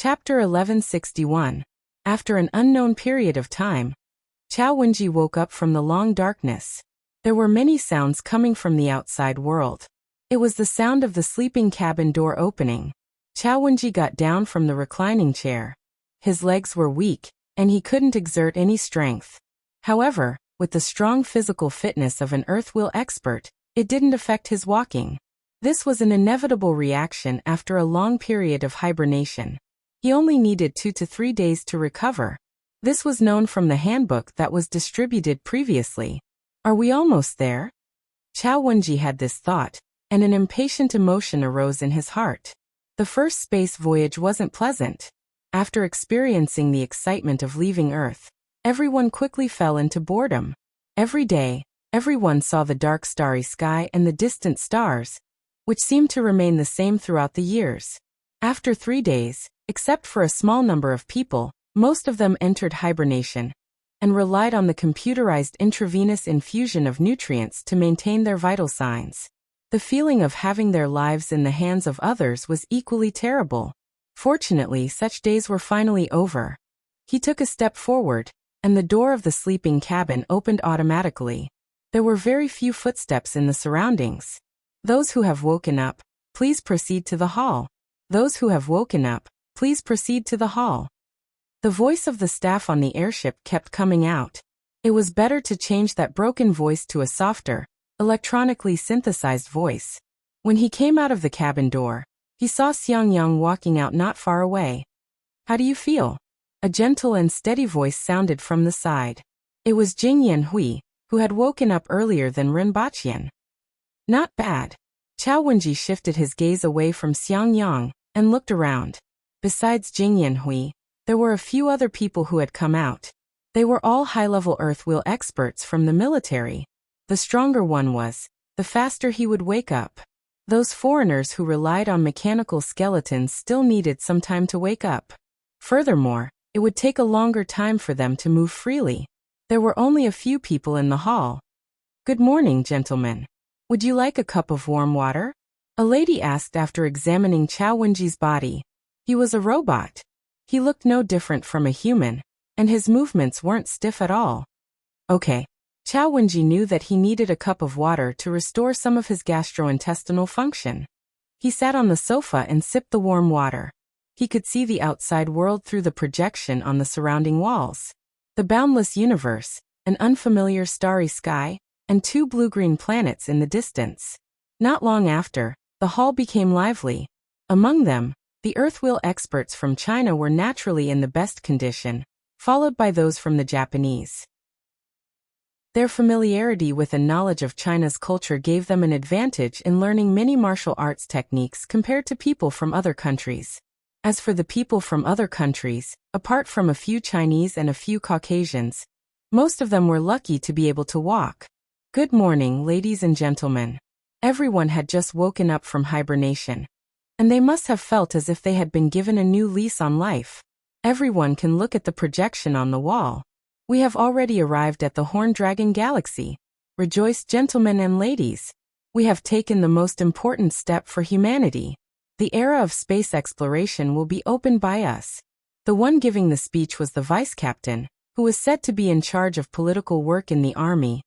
Chapter 1161. After an unknown period of time, Chao Wenji woke up from the long darkness. There were many sounds coming from the outside world. It was the sound of the sleeping cabin door opening. Chao Wenji got down from the reclining chair. His legs were weak, and he couldn't exert any strength. However, with the strong physical fitness of an earthwheel expert, it didn't affect his walking. This was an inevitable reaction after a long period of hibernation. He only needed 2 to 3 days to recover. This was known from the handbook that was distributed previously. Are we almost there? Chao Wenji had this thought, and an impatient emotion arose in his heart. The first space voyage wasn't pleasant. After experiencing the excitement of leaving Earth, everyone quickly fell into boredom. Every day, everyone saw the dark starry sky and the distant stars, which seemed to remain the same throughout the years. After 3 days, except for a small number of people, most of them entered hibernation and relied on the computerized intravenous infusion of nutrients to maintain their vital signs. The feeling of having their lives in the hands of others was equally terrible. Fortunately, such days were finally over. He took a step forward, and the door of the sleeping cabin opened automatically. There were very few footsteps in the surroundings. Those who have woken up, please proceed to the hall. Those who have woken up, please proceed to the hall. The voice of the staff on the airship kept coming out. It was better to change that broken voice to a softer, electronically synthesized voice. When he came out of the cabin door, he saw Xiang Yang walking out not far away. How do you feel? A gentle and steady voice sounded from the side. It was Jing Yanhui, who had woken up earlier than Ren Baqian. Not bad. Chao Wenji shifted his gaze away from Xiang Yang and looked around. Besides Jing Yanhui, there were a few other people who had come out. They were all high-level earthwheel experts from the military. The stronger one was, the faster he would wake up. Those foreigners who relied on mechanical skeletons still needed some time to wake up. Furthermore, it would take a longer time for them to move freely. There were only a few people in the hall. Good morning, gentlemen. Would you like a cup of warm water? A lady asked after examining Chao Wenji's body. He was a robot. He looked no different from a human, and his movements weren't stiff at all. Okay. Chao Wenji knew that he needed a cup of water to restore some of his gastrointestinal function. He sat on the sofa and sipped the warm water. He could see the outside world through the projection on the surrounding walls. The boundless universe, an unfamiliar starry sky, and 2 blue-green planets in the distance. Not long after, the hall became lively. Among them, the earthwheel experts from China were naturally in the best condition, followed by those from the Japanese. Their familiarity with and knowledge of China's culture gave them an advantage in learning many martial arts techniques compared to people from other countries. As for the people from other countries, apart from a few Chinese and a few Caucasians, most of them were lucky to be able to walk. Good morning, ladies and gentlemen. Everyone had just woken up from hibernation, and they must have felt as if they had been given a new lease on life. Everyone can look at the projection on the wall. We have already arrived at the Horn Dragon Galaxy. Rejoice, gentlemen and ladies. We have taken the most important step for humanity. The era of space exploration will be opened by us. The one giving the speech was the vice captain, who was said to be in charge of political work in the army.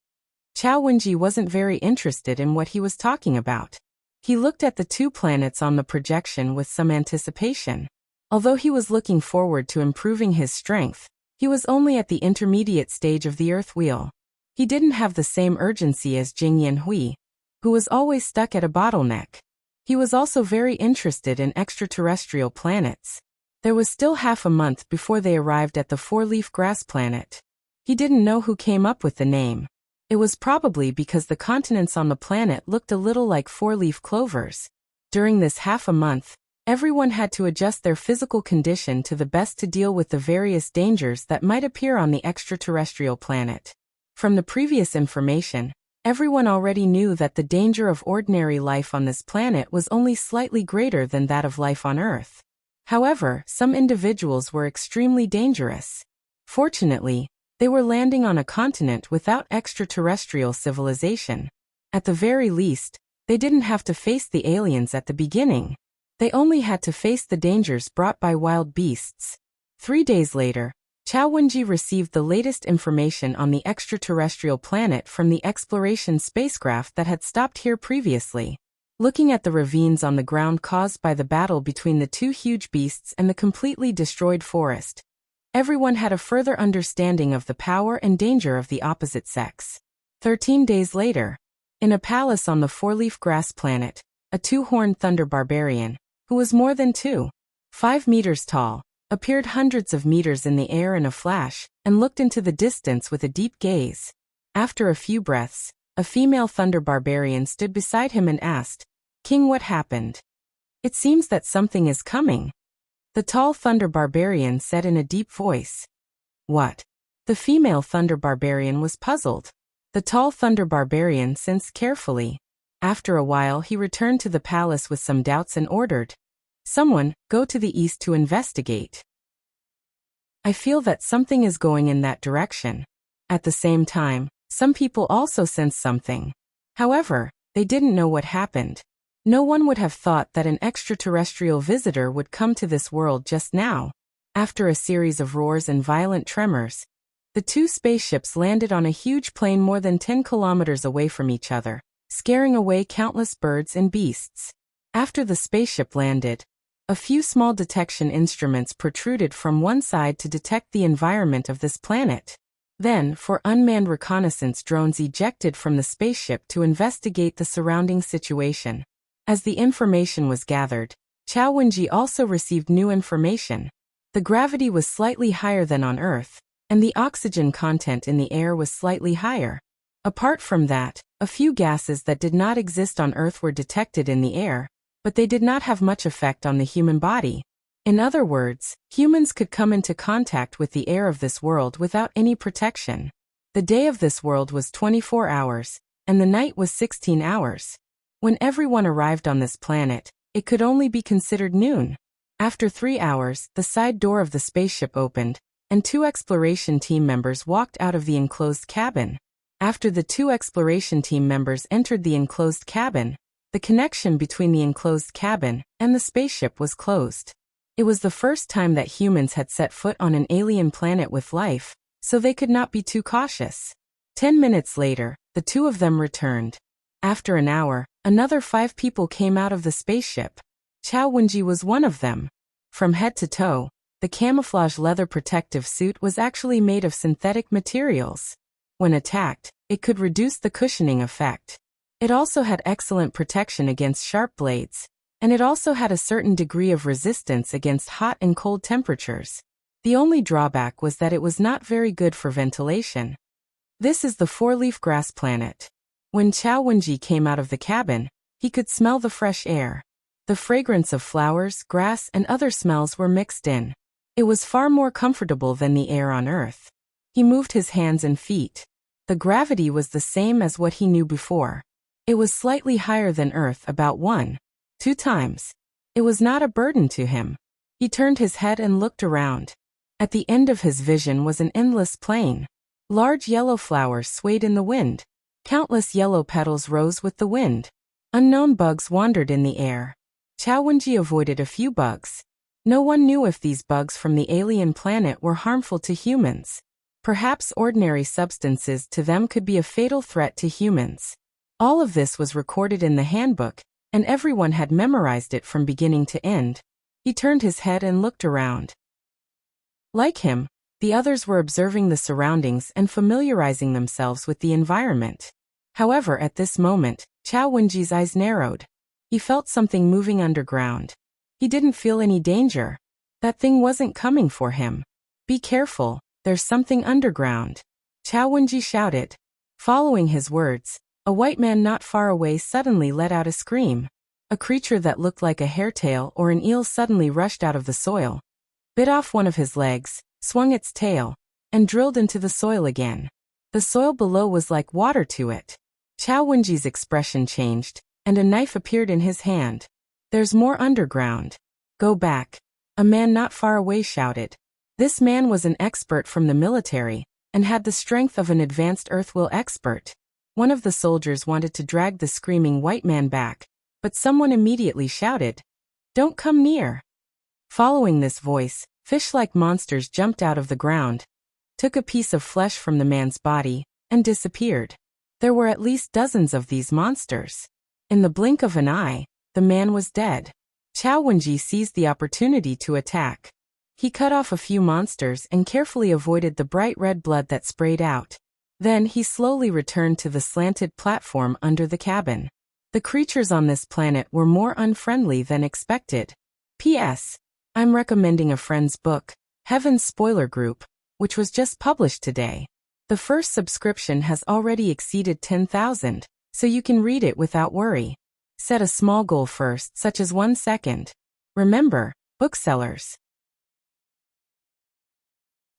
Chao Wenji wasn't very interested in what he was talking about. He looked at the 2 planets on the projection with some anticipation. Although he was looking forward to improving his strength, he was only at the intermediate stage of the Earth wheel. He didn't have the same urgency as Jing Yanhui, who was always stuck at a bottleneck. He was also very interested in extraterrestrial planets. There was still half a month before they arrived at the 4-leaf grass planet. He didn't know who came up with the name. It was probably because the continents on the planet looked a little like 4-leaf clovers. During this half a month, everyone had to adjust their physical condition to the best to deal with the various dangers that might appear on the extraterrestrial planet. From the previous information, everyone already knew that the danger of ordinary life on this planet was only slightly greater than that of life on Earth. However, some individuals were extremely dangerous. Fortunately, they were landing on a continent without extraterrestrial civilization. At the very least, they didn't have to face the aliens at the beginning. They only had to face the dangers brought by wild beasts. 3 days later, Chao Wenji received the latest information on the extraterrestrial planet from the exploration spacecraft that had stopped here previously. Looking at the ravines on the ground caused by the battle between the two huge beasts and the completely destroyed forest, everyone had a further understanding of the power and danger of the opposite sex. 13 days later, in a palace on the four-leaf grass planet, a two-horned thunder barbarian, who was more than 5 meters tall, appeared hundreds of meters in the air in a flash, and looked into the distance with a deep gaze. After a few breaths, a female thunder barbarian stood beside him and asked, "King, what happened? It seems that something is coming." The tall thunder barbarian said in a deep voice. "What?" The female thunder barbarian was puzzled. The tall thunder barbarian sensed carefully. After a while he returned to the palace with some doubts and ordered, "Someone, go to the east to investigate. I feel that something is going in that direction." At the same time, some people also sensed something. However, they didn't know what happened. No one would have thought that an extraterrestrial visitor would come to this world just now. After a series of roars and violent tremors, the two spaceships landed on a huge plain more than 10 kilometers away from each other, scaring away countless birds and beasts. After the spaceship landed, a few small detection instruments protruded from one side to detect the environment of this planet. Then, 4 unmanned reconnaissance drones ejected from the spaceship to investigate the surrounding situation. As the information was gathered, Chao Wenji also received new information. The gravity was slightly higher than on Earth, and the oxygen content in the air was slightly higher. Apart from that, a few gases that did not exist on Earth were detected in the air, but they did not have much effect on the human body. In other words, humans could come into contact with the air of this world without any protection. The day of this world was 24 hours, and the night was 16 hours. When everyone arrived on this planet, it could only be considered noon. After 3 hours, the side door of the spaceship opened, and 2 exploration team members walked out of the enclosed cabin. After the 2 exploration team members entered the enclosed cabin, the connection between the enclosed cabin and the spaceship was closed. It was the first time that humans had set foot on an alien planet with life, so they could not be too cautious. 10 minutes later, the 2 of them returned. After an hour, another 5 people came out of the spaceship. Chao Wenji was one of them. From head to toe, the camouflage leather protective suit was actually made of synthetic materials. When attacked, it could reduce the cushioning effect. It also had excellent protection against sharp blades, and it also had a certain degree of resistance against hot and cold temperatures. The only drawback was that it was not very good for ventilation. This is the four-leaf grass planet. When Chao Wenji came out of the cabin, he could smell the fresh air. The fragrance of flowers, grass, and other smells were mixed in. It was far more comfortable than the air on Earth. He moved his hands and feet. The gravity was the same as what he knew before. It was slightly higher than Earth, about 1-2 times. It was not a burden to him. He turned his head and looked around. At the end of his vision was an endless plain. Large yellow flowers swayed in the wind. Countless yellow petals rose with the wind. Unknown bugs wandered in the air. Chao Wenji avoided a few bugs. No one knew if these bugs from the alien planet were harmful to humans. Perhaps ordinary substances to them could be a fatal threat to humans. All of this was recorded in the handbook, and everyone had memorized it from beginning to end. He turned his head and looked around. Like him, the others were observing the surroundings and familiarizing themselves with the environment. However, at this moment, Chao Wenji's eyes narrowed. He felt something moving underground. He didn't feel any danger. That thing wasn't coming for him. "Be careful, there's something underground," Chao Wenji shouted. Following his words, a white man not far away suddenly let out a scream. A creature that looked like a hairtail or an eel suddenly rushed out of the soil, bit off one of his legs, swung its tail, and drilled into the soil again. The soil below was like water to it. Chao Wenji's expression changed, and a knife appeared in his hand. "There's more underground. Go back," a man not far away shouted. This man was an expert from the military, and had the strength of an advanced earthwill expert. One of the soldiers wanted to drag the screaming white man back, but someone immediately shouted, Don't come near. Following this voice, fish-like monsters jumped out of the ground, took a piece of flesh from the man's body, and disappeared. There were at least dozens of these monsters. In the blink of an eye, the man was dead. Chao Wenji seized the opportunity to attack. He cut off a few monsters and carefully avoided the bright red blood that sprayed out. Then he slowly returned to the slanted platform under the cabin. The creatures on this planet were more unfriendly than expected. P.S. I'm recommending a friend's book, Heaven's Spoiler Group, which was just published today. The first subscription has already exceeded 10,000, so you can read it without worry. Set a small goal first, such as 1 second. Remember, booksellers.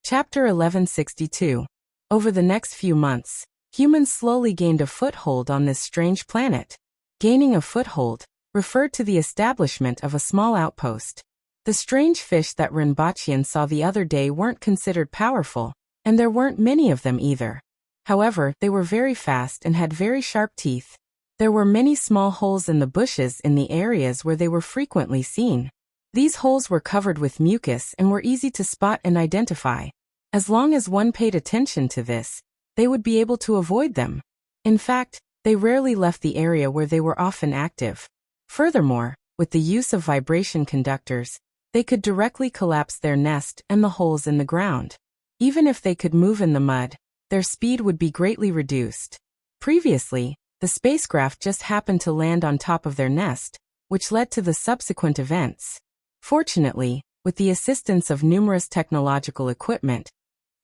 Chapter 1162. Over the next few months, humans slowly gained a foothold on this strange planet. Gaining a foothold referred to the establishment of a small outpost. The strange fish that Rinpoche saw the other day weren't considered powerful, and there weren't many of them either. However, they were very fast and had very sharp teeth. There were many small holes in the bushes in the areas where they were frequently seen. These holes were covered with mucus and were easy to spot and identify. As long as one paid attention to this, they would be able to avoid them. In fact, they rarely left the area where they were often active. Furthermore, with the use of vibration conductors, they could directly collapse their nest and the holes in the ground. Even if they could move in the mud, their speed would be greatly reduced. Previously, the spacecraft just happened to land on top of their nest, which led to the subsequent events. Fortunately, with the assistance of numerous technological equipment,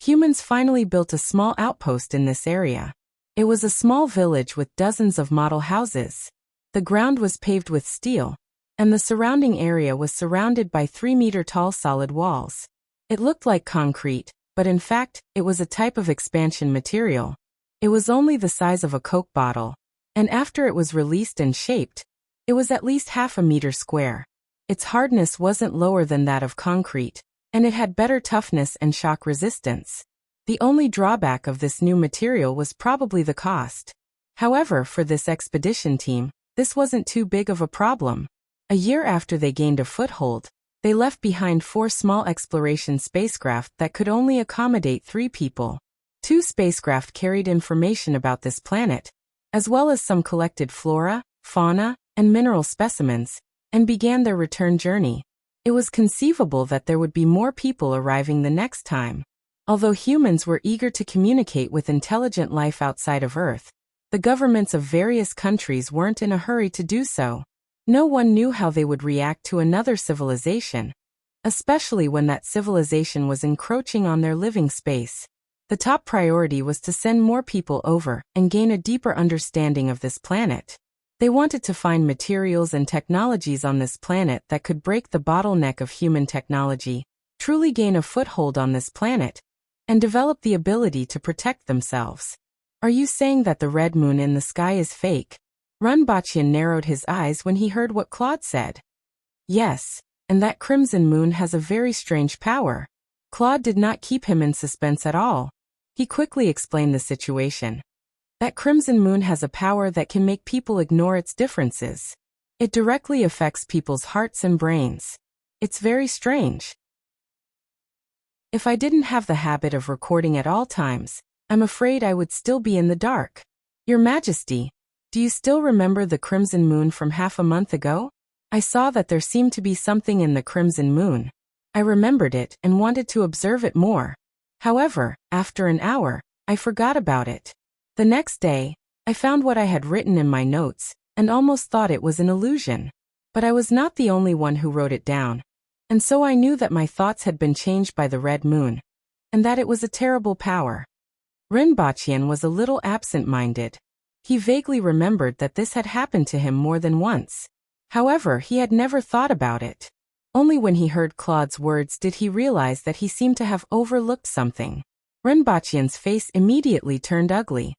humans finally built a small outpost in this area. It was a small village with dozens of model houses. The ground was paved with steel, and the surrounding area was surrounded by 3-meter-tall solid walls. It looked like concrete, but in fact, it was a type of expansion material. It was only the size of a Coke bottle, and after it was released and shaped, it was at least half a meter square. Its hardness wasn't lower than that of concrete, and it had better toughness and shock resistance. The only drawback of this new material was probably the cost. However, for this expedition team, this wasn't too big of a problem. A year after they gained a foothold, they left behind 4 small exploration spacecraft that could only accommodate 3 people. 2 spacecraft carried information about this planet, as well as some collected flora, fauna, and mineral specimens, and began their return journey. It was conceivable that there would be more people arriving the next time. Although humans were eager to communicate with intelligent life outside of Earth, the governments of various countries weren't in a hurry to do so. No one knew how they would react to another civilization, especially when that civilization was encroaching on their living space. The top priority was to send more people over and gain a deeper understanding of this planet. They wanted to find materials and technologies on this planet that could break the bottleneck of human technology, truly gain a foothold on this planet, and develop the ability to protect themselves. Are you saying that the red moon in the sky is fake? Rinpoche narrowed his eyes when he heard what Claude said. Yes, and that crimson moon has a very strange power. Claude did not keep him in suspense at all. He quickly explained the situation. That crimson moon has a power that can make people ignore its differences. It directly affects people's hearts and brains. It's very strange. If I didn't have the habit of recording at all times, I'm afraid I would still be in the dark. Your Majesty, do you still remember the crimson moon from half a month ago? I saw that there seemed to be something in the crimson moon. I remembered it and wanted to observe it more. However, after an hour, I forgot about it. The next day, I found what I had written in my notes, and almost thought it was an illusion. But I was not the only one who wrote it down. And so I knew that my thoughts had been changed by the red moon, and that it was a terrible power. Rinpoche was a little absent-minded. He vaguely remembered that this had happened to him more than once. However, he had never thought about it. Only when he heard Claude's words did he realize that he seemed to have overlooked something. Rinpoche's face immediately turned ugly.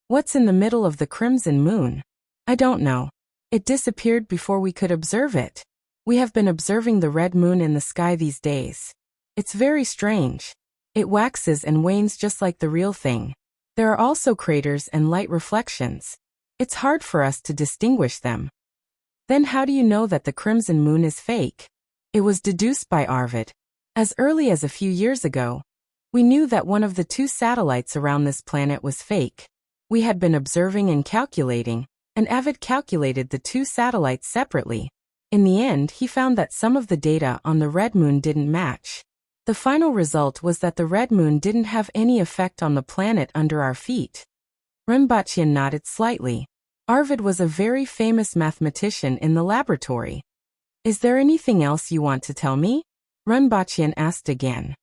What's in the middle of the crimson moon? I don't know. It disappeared before we could observe it. We have been observing the red moon in the sky these days. It's very strange. It waxes and wanes just like the real thing. There are also craters and light reflections. It's hard for us to distinguish them. Then how do you know that the crimson moon is fake? It was deduced by Arvid. As early as a few years ago, we knew that one of the 2 satellites around this planet was fake. We had been observing and calculating, and Arvid calculated the 2 satellites separately. In the end, he found that some of the data on the red moon didn't match. The final result was that the red moon didn't have any effect on the planet under our feet. Rinpoche nodded slightly. Arvid was a very famous mathematician in the laboratory. Is there anything else you want to tell me? Rinpoche asked again.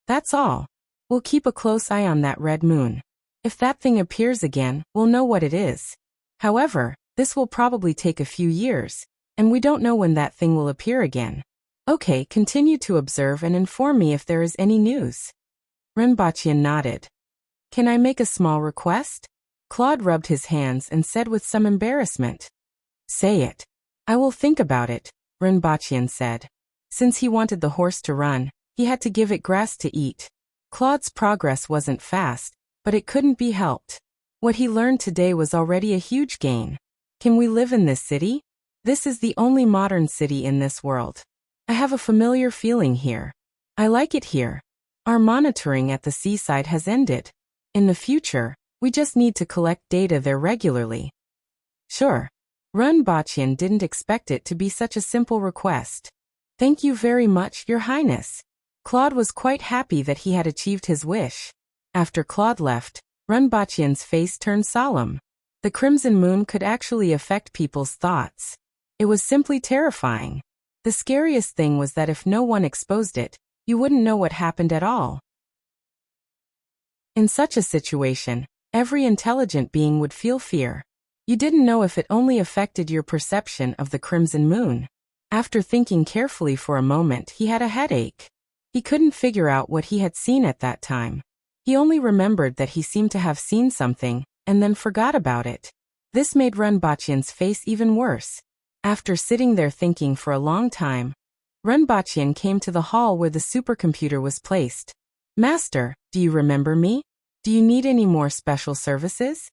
That's all. We'll keep a close eye on that red moon. If that thing appears again, we'll know what it is. However, this will probably take a few years, and we don't know when that thing will appear again. Okay, continue to observe and inform me if there is any news. Rinpoche nodded. Can I make a small request? Claude rubbed his hands and said with some embarrassment. Say it. I will think about it, Rinpoche said. Since he wanted the horse to run, he had to give it grass to eat. Claude's progress wasn't fast, but it couldn't be helped. What he learned today was already a huge gain. Can we live in this city? This is the only modern city in this world. I have a familiar feeling here. I like it here. Our monitoring at the seaside has ended. In the future, we just need to collect data there regularly. Sure. Rinpoche didn't expect it to be such a simple request. Thank you very much, Your Highness. Claude was quite happy that he had achieved his wish. After Claude left, Rinpoche's face turned solemn. The crimson moon could actually affect people's thoughts. It was simply terrifying. The scariest thing was that if no one exposed it, you wouldn't know what happened at all. In such a situation, every intelligent being would feel fear. You didn't know if it only affected your perception of the crimson moon. After thinking carefully for a moment, he had a headache. He couldn't figure out what he had seen at that time. He only remembered that he seemed to have seen something, and then forgot about it. This made Rinpoche's face even worse. After sitting there thinking for a long time, Rinpoche came to the hall where the supercomputer was placed. Master, do you remember me? Do you need any more special services?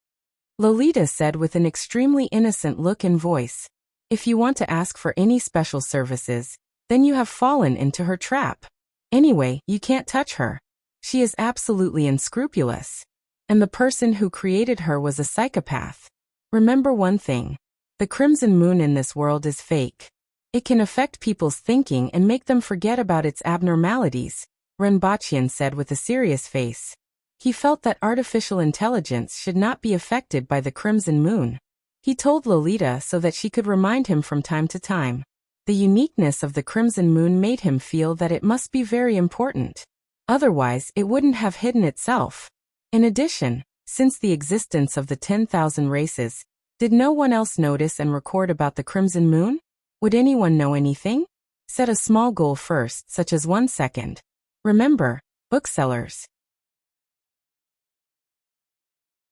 Lolita said with an extremely innocent look and voice. If you want to ask for any special services, then you have fallen into her trap. Anyway, you can't touch her. She is absolutely unscrupulous. And the person who created her was a psychopath. Remember one thing. The crimson moon in this world is fake. It can affect people's thinking and make them forget about its abnormalities, Rinpoche said with a serious face. He felt that artificial intelligence should not be affected by the crimson moon. He told Lolita so that she could remind him from time to time. The uniqueness of the crimson moon made him feel that it must be very important. Otherwise, it wouldn't have hidden itself. In addition, since the existence of the 10,000 races, did no one else notice and record about the crimson moon? Would anyone know anything? Set a small goal first, such as 1 second. Remember, booksellers.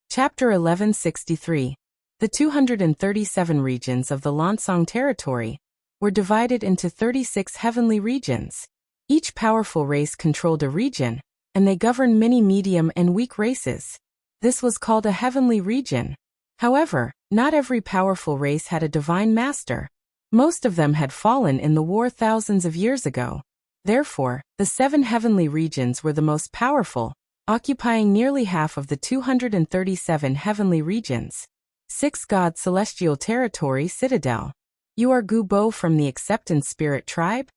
Chapter 1163. The 237 regions of the Lansong territory were divided into 36 heavenly regions. Each powerful race controlled a region, and they governed many medium and weak races. This was called a heavenly region. However, not every powerful race had a divine master. Most of them had fallen in the war thousands of years ago. Therefore, the 7 heavenly regions were the most powerful, occupying nearly half of the 237 heavenly regions. 6 God Celestial Territory Citadel. You are Gubo from the Acceptance Spirit Tribe?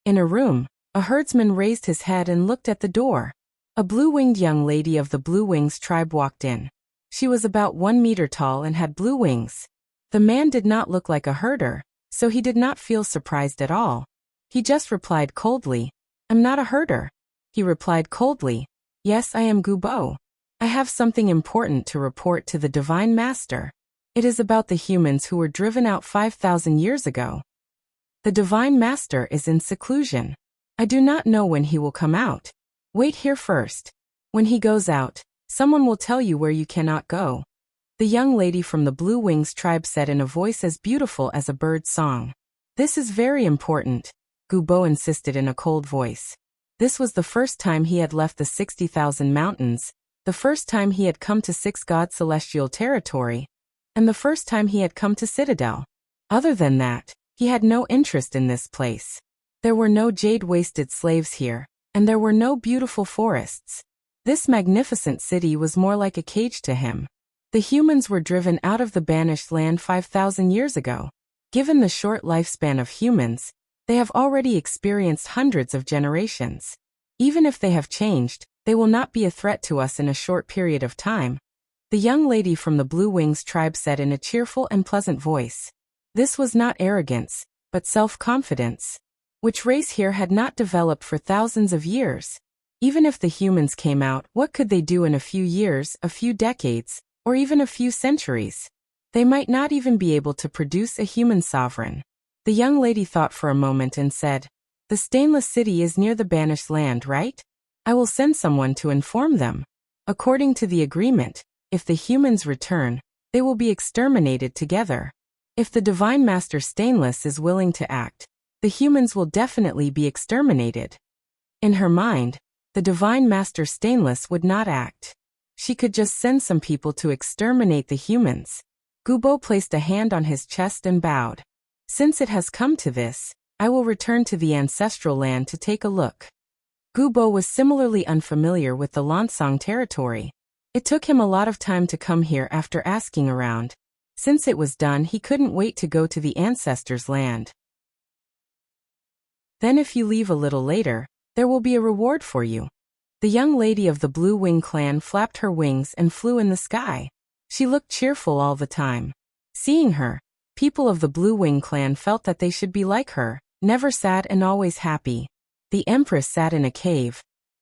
In a room, a herdsman raised his head and looked at the door. A blue-winged young lady of the Blue Wings tribe walked in. She was about 1 meter tall and had blue wings. The man did not look like a herder, so he did not feel surprised at all. He just replied coldly, "I'm not a herder." He replied coldly, "Yes, I am Gubo. I have something important to report to the Divine Master. It is about the humans who were driven out 5,000 years ago. The Divine Master is in seclusion. I do not know when he will come out. Wait here first. When he goes out, someone will tell you where you cannot go." The young lady from the Blue Wings tribe said in a voice as beautiful as a bird's song. "This is very important," Gubo insisted in a cold voice. This was the first time he had left the 60,000 mountains, the first time he had come to 6 God Celestial Territory, and the first time he had come to Citadel. Other than that, he had no interest in this place. There were no jade-waisted slaves here, and there were no beautiful forests. This magnificent city was more like a cage to him. The humans were driven out of the banished land 5,000 years ago. Given the short lifespan of humans, they have already experienced hundreds of generations. Even if they have changed, they will not be a threat to us in a short period of time. The young lady from the Blue Wings tribe said in a cheerful and pleasant voice. This was not arrogance, but self-confidence, which race here had not developed for thousands of years. Even if the humans came out, what could they do in a few years, a few decades, or even a few centuries? They might not even be able to produce a human sovereign. The young lady thought for a moment and said, "The stainless city is near the banished land, right? I will send someone to inform them. According to the agreement, if the humans return, they will be exterminated together. If the Divine Master Stainless is willing to act, the humans will definitely be exterminated." In her mind, the Divine Master Stainless would not act. She could just send some people to exterminate the humans. Gubo placed a hand on his chest and bowed. Since it has come to this, I will return to the ancestral land to take a look. Gubo was similarly unfamiliar with the Lansang territory. It took him a lot of time to come here after asking around. Since it was done, he couldn't wait to go to the ancestors' land. Then if you leave a little later, there will be a reward for you. The young lady of the Blue Wing clan flapped her wings and flew in the sky. She looked cheerful all the time. Seeing her, people of the Blue Wing clan felt that they should be like her, never sad and always happy. The Empress sat in a cave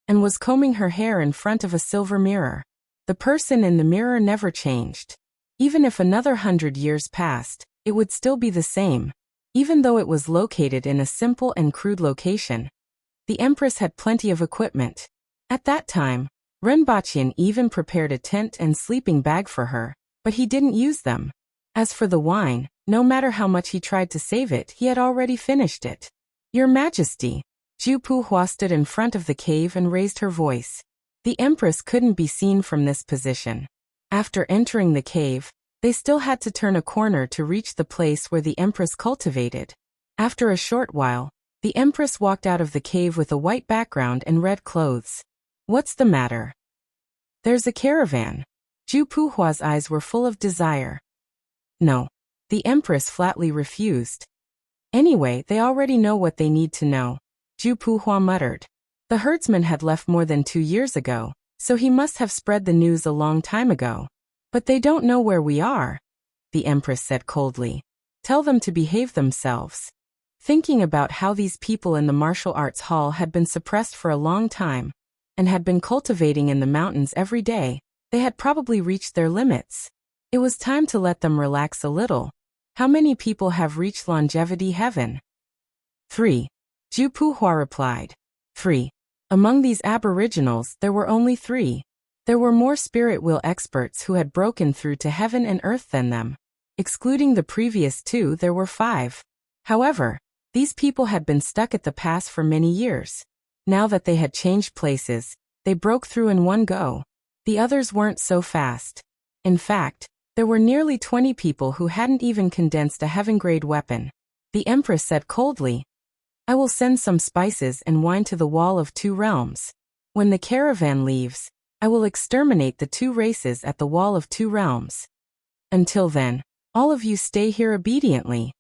and was combing her hair in front of a silver mirror. The person in the mirror never changed. Even if another 100 years passed, it would still be the same. Even though it was located in a simple and crude location, the Empress had plenty of equipment. At that time, Renbachian even prepared a tent and sleeping bag for her, but he didn't use them. As for the wine, no matter how much he tried to save it, he had already finished it. Your Majesty, Zhu Puhua stood in front of the cave and raised her voice. The Empress couldn't be seen from this position. After entering the cave, they still had to turn a corner to reach the place where the Empress cultivated. After a short while, the Empress walked out of the cave with a white background and red clothes. What's the matter? There's a caravan. Zhu Puhua's eyes were full of desire. No. The Empress flatly refused. Anyway, they already know what they need to know, Zhu Puhua muttered. The herdsman had left more than 2 years ago, so he must have spread the news a long time ago. But they don't know where we are, the Empress said coldly. Tell them to behave themselves. Thinking about how these people in the martial arts hall had been suppressed for a long time, and had been cultivating in the mountains every day, they had probably reached their limits. It was time to let them relax a little. How many people have reached longevity heaven? 3. Zhu Puhua replied. 3. Among these aboriginals, there were only 3. There were more spirit wheel experts who had broken through to heaven and earth than them. Excluding the previous 2, there were 5. However, these people had been stuck at the pass for many years. Now that they had changed places, they broke through in one go. The others weren't so fast. In fact, there were nearly 20 people who hadn't even condensed a heaven-grade weapon. The Empress said coldly, I will send some spices and wine to the Wall of 2 Realms. When the caravan leaves, I will exterminate the 2 races at the Wall of 2 Realms. Until then, all of you stay here obediently.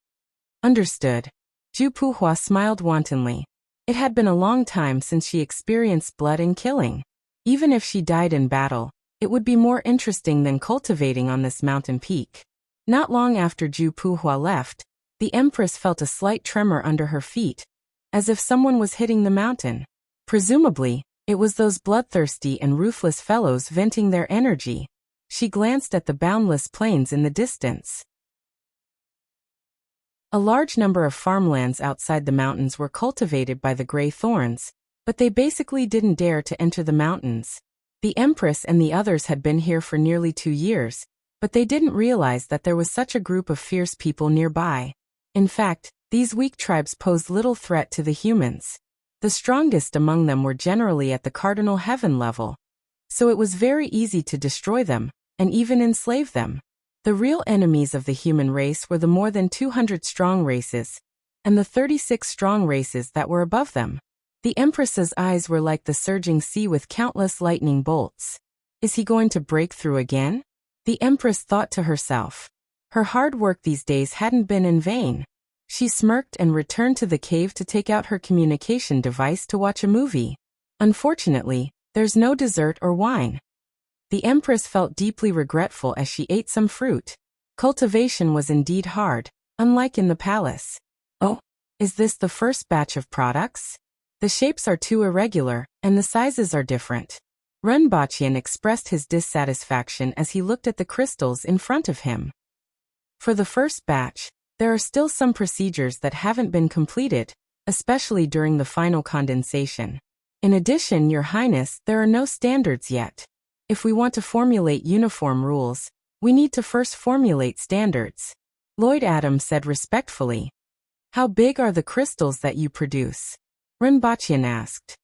Understood. Zhu Puhua smiled wantonly. It had been a long time since she experienced blood and killing. Even if she died in battle, it would be more interesting than cultivating on this mountain peak. Not long after Zhu Puhua left, the Empress felt a slight tremor under her feet, as if someone was hitting the mountain. Presumably, it was those bloodthirsty and ruthless fellows venting their energy. She glanced at the boundless plains in the distance. A large number of farmlands outside the mountains were cultivated by the Grey Thorns, but they basically didn't dare to enter the mountains. The Empress and the others had been here for nearly 2 years, but they didn't realize that there was such a group of fierce people nearby. In fact, these weak tribes posed little threat to the humans. The strongest among them were generally at the cardinal heaven level, so it was very easy to destroy them, and even enslave them. The real enemies of the human race were the more than 200 strong races, and the 36 strong races that were above them. The Empress's eyes were like the surging sea with countless lightning bolts. Is he going to break through again? The Empress thought to herself. Her hard work these days hadn't been in vain. She smirked and returned to the cave to take out her communication device to watch a movie. Unfortunately, there's no dessert or wine. The Empress felt deeply regretful as she ate some fruit. Cultivation was indeed hard, unlike in the palace. Oh, is this the first batch of products? The shapes are too irregular, and the sizes are different. Wuxia expressed his dissatisfaction as he looked at the crystals in front of him. For the first batch, there are still some procedures that haven't been completed, especially during the final condensation. In addition, Your Highness, there are no standards yet. If we want to formulate uniform rules, we need to first formulate standards. Lloyd Adams said respectfully. How big are the crystals that you produce? Wuxia asked.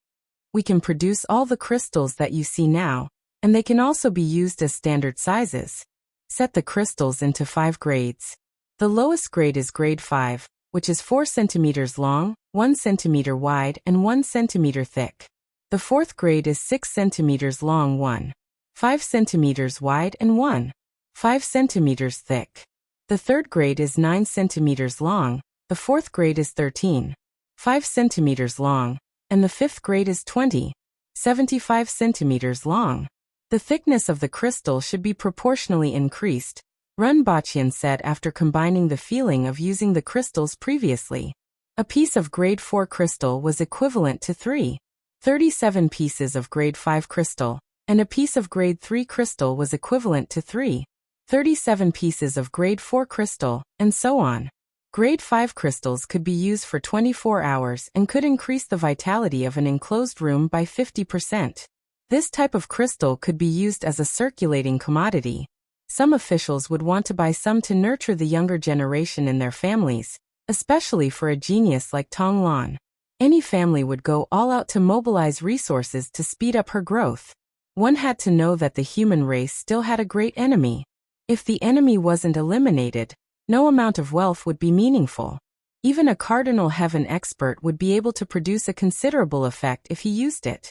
We can produce all the crystals that you see now, and they can also be used as standard sizes. Set the crystals into 5 grades. The lowest grade is grade 5, which is 4 centimeters long, 1 centimeter wide, and 1 centimeter thick. The 4th grade is 6 centimeters long, 1.5 centimeters wide, and 1.5 centimeters thick. The 3rd grade is 9 centimeters long, the 4th grade is 13.5 centimeters long, and the 5th grade is 20.75 centimeters long. The thickness of the crystal should be proportionally increased, Wuxia said after combining the feeling of using the crystals previously. A piece of grade 4 crystal was equivalent to 37 pieces of grade 5 crystal, and a piece of grade 3 crystal was equivalent to 37 pieces of grade 4 crystal, and so on. Grade 5 crystals could be used for 24 hours and could increase the vitality of an enclosed room by 50%. This type of crystal could be used as a circulating commodity. Some officials would want to buy some to nurture the younger generation in their families, especially for a genius like Tong Lan. Any family would go all out to mobilize resources to speed up her growth. One had to know that the human race still had a great enemy. If the enemy wasn't eliminated, no amount of wealth would be meaningful. Even a cardinal heaven expert would be able to produce a considerable effect if he used it.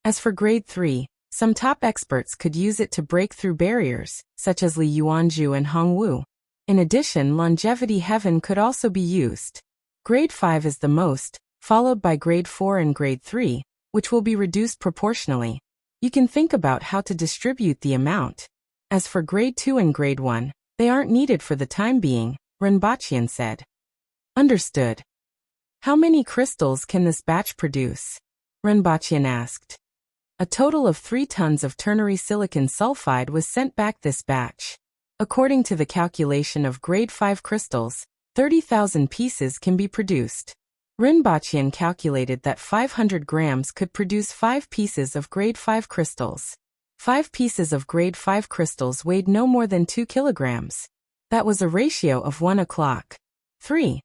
As for grade 3, some top experts could use it to break through barriers, such as Li Yuanzhu and Hong Wu. In addition, longevity heaven could also be used. Grade 5 is the most, followed by grade 4 and grade 3, which will be reduced proportionally. You can think about how to distribute the amount. As for grade 2 and grade 1, they aren't needed for the time being, Wuxia said. Understood. How many crystals can this batch produce? Wuxia asked. A total of 3 tons of ternary silicon sulfide was sent back this batch. According to the calculation of grade 5 crystals, 30,000 pieces can be produced. Wuxia calculated that 500 grams could produce 5 pieces of grade 5 crystals. 5 pieces of grade 5 crystals weighed no more than 2 kilograms. That was a ratio of 1:3.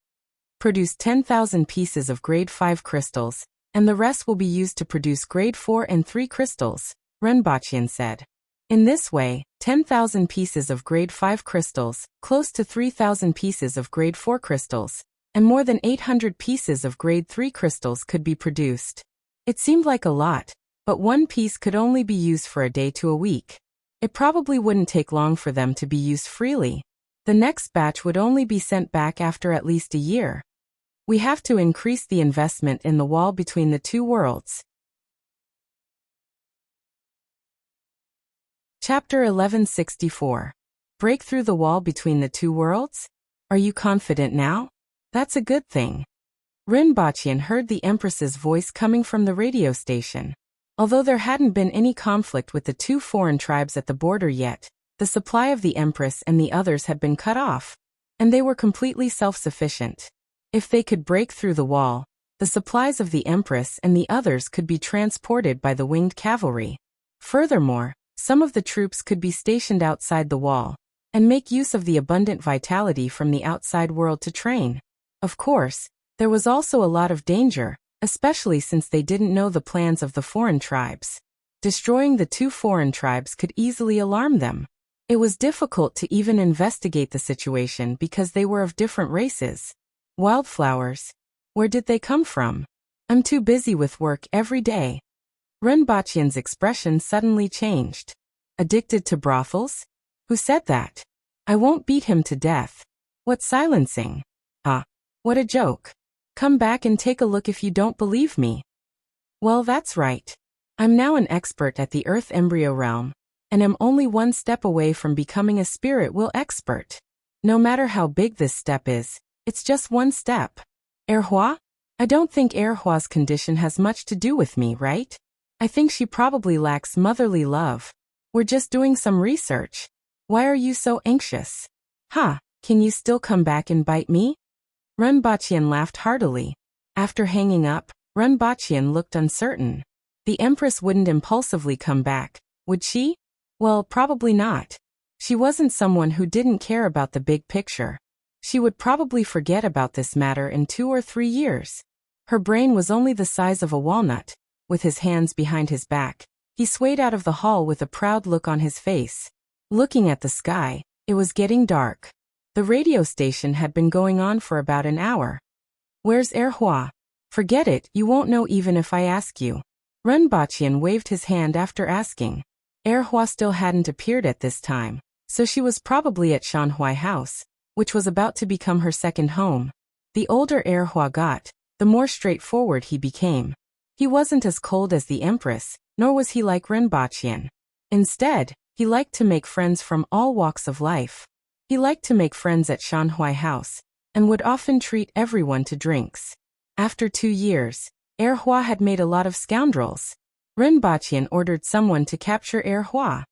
Produce 10,000 pieces of grade 5 crystals, and the rest will be used to produce grade 4 and 3 crystals, Wuxia said. In this way, 10,000 pieces of grade 5 crystals, close to 3,000 pieces of grade 4 crystals, and more than 800 pieces of grade 3 crystals could be produced. It seemed like a lot, but one piece could only be used for a day to a week. It probably wouldn't take long for them to be used freely. The next batch would only be sent back after at least a year. We have to increase the investment in the wall between the two worlds. Chapter 1164. Break through the wall between the two worlds? Are you confident now? That's a good thing. Wuxia heard the Empress's voice coming from the radio station. Although there hadn't been any conflict with the 2 foreign tribes at the border yet, the supply of the Empress and the others had been cut off, and they were completely self-sufficient. If they could break through the wall, the supplies of the Empress and the others could be transported by the winged cavalry. Furthermore, some of the troops could be stationed outside the wall, and make use of the abundant vitality from the outside world to train. Of course, there was also a lot of danger, especially since they didn't know the plans of the foreign tribes. Destroying the 2 foreign tribes could easily alarm them. It was difficult to even investigate the situation because they were of different races. Wildflowers. Where did they come from? I'm too busy with work every day. Renbachian's expression suddenly changed. Addicted to brothels? Who said that? I won't beat him to death. What silencing? Ah, what a joke. Come back and take a look if you don't believe me. Well, that's right. I'm now an expert at the Earth embryo realm, and am only one step away from becoming a spirit will expert. No matter how big this step is, it's just one step. Erhua? I don't think Erhua's condition has much to do with me, right? I think she probably lacks motherly love. We're just doing some research. Why are you so anxious? Ha, can you still come back and bite me? Renbachian laughed heartily. After hanging up, Renbachian looked uncertain. The Empress wouldn't impulsively come back, would she? Well, probably not. She wasn't someone who didn't care about the big picture. She would probably forget about this matter in 2 or 3 years. Her brain was only the size of a walnut. With his hands behind his back, he swayed out of the hall with a proud look on his face. Looking at the sky, it was getting dark. The radio station had been going on for about an hour. Where's Erhua? Forget it, you won't know even if I ask you. Renbachian waved his hand after asking. Erhua still hadn't appeared at this time, so she was probably at Shanhui House, which was about to become her second home. The older Erhua got, the more straightforward he became. He wasn't as cold as the Empress, nor was he like Renbachian. Instead, he liked to make friends from all walks of life. He liked to make friends at Shanhui House, and would often treat everyone to drinks. After 2 years, Erhua had made a lot of scoundrels. Renbachian ordered someone to capture Erhua.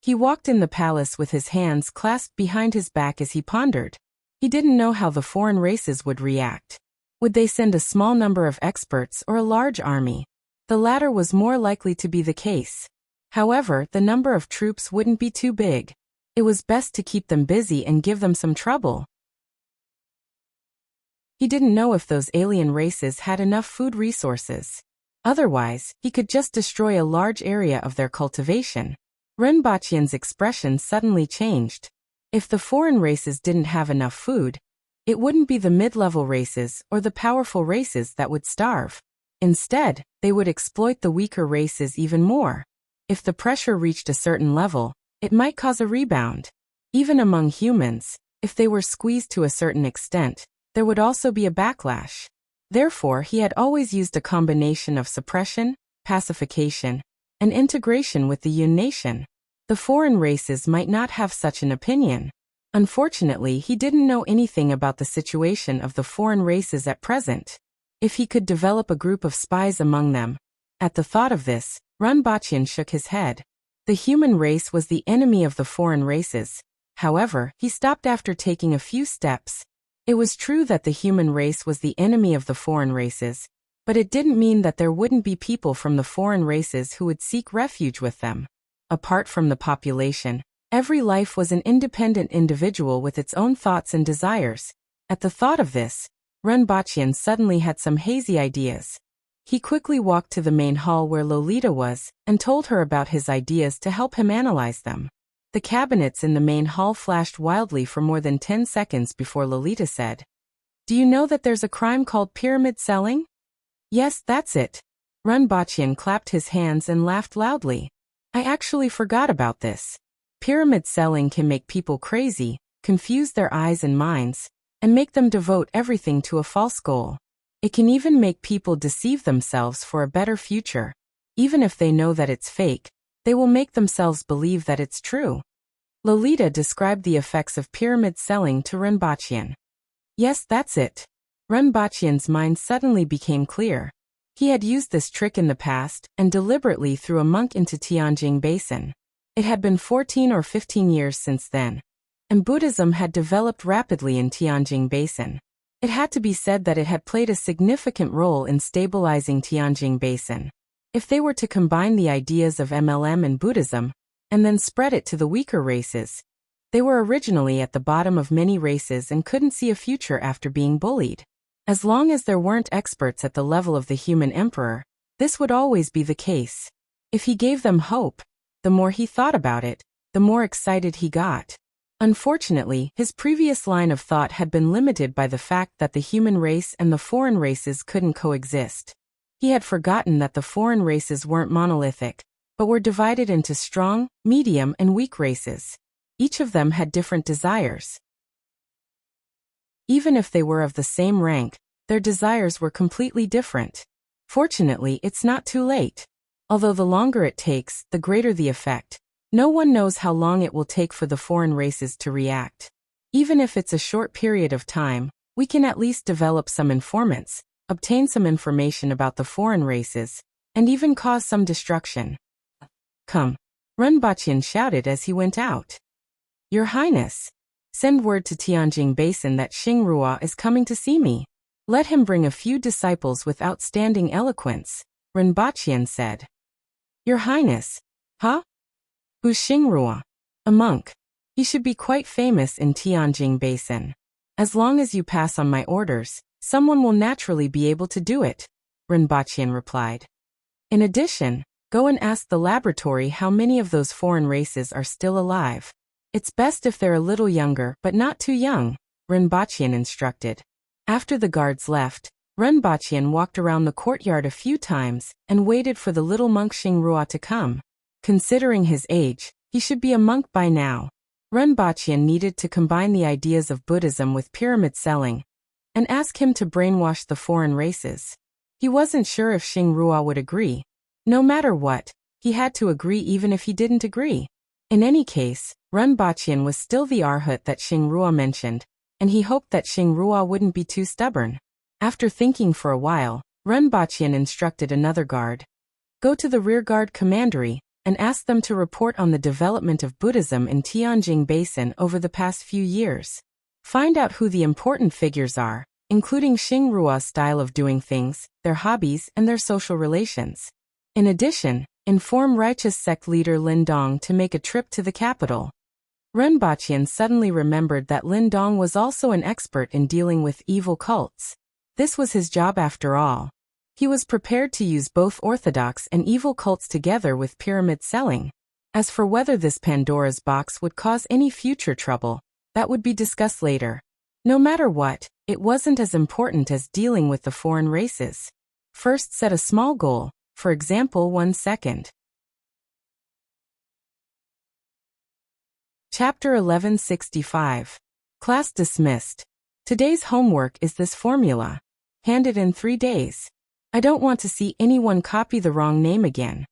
He walked in the palace with his hands clasped behind his back as he pondered. He didn't know how the foreign races would react. Would they send a small number of experts or a large army? The latter was more likely to be the case. However, the number of troops wouldn't be too big. It was best to keep them busy and give them some trouble. He didn't know if those alien races had enough food resources. Otherwise, he could just destroy a large area of their cultivation. Renbachian's expression suddenly changed. If the foreign races didn't have enough food, it wouldn't be the mid-level races or the powerful races that would starve. Instead, they would exploit the weaker races even more. If the pressure reached a certain level, it might cause a rebound. Even among humans, if they were squeezed to a certain extent, there would also be a backlash. Therefore, he had always used a combination of suppression, pacification, and integration with the Yun nation. The foreign races might not have such an opinion. Unfortunately, he didn't know anything about the situation of the foreign races at present. If he could develop a group of spies among them. At the thought of this, Renbachian shook his head. The human race was the enemy of the foreign races. However, he stopped after taking a few steps. It was true that the human race was the enemy of the foreign races, but it didn't mean that there wouldn't be people from the foreign races who would seek refuge with them. Apart from the population, every life was an independent individual with its own thoughts and desires. At the thought of this, Renbachian suddenly had some hazy ideas. He quickly walked to the main hall where Lolita was, and told her about his ideas to help him analyze them. The cabinets in the main hall flashed wildly for more than 10 seconds before Lolita said, "Do you know that there's a crime called pyramid selling?" "Yes, that's it." Renbachian clapped his hands and laughed loudly. "I actually forgot about this. Pyramid selling can make people crazy, confuse their eyes and minds, and make them devote everything to a false goal. It can even make people deceive themselves for a better future. Even if they know that it's fake, they will make themselves believe that it's true." Lolita described the effects of pyramid selling to Renbachian. "Yes, that's it." Renbachian's mind suddenly became clear. He had used this trick in the past and deliberately threw a monk into Tianjin Basin. It had been 14 or 15 years since then, and Buddhism had developed rapidly in Tianjin Basin. It had to be said that it had played a significant role in stabilizing Tianjin Basin. If they were to combine the ideas of MLM and Buddhism, and then spread it to the weaker races, they were originally at the bottom of many races and couldn't see a future after being bullied. As long as there weren't experts at the level of the human emperor, this would always be the case. If he gave them hope, the more he thought about it, the more excited he got. Unfortunately, his previous line of thought had been limited by the fact that the human race and the foreign races couldn't coexist. He had forgotten that the foreign races weren't monolithic, but were divided into strong, medium, and weak races. Each of them had different desires. Even if they were of the same rank, their desires were completely different. Fortunately, it's not too late. Although the longer it takes, the greater the effect. No one knows how long it will take for the foreign races to react. Even if it's a short period of time, we can at least develop some informants, obtain some information about the foreign races, and even cause some destruction. Come. Renbaqian shouted as he went out. Your Highness, send word to Tianjing Basin that Xingrua is coming to see me. Let him bring a few disciples with outstanding eloquence, Renbaqian said. Your Highness, huh? Who's Xingrua? A monk. He should be quite famous in Tianjing Basin. As long as you pass on my orders, someone will naturally be able to do it, Renbaqian replied. In addition, go and ask the laboratory how many of those foreign races are still alive. It's best if they're a little younger but not too young, Renbaqian instructed. After the guards left, Renbaqian walked around the courtyard a few times and waited for the little monk Xingrua to come. Considering his age, he should be a monk by now. Renbaqian needed to combine the ideas of Buddhism with pyramid selling and ask him to brainwash the foreign races. He wasn't sure if Xingrua would agree. No matter what, he had to agree even if he didn't agree. In any case, Renbaqian was still the Arhat that Xingrua mentioned, and he hoped that Xingrua wouldn't be too stubborn. After thinking for a while, Renbaqian instructed another guard. Go to the rearguard commandery and ask them to report on the development of Buddhism in Tianjing Basin over the past few years. Find out who the important figures are, including Xingrua's style of doing things, their hobbies, and their social relations. In addition, inform righteous sect leader Lin Dong to make a trip to the capital. Renbaqian suddenly remembered that Lin Dong was also an expert in dealing with evil cults. This was his job after all. He was prepared to use both orthodox and evil cults together with pyramid selling. As for whether this Pandora's box would cause any future trouble, that would be discussed later. No matter what, it wasn't as important as dealing with the foreign races. First, set a small goal, for example 1 second. Chapter 1165. Class dismissed. Today's homework is this formula. Hand it in 3 days. I don't want to see anyone copy the wrong name again.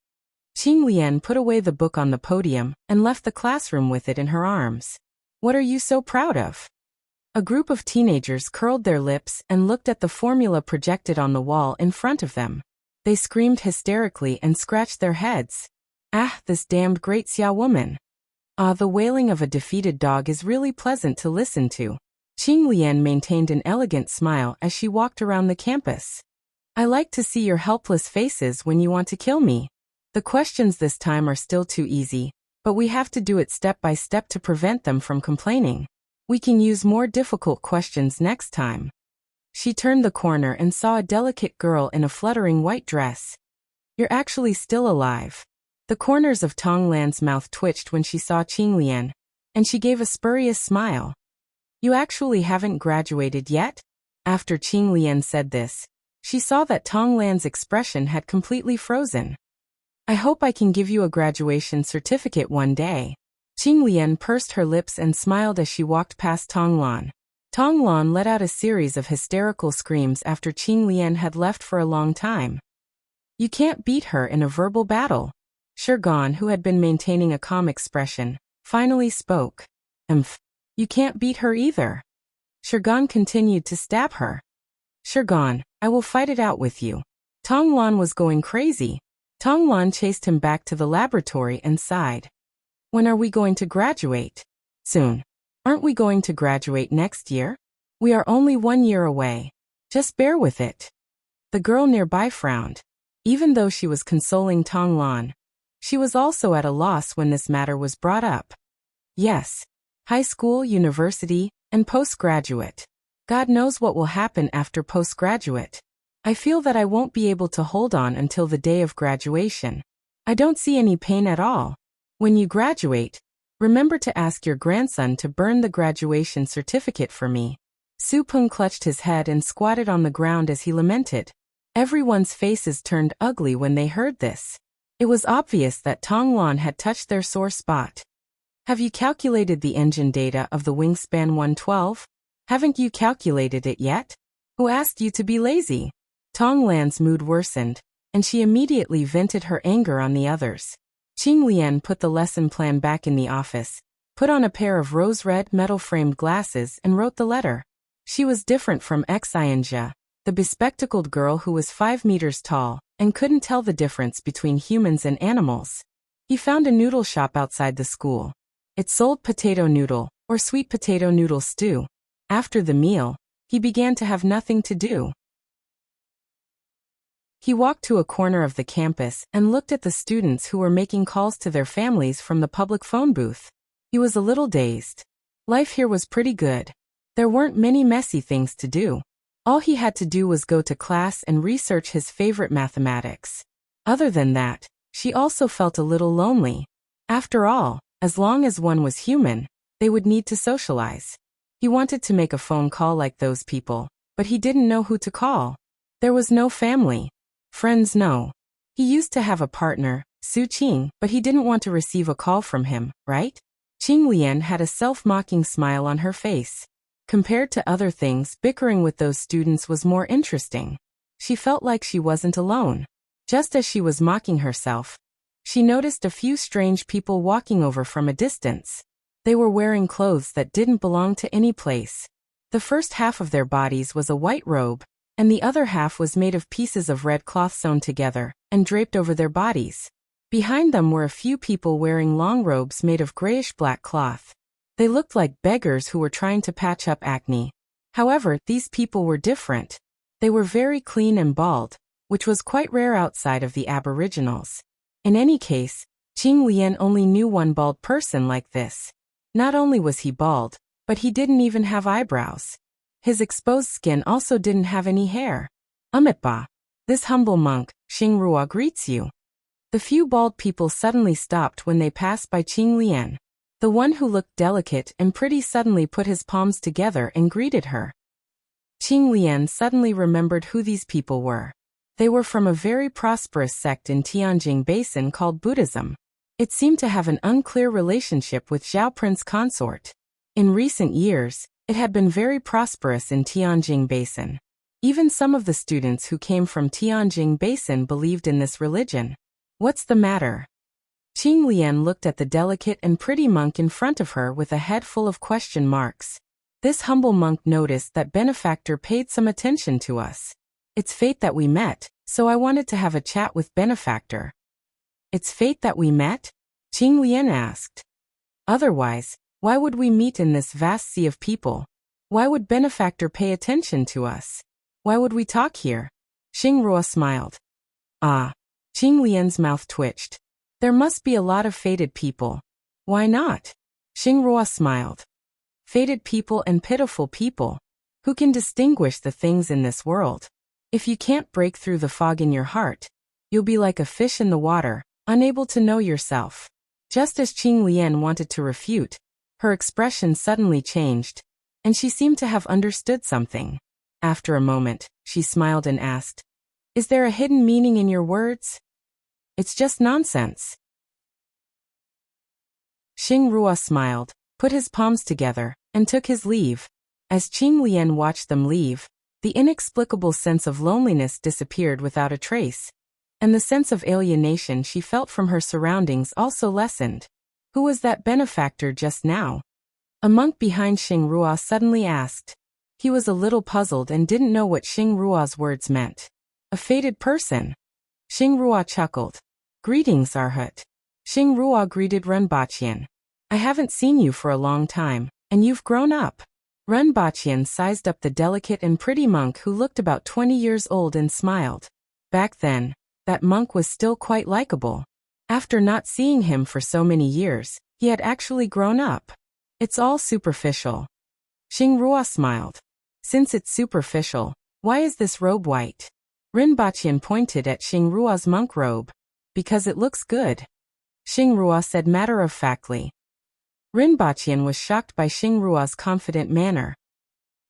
Qing Lian put away the book on the podium and left the classroom with it in her arms. What are you so proud of? A group of teenagers curled their lips and looked at the formula projected on the wall in front of them. They screamed hysterically and scratched their heads. Ah, this damned great Xia woman. Ah, the wailing of a defeated dog is really pleasant to listen to. Qing Lian maintained an elegant smile as she walked around the campus. I like to see your helpless faces when you want to kill me. The questions this time are still too easy, but we have to do it step by step to prevent them from complaining. We can use more difficult questions next time. She turned the corner and saw a delicate girl in a fluttering white dress. You're actually still alive. The corners of Tong Lan's mouth twitched when she saw Qing Lian, and she gave a spurious smile. You actually haven't graduated yet? After Qing Lian said this, she saw that Tong Lan's expression had completely frozen. I hope I can give you a graduation certificate one day. Qing Lian pursed her lips and smiled as she walked past Tong Lan. Tong Lan let out a series of hysterical screams after Qing Lian had left for a long time. You can't beat her in a verbal battle. Shurgan, who had been maintaining a calm expression, finally spoke. You can't beat her either. Shurgan continued to stab her. Shurgan, I will fight it out with you. Tong Lan was going crazy. Tong Lan chased him back to the laboratory and sighed. When are we going to graduate? Soon. Aren't we going to graduate next year? We are only 1 year away. Just bear with it. The girl nearby frowned. Even though she was consoling Tong Lan, she was also at a loss when this matter was brought up. Yes. High school, university, and postgraduate. God knows what will happen after postgraduate. I feel that I won't be able to hold on until the day of graduation. I don't see any pain at all. When you graduate, Remember to ask your grandson to burn the graduation certificate for me. Su Peng clutched his head and squatted on the ground as he lamented. Everyone's faces turned ugly when they heard this. It was obvious that Tong Lan had touched their sore spot. Have you calculated the engine data of the Wingspan 112? Haven't you calculated it yet? Who asked you to be lazy? Tong Lan's mood worsened, and she immediately vented her anger on the others. Qing Lian put the lesson plan back in the office, put on a pair of rose-red metal-framed glasses and wrote the letter. She was different from Xianja, the bespectacled girl who was 5 meters tall and couldn't tell the difference between humans and animals. He found a noodle shop outside the school. It sold potato noodle, or sweet potato noodle stew. After the meal, he began to have nothing to do. He walked to a corner of the campus and looked at the students who were making calls to their families from the public phone booth. He was a little dazed. Life here was pretty good. There weren't many messy things to do. All he had to do was go to class and research his favorite mathematics. Other than that, she also felt a little lonely. After all, as long as one was human, they would need to socialize. He wanted to make a phone call like those people, but he didn't know who to call. There was no family. Friends, no. He used to have a partner, Su Qing, but he didn't want to receive a call from him, right? Qing Lian had a self-mocking smile on her face. Compared to other things, bickering with those students was more interesting. She felt like she wasn't alone. Just as she was mocking herself, she noticed a few strange people walking over from a distance. They were wearing clothes that didn't belong to any place. The first half of their bodies was a white robe, and the other half was made of pieces of red cloth sewn together and draped over their bodies. Behind them were a few people wearing long robes made of grayish-black cloth. They looked like beggars who were trying to patch up acne. However, these people were different. They were very clean and bald, which was quite rare outside of the Aboriginals. In any case, Qing Lian only knew one bald person like this. Not only was he bald, but he didn't even have eyebrows. His exposed skin also didn't have any hair. Amitba, this humble monk, Xing Ruo, greets you. The few bald people suddenly stopped when they passed by Qing Lian. The one who looked delicate and pretty suddenly put his palms together and greeted her. Qing Lian suddenly remembered who these people were. They were from a very prosperous sect in Tianjing Basin called Buddhism. It seemed to have an unclear relationship with Zhao Prince consort. In recent years, it had been very prosperous in Tianjing Basin. Even some of the students who came from Tianjing Basin believed in this religion. What's the matter? Qing Lian looked at the delicate and pretty monk in front of her with a head full of question marks. This humble monk noticed that Benefactor paid some attention to us. It's fate that we met, so I wanted to have a chat with Benefactor. It's fate that we met? Qing Lian asked. Otherwise, why would we meet in this vast sea of people? Why would Benefactor pay attention to us? Why would we talk here? Xing Ruo smiled. Ah. Qing Lian's mouth twitched. There must be a lot of fated people. Why not? Xing Ruo smiled. Fated people and pitiful people. Who can distinguish the things in this world? If you can't break through the fog in your heart, you'll be like a fish in the water, unable to know yourself. Just as Qing Lian wanted to refute, her expression suddenly changed, and she seemed to have understood something. After a moment, she smiled and asked, "Is there a hidden meaning in your words?" "It's just nonsense." Xing Ruo smiled, put his palms together, and took his leave. As Qing Lian watched them leave, the inexplicable sense of loneliness disappeared without a trace, and the sense of alienation she felt from her surroundings also lessened. Who was that benefactor just now? A monk behind Xing Ruo suddenly asked. He was a little puzzled and didn't know what Xing Ruo's words meant. A fated person? Xing Ruo chuckled. Greetings, Arhut. Xing Ruo greeted Renbaqian. I haven't seen you for a long time, and you've grown up. Renbaqian sized up the delicate and pretty monk who looked about 20 years old and smiled. Back then, that monk was still quite likable. After not seeing him for so many years, he had actually grown up. It's all superficial. Xing Ruo smiled. Since it's superficial, why is this robe white? Renbaqian pointed at Xing Ruo's monk robe. Because it looks good. Xing Ruo said matter-of-factly. Rinpoche was shocked by Xingrua's confident manner.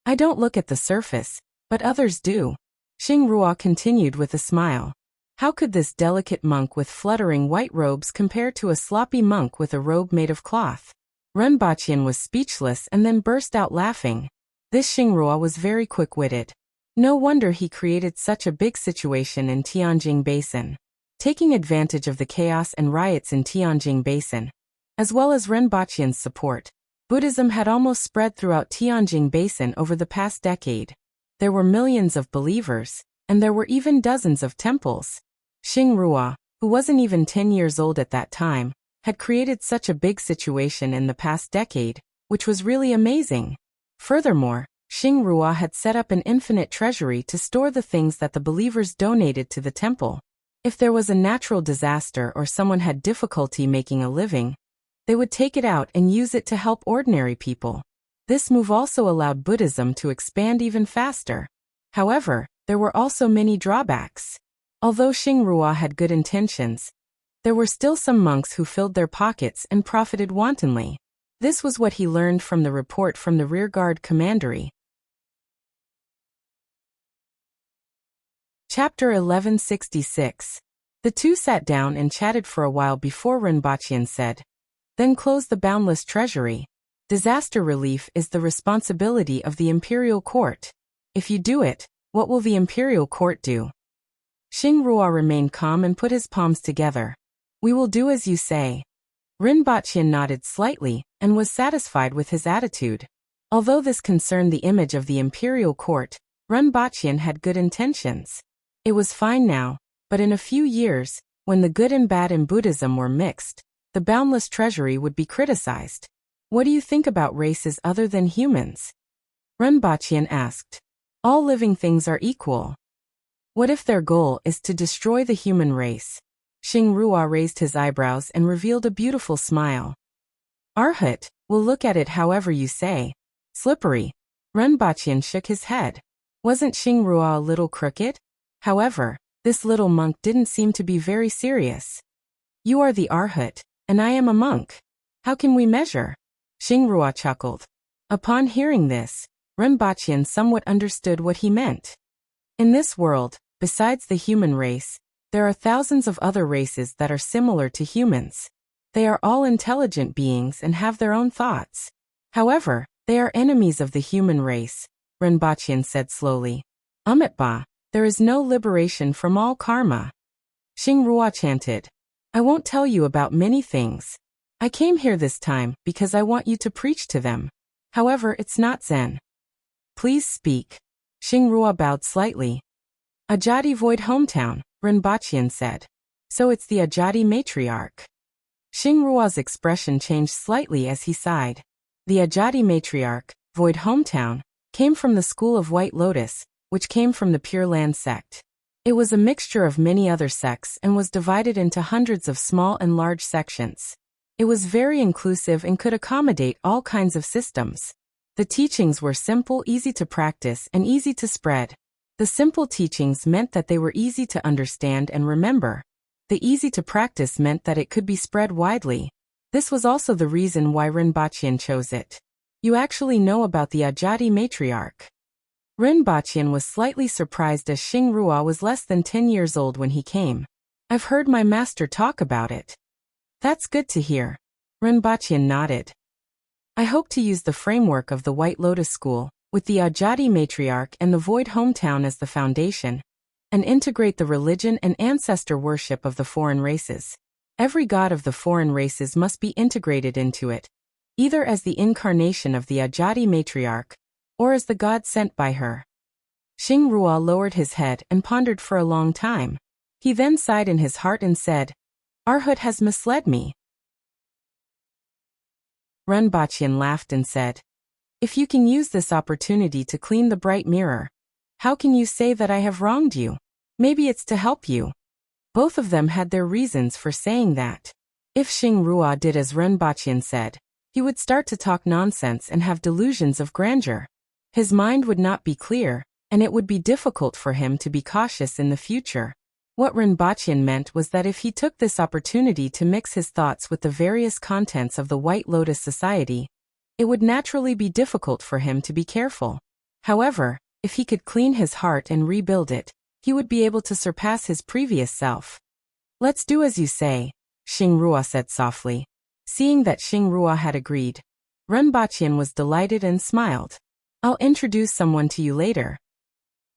I don't look at the surface, but others do. Xingrua continued with a smile. How could this delicate monk with fluttering white robes compare to a sloppy monk with a robe made of cloth? Rinpoche was speechless and then burst out laughing. This Xingrua was very quick-witted. No wonder he created such a big situation in Tianjin Basin. Taking advantage of the chaos and riots in Tianjin Basin, as well as Rinpoche's support, Buddhism had almost spread throughout Tianjin Basin over the past decade. There were millions of believers, and there were even dozens of temples. Xingrua, who wasn't even 10 years old at that time, had created such a big situation in the past decade, which was really amazing. Furthermore, Xingrua had set up an infinite treasury to store the things that the believers donated to the temple. If there was a natural disaster or someone had difficulty making a living, they would take it out and use it to help ordinary people. This move also allowed Buddhism to expand even faster. However, there were also many drawbacks. Although Xingrua had good intentions, there were still some monks who filled their pockets and profited wantonly. This was what he learned from the report from the rearguard commandery. Chapter 1166. The two sat down and chatted for a while before Rinpoche said, "Then close the boundless treasury. Disaster relief is the responsibility of the imperial court. If you do it, what will the imperial court do?" Xingrua remained calm and put his palms together. "We will do as you say." Rinpoche nodded slightly and was satisfied with his attitude. Although this concerned the image of the imperial court, Rinpoche had good intentions. It was fine now, but in a few years, when the good and bad in Buddhism were mixed, the boundless treasury would be criticized. "What do you think about races other than humans?" Rinpoche asked. "All living things are equal. What if their goal is to destroy the human race?" Xingrua raised his eyebrows and revealed a beautiful smile. "Arhat, we'll look at it however you say." "Slippery." Rinpoche shook his head. Wasn't Xingrua a little crooked? However, this little monk didn't seem to be very serious. "You are the Arhat, and I am a monk. How can we measure?" Xingrua chuckled. Upon hearing this, Rinpoche somewhat understood what he meant. In this world, besides the human race, there are thousands of other races that are similar to humans. They are all intelligent beings and have their own thoughts. However, they are enemies of the human race, Rinpoche said slowly. "Amitabha, there is no liberation from all karma." Xingrua chanted, "I won't tell you about many things. I came here this time because I want you to preach to them. However, it's not Zen." "Please speak." Xingrua bowed slightly. "Ajati Void Hometown," Rinpoche said. "So it's the Ajati matriarch." Xingrua's expression changed slightly as he sighed. The Ajati matriarch, Void Hometown, came from the school of White Lotus, which came from the Pure Land sect. It was a mixture of many other sects and was divided into hundreds of small and large sections. It was very inclusive and could accommodate all kinds of systems. The teachings were simple, easy to practice, and easy to spread. The simple teachings meant that they were easy to understand and remember. The easy to practice meant that it could be spread widely. This was also the reason why Rinpoche chose it. "You actually know about the Ajati matriarch." Rinpoche was slightly surprised as Xingrua was less than 10 years old when he came. "I've heard my master talk about it." "That's good to hear." Rinpoche nodded. "I hope to use the framework of the White Lotus School, with the Ajati matriarch and the Void Hometown as the foundation, and integrate the religion and ancestor worship of the foreign races. Every god of the foreign races must be integrated into it, either as the incarnation of the Ajati matriarch, or as the god sent by her." Xingrua lowered his head and pondered for a long time. He then sighed in his heart and said, "Arhat has misled me." Rinpoche laughed and said, "If you can use this opportunity to clean the bright mirror, how can you say that I have wronged you? Maybe it's to help you." Both of them had their reasons for saying that. If Xingrua did as Rinpoche said, he would start to talk nonsense and have delusions of grandeur. His mind would not be clear, and it would be difficult for him to be cautious in the future. What Rinpoche meant was that if he took this opportunity to mix his thoughts with the various contents of the White Lotus Society, it would naturally be difficult for him to be careful. However, if he could clean his heart and rebuild it, he would be able to surpass his previous self. Let's do as you say, Xingrua said softly. Seeing that Xingrua had agreed, Rinpoche was delighted and smiled. I'll introduce someone to you later.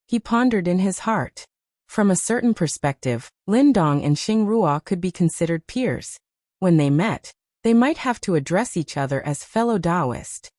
He pondered in his heart. From a certain perspective, Lindong and Xingrua could be considered peers. When they met, they might have to address each other as fellow Taoist.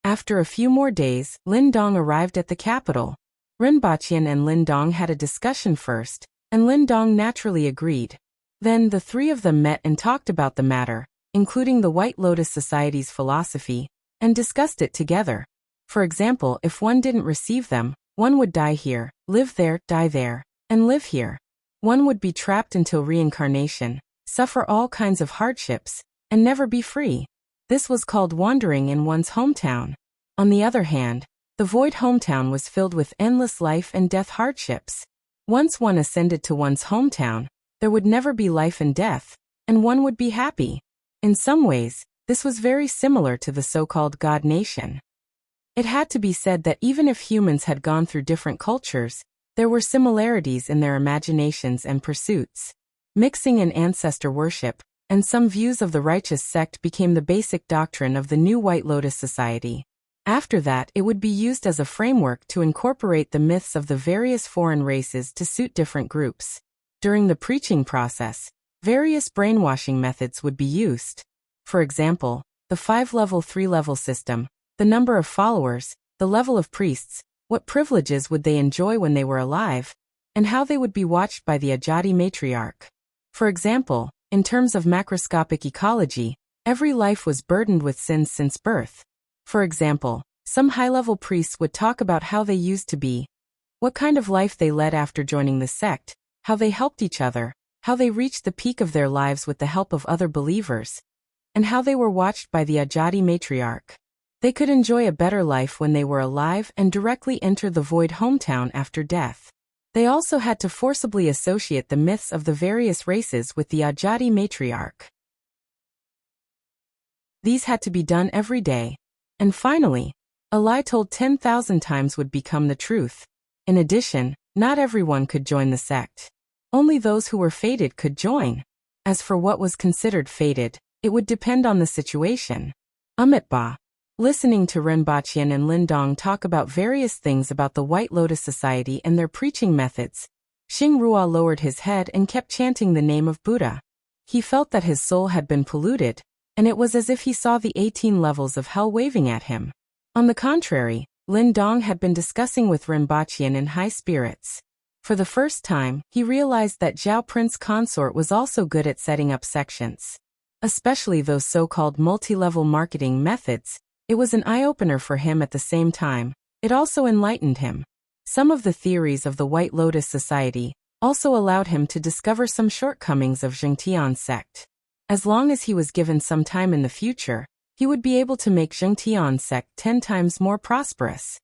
After a few more days, Lindong arrived at the capital. Rinpoche and Lindong had a discussion first, and Lindong naturally agreed. Then the three of them met and talked about the matter, including the White Lotus Society's philosophy, and discussed it together. For example, if one didn't receive them, one would die here, live there, die there, and live here. One would be trapped until reincarnation, suffer all kinds of hardships, and never be free. This was called wandering in one's hometown. On the other hand, the void hometown was filled with endless life and death hardships. Once one ascended to one's hometown, there would never be life and death, and one would be happy. In some ways, this was very similar to the so-called God Nation. It had to be said that even if humans had gone through different cultures, there were similarities in their imaginations and pursuits. Mixing in ancestor worship, and some views of the righteous sect became the basic doctrine of the new White Lotus Society. After that, it would be used as a framework to incorporate the myths of the various foreign races to suit different groups. During the preaching process, various brainwashing methods would be used. For example, the 5-level 3-level system, the number of followers, the level of priests, what privileges would they enjoy when they were alive, and how they would be watched by the Ajati matriarch. For example, in terms of macroscopic ecology, every life was burdened with sins since birth. For example, some high-level priests would talk about how they used to be, what kind of life they led after joining the sect, how they helped each other, how they reached the peak of their lives with the help of other believers, and how they were watched by the Ajati matriarch. They could enjoy a better life when they were alive and directly enter the void hometown after death. They also had to forcibly associate the myths of the various races with the Ajati matriarch. These had to be done every day. And finally, a lie told 10,000 times would become the truth. In addition, not everyone could join the sect. Only those who were fated could join. As for what was considered fated, it would depend on the situation. Amitabha. Listening to Rinpoche and Lindong talk about various things about the White Lotus Society and their preaching methods, Xingrua lowered his head and kept chanting the name of Buddha. He felt that his soul had been polluted, and it was as if he saw the 18 levels of hell waving at him. On the contrary, Lindong had been discussing with Rinpoche in high spirits. For the first time, he realized that Zhao Prince Consort was also good at setting up sections. Especially those so-called multi-level marketing methods. It was an eye-opener for him at the same time. It also enlightened him. Some of the theories of the White Lotus Society also allowed him to discover some shortcomings of Zhengtian's sect. As long as he was given some time in the future, he would be able to make Zhengtian's sect 10 times more prosperous.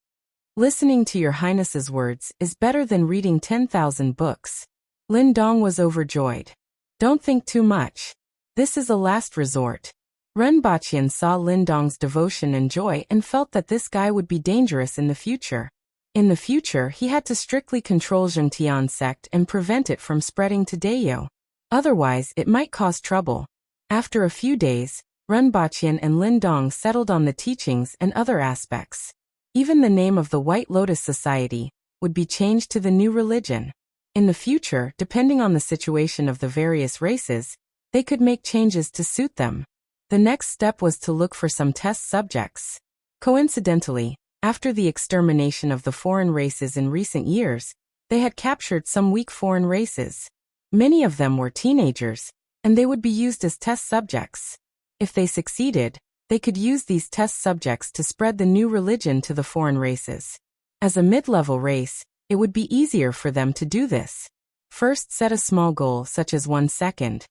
Listening to your Highness's words is better than reading 10,000 books. Lindong was overjoyed. Don't think too much. This is a last resort. Rinpoche saw Lindong's devotion and joy and felt that this guy would be dangerous in the future. In the future, he had to strictly control Zhengtian's sect and prevent it from spreading to Dayo. Otherwise, it might cause trouble. After a few days, Rinpoche and Lindong settled on the teachings and other aspects. Even the name of the White Lotus Society would be changed to the new religion. In the future, depending on the situation of the various races, they could make changes to suit them. The next step was to look for some test subjects. Coincidentally, after the extermination of the foreign races in recent years, they had captured some weak foreign races. Many of them were teenagers, and they would be used as test subjects. If they succeeded, they could use these test subjects to spread the new religion to the foreign races. As a mid-level race, it would be easier for them to do this. First, set a small goal such as 1 second.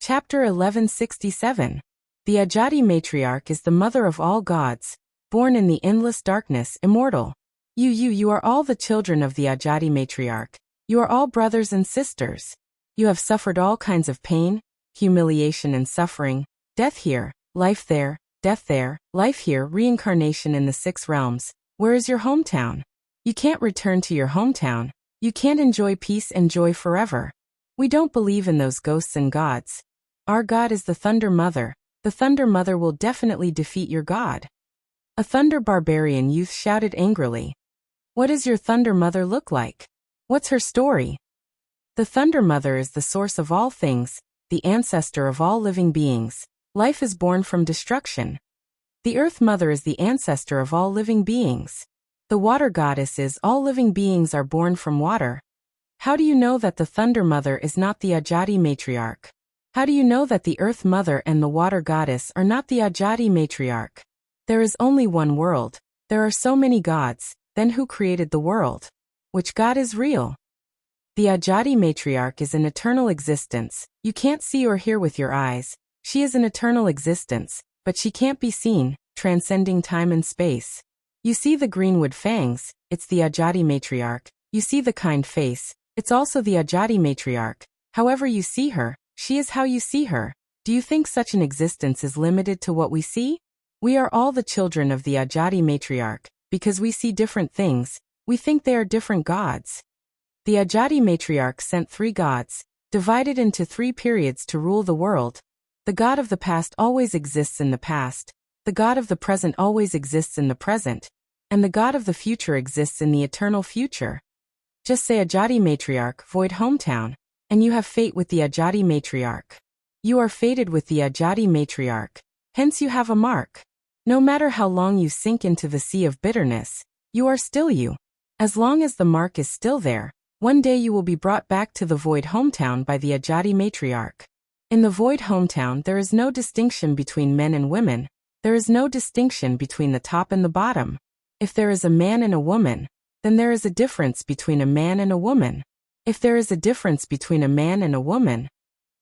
Chapter 1167. The Ajati matriarch is the mother of all gods, born in the endless darkness, immortal. You are all the children of the Ajati matriarch. You are all brothers and sisters. You have suffered all kinds of pain, humiliation and suffering, death here, life there, death there, life here, reincarnation in the 6 realms. Where is your hometown? You can't return to your hometown. You can't enjoy peace and joy forever. We don't believe in those ghosts and gods. Our God is the Thunder Mother. The Thunder Mother will definitely defeat your God. A Thunder Barbarian youth shouted angrily. What does your Thunder Mother look like? What's her story? The Thunder Mother is the source of all things, the ancestor of all living beings. Life is born from destruction. The Earth Mother is the ancestor of all living beings. The Water Goddess is all living beings are born from water. How do you know that the Thunder Mother is not the Ajati matriarch? How do you know that the Earth Mother and the Water Goddess are not the Ajati matriarch? There is only one world. There are so many gods. Then who created the world? Which God is real? The Ajati matriarch is an eternal existence. You can't see or hear with your eyes. She is an eternal existence, but she can't be seen, transcending time and space. You see the greenwood fangs, it's the Ajati matriarch. You see the kind face, it's also the Ajati matriarch. However you see her, she is how you see her. Do you think such an existence is limited to what we see? We are all the children of the Ajati matriarch. Because we see different things, we think they are different gods. The Ajati matriarch sent 3 gods, divided into 3 periods to rule the world. The god of the past always exists in the past, the god of the present always exists in the present, and the god of the future exists in the eternal future. Just say Ajati matriarch, void hometown, and you have fate with the Ajati matriarch. You are fated with the Ajati matriarch, hence you have a mark. No matter how long you sink into the sea of bitterness, you are still you. As long as the mark is still there, one day you will be brought back to the void hometown by the Ajati matriarch. In the void hometown there is no distinction between men and women, there is no distinction between the top and the bottom. If there is a man and a woman, then there is a difference between a man and a woman. If there is a difference between a man and a woman,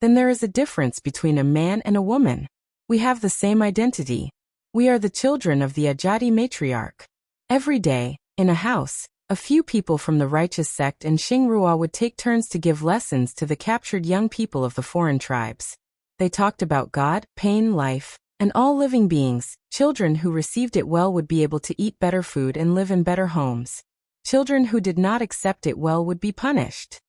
then there is a difference between a man and a woman. We have the same identity. We are the children of the Ajati matriarch. Every day, in a house, a few people from the righteous sect and Xingrua would take turns to give lessons to the captured young people of the foreign tribes. They talked about God, pain, life, and all living beings. Children who received it well would be able to eat better food and live in better homes. Children who did not accept it well would be punished.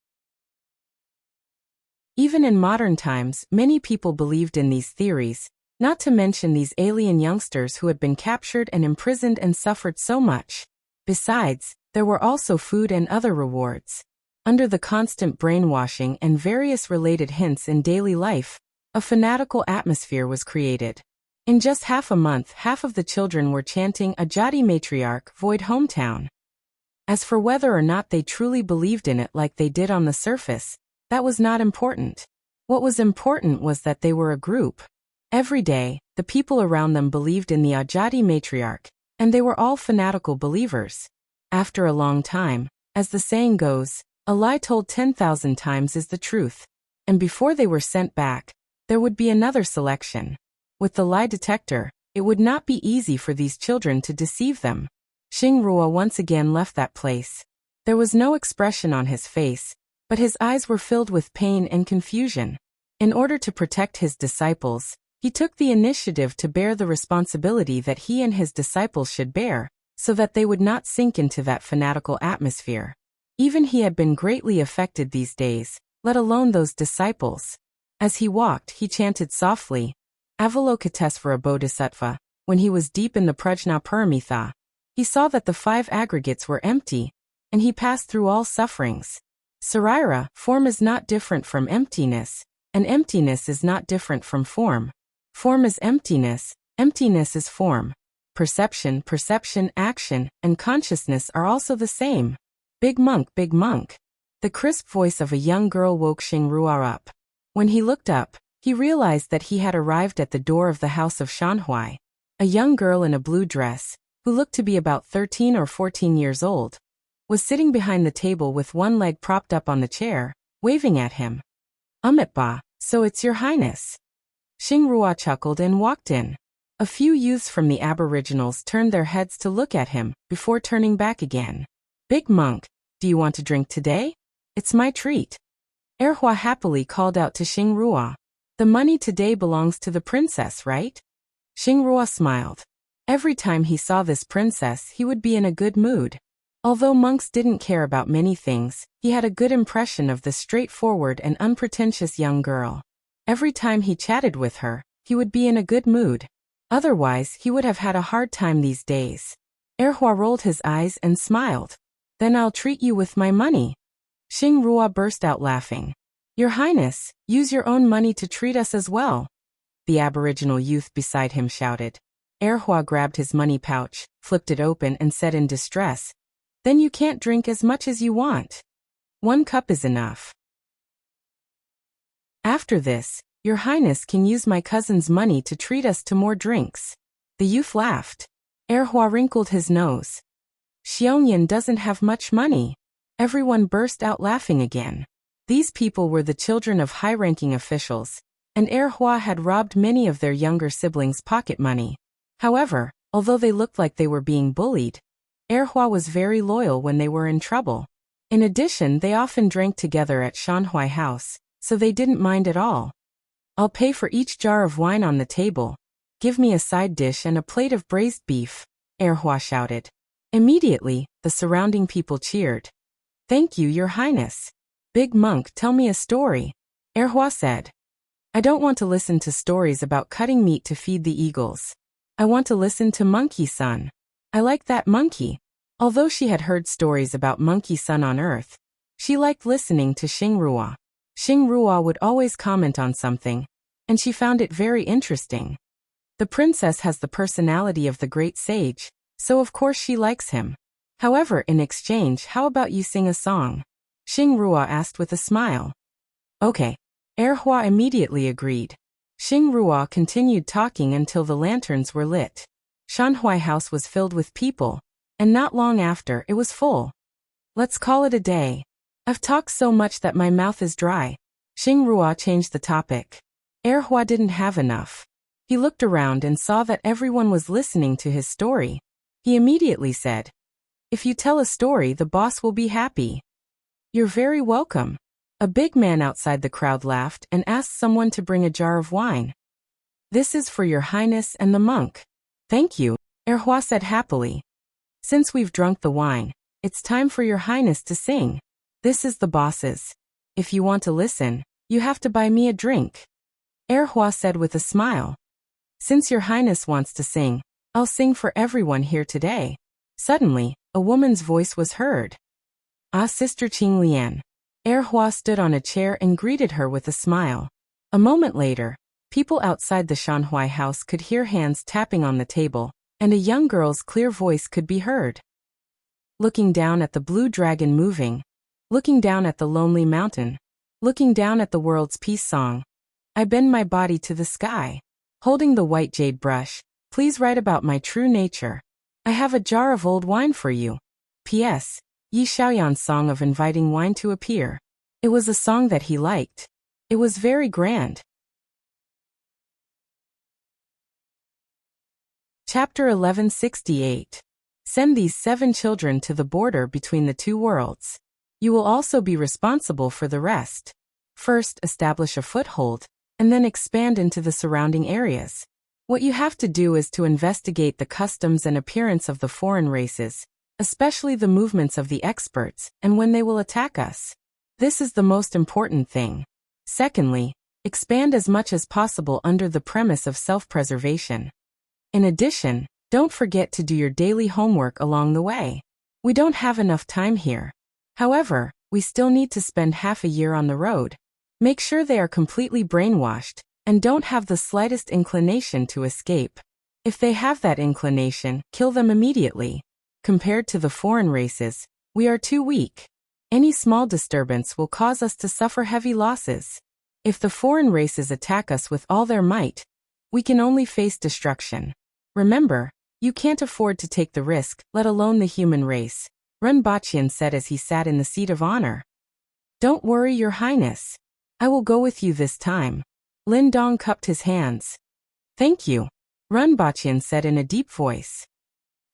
Even in modern times, many people believed in these theories, not to mention these alien youngsters who had been captured and imprisoned and suffered so much. Besides, there were also food and other rewards. Under the constant brainwashing and various related hints in daily life, a fanatical atmosphere was created. In just half a month, half of the children were chanting Ajati matriarch, void hometown. As for whether or not they truly believed in it like they did on the surface, that was not important. What was important was that they were a group. Every day, the people around them believed in the Ajati matriarch, and they were all fanatical believers. After a long time, as the saying goes, a lie told 10,000 times is the truth. And before they were sent back, there would be another selection. With the lie detector, it would not be easy for these children to deceive them. Xingrua once again left that place. There was no expression on his face, but his eyes were filled with pain and confusion. In order to protect his disciples, he took the initiative to bear the responsibility that he and his disciples should bear, so that they would not sink into that fanatical atmosphere. Even he had been greatly affected these days, let alone those disciples. As he walked, he chanted softly, Avalokitesvara Bodhisattva. When he was deep in the Prajnaparamita, he saw that the 5 aggregates were empty, and he passed through all sufferings. Saraira, form is not different from emptiness, and emptiness is not different from form. Form is emptiness, emptiness is form. Perception, action, and consciousness are also the same. Big monk, big monk. The crisp voice of a young girl woke Xingrua up. When he looked up, he realized that he had arrived at the door of the house of Shanhui. A young girl in a blue dress, who looked to be about 13 or 14 years old, was sitting behind the table with one leg propped up on the chair, waving at him. Umitba, so it's your highness. Xingrua chuckled and walked in. A few youths from the Aboriginals turned their heads to look at him, before turning back again. Big monk, do you want to drink today? It's my treat. Erhua happily called out to Xingrua. The money today belongs to the princess, right? Xingrua smiled. Every time he saw this princess, he would be in a good mood. Although monks didn't care about many things, he had a good impression of the straightforward and unpretentious young girl. Every time he chatted with her, he would be in a good mood. Otherwise, he would have had a hard time these days. Erhua rolled his eyes and smiled. Then I'll treat you with my money. Xingrua burst out laughing. Your Highness, use your own money to treat us as well. The Aboriginal youth beside him shouted. Erhua grabbed his money pouch, flipped it open and said in distress, Then you can't drink as much as you want. 1 cup is enough. After this, Your Highness can use my cousin's money to treat us to more drinks. The youth laughed. Erhua wrinkled his nose. Xiongyan doesn't have much money. Everyone burst out laughing again. These people were the children of high-ranking officials, and Erhua had robbed many of their younger siblings' pocket money. However, although they looked like they were being bullied, Erhua was very loyal when they were in trouble. In addition, they often drank together at Shanhui House, so they didn't mind at all. I'll pay for each jar of wine on the table. Give me a side dish and a plate of braised beef, Erhua shouted. Immediately, the surrounding people cheered. Thank you, Your Highness. Big monk, tell me a story, Erhua said. I don't want to listen to stories about cutting meat to feed the eagles. I want to listen to Monkey Son. I like that monkey. Although she had heard stories about Monkey Son on Earth, she liked listening to Xingrua. Xingrua would always comment on something, and she found it very interesting. The princess has the personality of the great sage, so of course she likes him. However, in exchange, how about you sing a song? Xingrua asked with a smile. Okay. Erhua immediately agreed. Xingrua continued talking until the lanterns were lit. Shanhui House was filled with people, and not long after, it was full. Let's call it a day. I've talked so much that my mouth is dry. Xingrua changed the topic. Erhua didn't have enough. He looked around and saw that everyone was listening to his story. He immediately said, If you tell a story, the boss will be happy. You're very welcome. A big man outside the crowd laughed and asked someone to bring a jar of wine. This is for Your Highness and the monk. Thank you, Erhua said happily. Since we've drunk the wine, it's time for Your Highness to sing. This is the boss's. If you want to listen, you have to buy me a drink. Erhua said with a smile. Since Your Highness wants to sing, I'll sing for everyone here today. Suddenly, a woman's voice was heard. Ah, Sister Qinglian. Erhua stood on a chair and greeted her with a smile. A moment later, people outside the Shanhui House could hear hands tapping on the table, and a young girl's clear voice could be heard. Looking down at the blue dragon moving, looking down at the lonely mountain, looking down at the world's peace song, I bend my body to the sky. Holding the white jade brush, please write about my true nature. I have a jar of old wine for you. P.S. Yi Xiaoyan's song of inviting wine to appear. It was a song that he liked. It was very grand. Chapter 1168. Send these 7 children to the border between the 2 worlds. You will also be responsible for the rest. First, establish a foothold, and then expand into the surrounding areas. What you have to do is to investigate the customs and appearance of the foreign races, especially the movements of the experts, and when they will attack us. This is the most important thing. Secondly, expand as much as possible under the premise of self-preservation. In addition, don't forget to do your daily homework along the way. We don't have enough time here. However, we still need to spend half a year on the road. Make sure they are completely brainwashed, and don't have the slightest inclination to escape. If they have that inclination, kill them immediately. Compared to the foreign races, we are too weak. Any small disturbance will cause us to suffer heavy losses. If the foreign races attack us with all their might, we can only face destruction. Remember, you can't afford to take the risk, let alone the human race, Ren Baqian said as he sat in the seat of honor. Don't worry, Your Highness. I will go with you this time. Lin Dong cupped his hands. Thank you. Runbachian said in a deep voice.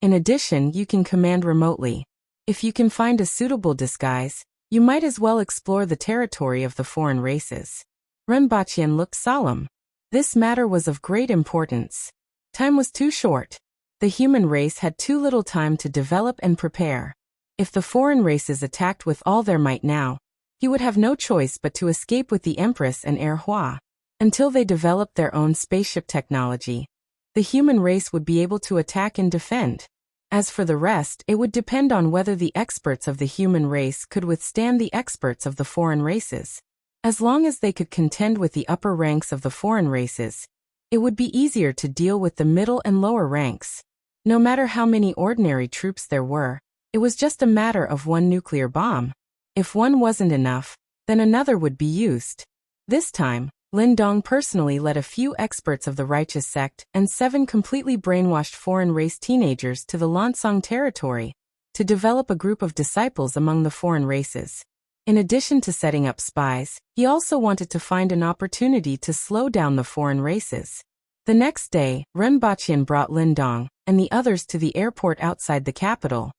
In addition, you can command remotely. If you can find a suitable disguise, you might as well explore the territory of the foreign races. Runbachian looked solemn. This matter was of great importance. Time was too short. The human race had too little time to develop and prepare. If the foreign races attacked with all their might now, he would have no choice but to escape with the Empress and heir Hua. Until they developed their own spaceship technology, the human race would be able to attack and defend. As for the rest, it would depend on whether the experts of the human race could withstand the experts of the foreign races. As long as they could contend with the upper ranks of the foreign races, it would be easier to deal with the middle and lower ranks. No matter how many ordinary troops there were, it was just a matter of one nuclear bomb. If one wasn't enough, then another would be used. This time, Lin Dong personally led a few experts of the righteous sect and 7 completely brainwashed foreign race teenagers to the Lansong territory to develop a group of disciples among the foreign races. In addition to setting up spies, he also wanted to find an opportunity to slow down the foreign races. The next day, Runbachian brought Lin Dong and the others to the airport outside the capital.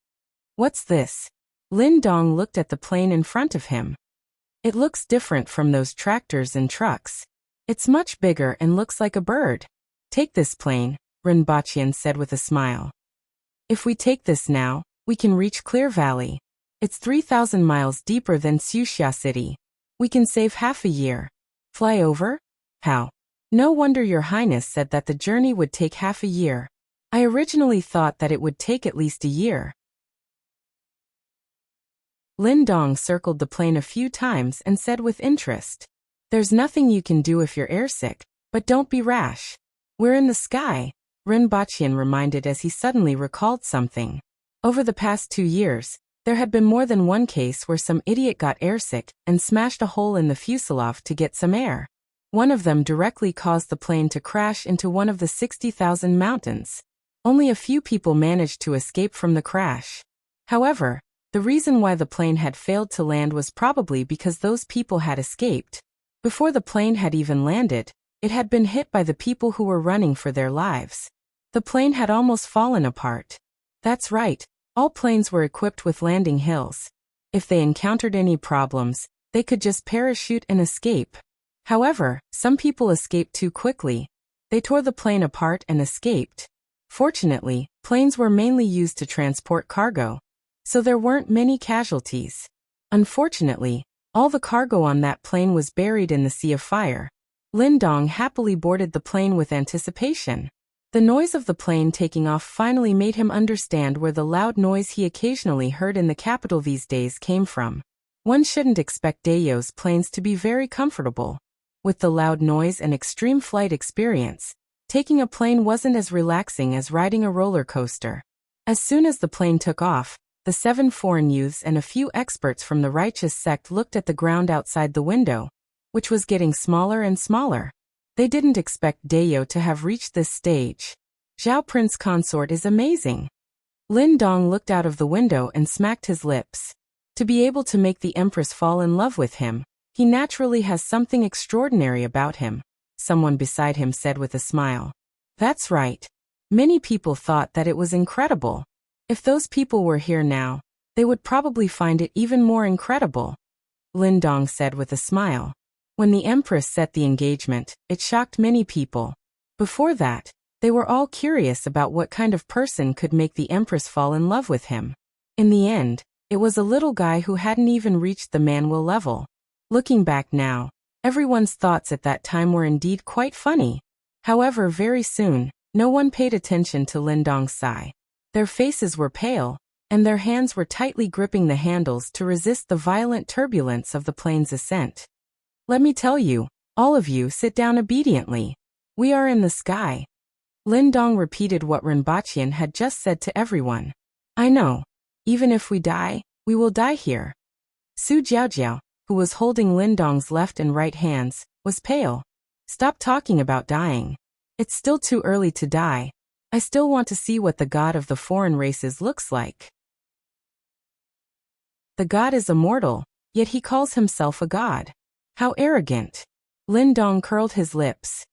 What's this? Lin Dong looked at the plane in front of him. It looks different from those tractors and trucks. It's much bigger and looks like a bird. Take this plane, Runbachian said with a smile. If we take this now, we can reach Clear Valley. It's 3,000 miles deeper than Wuxia City. We can save half a year. Fly over? How? No wonder Your Highness said that the journey would take half a year. I originally thought that it would take at least a year. Lin Dong circled the plane a few times and said with interest, There's nothing you can do if you're airsick, but don't be rash. We're in the sky, Runbachian reminded as he suddenly recalled something. Over the past 2 years, there had been more than one case where some idiot got airsick and smashed a hole in the fuselage to get some air. One of them directly caused the plane to crash into one of the 60,000 mountains. Only a few people managed to escape from the crash. However, the reason why the plane had failed to land was probably because those people had escaped. Before the plane had even landed, it had been hit by the people who were running for their lives. The plane had almost fallen apart. That's right, all planes were equipped with landing hills. If they encountered any problems, they could just parachute and escape. However, some people escaped too quickly. They tore the plane apart and escaped. Fortunately, planes were mainly used to transport cargo, so there weren't many casualties. Unfortunately, all the cargo on that plane was buried in the sea of fire. Lin Dong happily boarded the plane with anticipation. The noise of the plane taking off finally made him understand where the loud noise he occasionally heard in the capital these days came from. One shouldn't expect Dayo's planes to be very comfortable. With the loud noise and extreme flight experience, taking a plane wasn't as relaxing as riding a roller coaster. As soon as the plane took off, the 7 foreign youths and a few experts from the righteous sect looked at the ground outside the window, which was getting smaller and smaller. They didn't expect Dayo to have reached this stage. Zhao Prince Consort is amazing. Lin Dong looked out of the window and smacked his lips. To be able to make the Empress fall in love with him, he naturally has something extraordinary about him, someone beside him said with a smile. That's right. Many people thought that it was incredible. If those people were here now, they would probably find it even more incredible, Lin Dong said with a smile. When the Empress set the engagement, it shocked many people. Before that, they were all curious about what kind of person could make the Empress fall in love with him. In the end, it was a little guy who hadn't even reached the manual level. Looking back now, everyone's thoughts at that time were indeed quite funny. However, very soon, no one paid attention to Lin Dong's sigh. Their faces were pale, and their hands were tightly gripping the handles to resist the violent turbulence of the plane's ascent. Let me tell you, all of you sit down obediently. We are in the sky. Lin Dong repeated what Runbachian had just said to everyone. I know. Even if we die, we will die here. Su Jiaojiao, who was holding Lin Dong's left and right hands, was pale. Stop talking about dying. It's still too early to die. I still want to see what the god of the foreign races looks like. The god is immortal, yet he calls himself a god. How arrogant. Lin Dong curled his lips.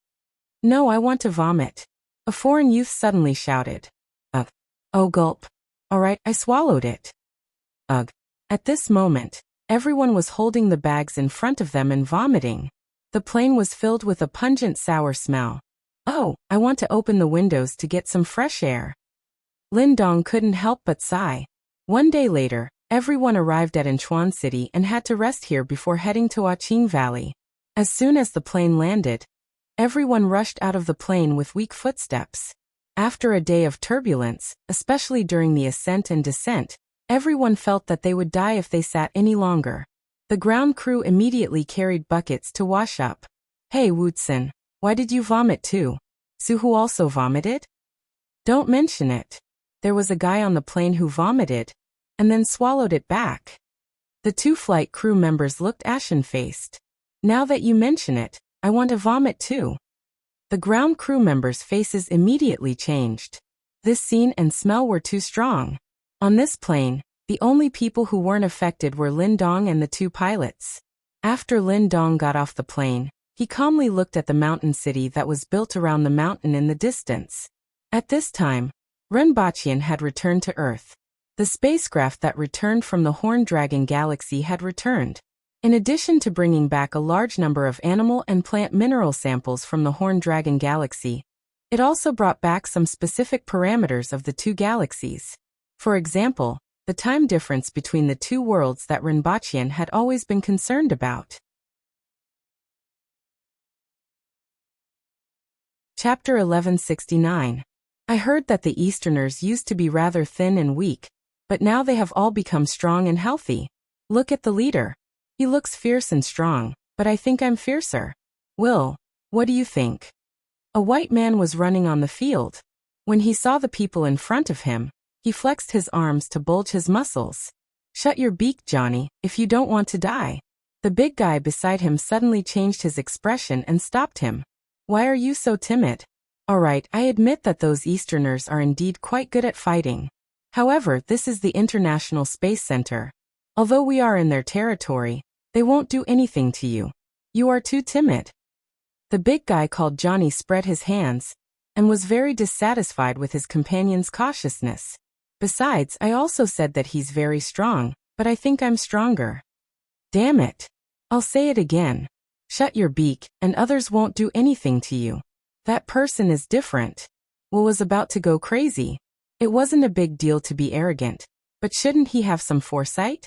No, I want to vomit. A foreign youth suddenly shouted. Ugh. Oh gulp. Alright, I swallowed it. Ugh. At this moment, everyone was holding the bags in front of them and vomiting. The plane was filled with a pungent sour smell. Oh, I want to open the windows to get some fresh air. Lin Dong couldn't help but sigh. One day later, everyone arrived at Inchuan City and had to rest here before heading to Huaqing Valley. As soon as the plane landed, everyone rushed out of the plane with weak footsteps. After a day of turbulence, especially during the ascent and descent, everyone felt that they would die if they sat any longer. The ground crew immediately carried buckets to wash up. Hey Wuxia, why did you vomit too? Suhu also vomited? Don't mention it. There was a guy on the plane who vomited, and then swallowed it back. The two flight crew members looked ashen-faced. Now that you mention it, I want to vomit too. The ground crew members' faces immediately changed. This scene and smell were too strong. On this plane, the only people who weren't affected were Lin Dong and the two pilots. After Lin Dong got off the plane, he calmly looked at the mountain city that was built around the mountain in the distance. At this time, Renbachian had returned to Earth. The spacecraft that returned from the Horn Dragon Galaxy had returned. In addition to bringing back a large number of animal and plant mineral samples from the Horn Dragon Galaxy, it also brought back some specific parameters of the two galaxies. For example, the time difference between the two worlds that Renbachian had always been concerned about. Chapter 1169. I heard that the Easterners used to be rather thin and weak, but now they have all become strong and healthy. Look at the leader. He looks fierce and strong, but I think I'm fiercer. Will, what do you think? A white man was running on the field. When he saw the people in front of him, he flexed his arms to bulge his muscles. Shut your beak, Johnny, if you don't want to die. The big guy beside him suddenly changed his expression and stopped him. Why are you so timid? Alright, I admit that those Easterners are indeed quite good at fighting. However, this is the International Space Center. Although we are in their territory, they won't do anything to you. You are too timid. The big guy called Johnny spread his hands, and was very dissatisfied with his companion's cautiousness. Besides, I also said that he's very strong, but I think I'm stronger. Damn it. I'll say it again. Shut your beak, and others won't do anything to you. That person is different. Will was about to go crazy. It wasn't a big deal to be arrogant, but shouldn't he have some foresight?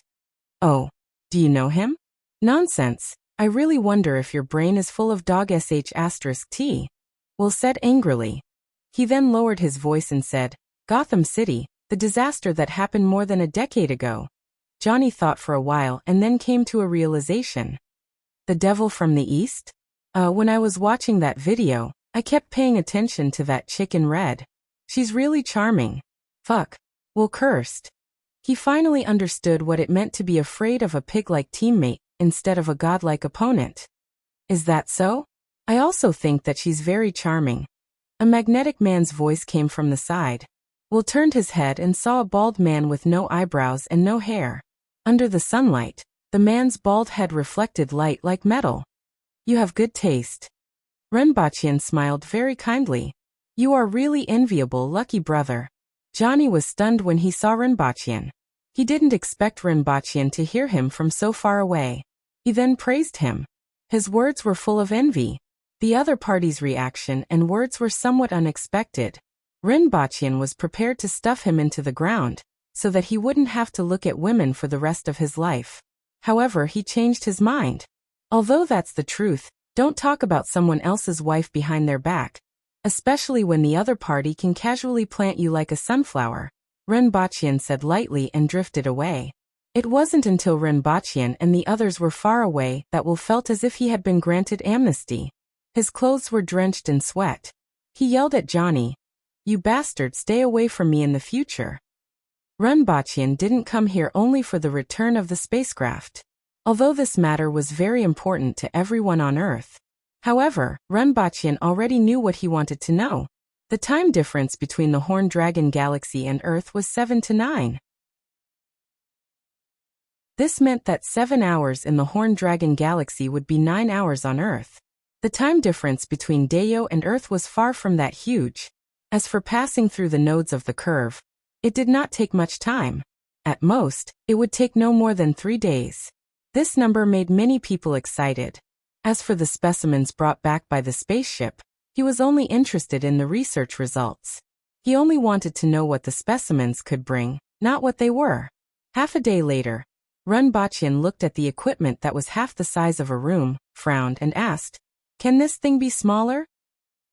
Oh, do you know him? Nonsense. I really wonder if your brain is full of dog sh*t. Will said angrily. He then lowered his voice and said, Gotham City, the disaster that happened more than a decade ago. Johnny thought for a while and then came to a realization. The devil from the east? When I was watching that video, I kept paying attention to that chick in red. She's really charming. Fuck. Will cursed. He finally understood what it meant to be afraid of a pig-like teammate instead of a godlike opponent. Is that so? I also think that she's very charming. A magnetic man's voice came from the side. Will turned his head and saw a bald man with no eyebrows and no hair. Under the sunlight, the man's bald head reflected light like metal. You have good taste. Renbachian smiled very kindly. You are really enviable, lucky brother. Johnny was stunned when he saw Renbachian. He didn't expect Renbachian to hear him from so far away. He then praised him. His words were full of envy. The other party's reaction and words were somewhat unexpected. Renbachian was prepared to stuff him into the ground, so that he wouldn't have to look at women for the rest of his life. However, he changed his mind. Although that's the truth, don't talk about someone else's wife behind their back, especially when the other party can casually plant you like a sunflower. Renbachian said lightly and drifted away. It wasn't until Renbachian and the others were far away that Will felt as if he had been granted amnesty. His clothes were drenched in sweat. He yelled at Johnny, You bastard, stay away from me in the future. Renbachian didn't come here only for the return of the spacecraft. Although this matter was very important to everyone on Earth. However, Renbachian already knew what he wanted to know. The time difference between the Horn Dragon Galaxy and Earth was 7 to 9. This meant that 7 hours in the Horn Dragon Galaxy would be 9 hours on Earth. The time difference between Dayo and Earth was far from that huge. As for passing through the nodes of the curve, it did not take much time. At most, it would take no more than 3 days. This number made many people excited. As for the specimens brought back by the spaceship, he was only interested in the research results. He only wanted to know what the specimens could bring, not what they were. Half a day later, Runbachian looked at the equipment that was half the size of a room, frowned and asked, "Can this thing be smaller?"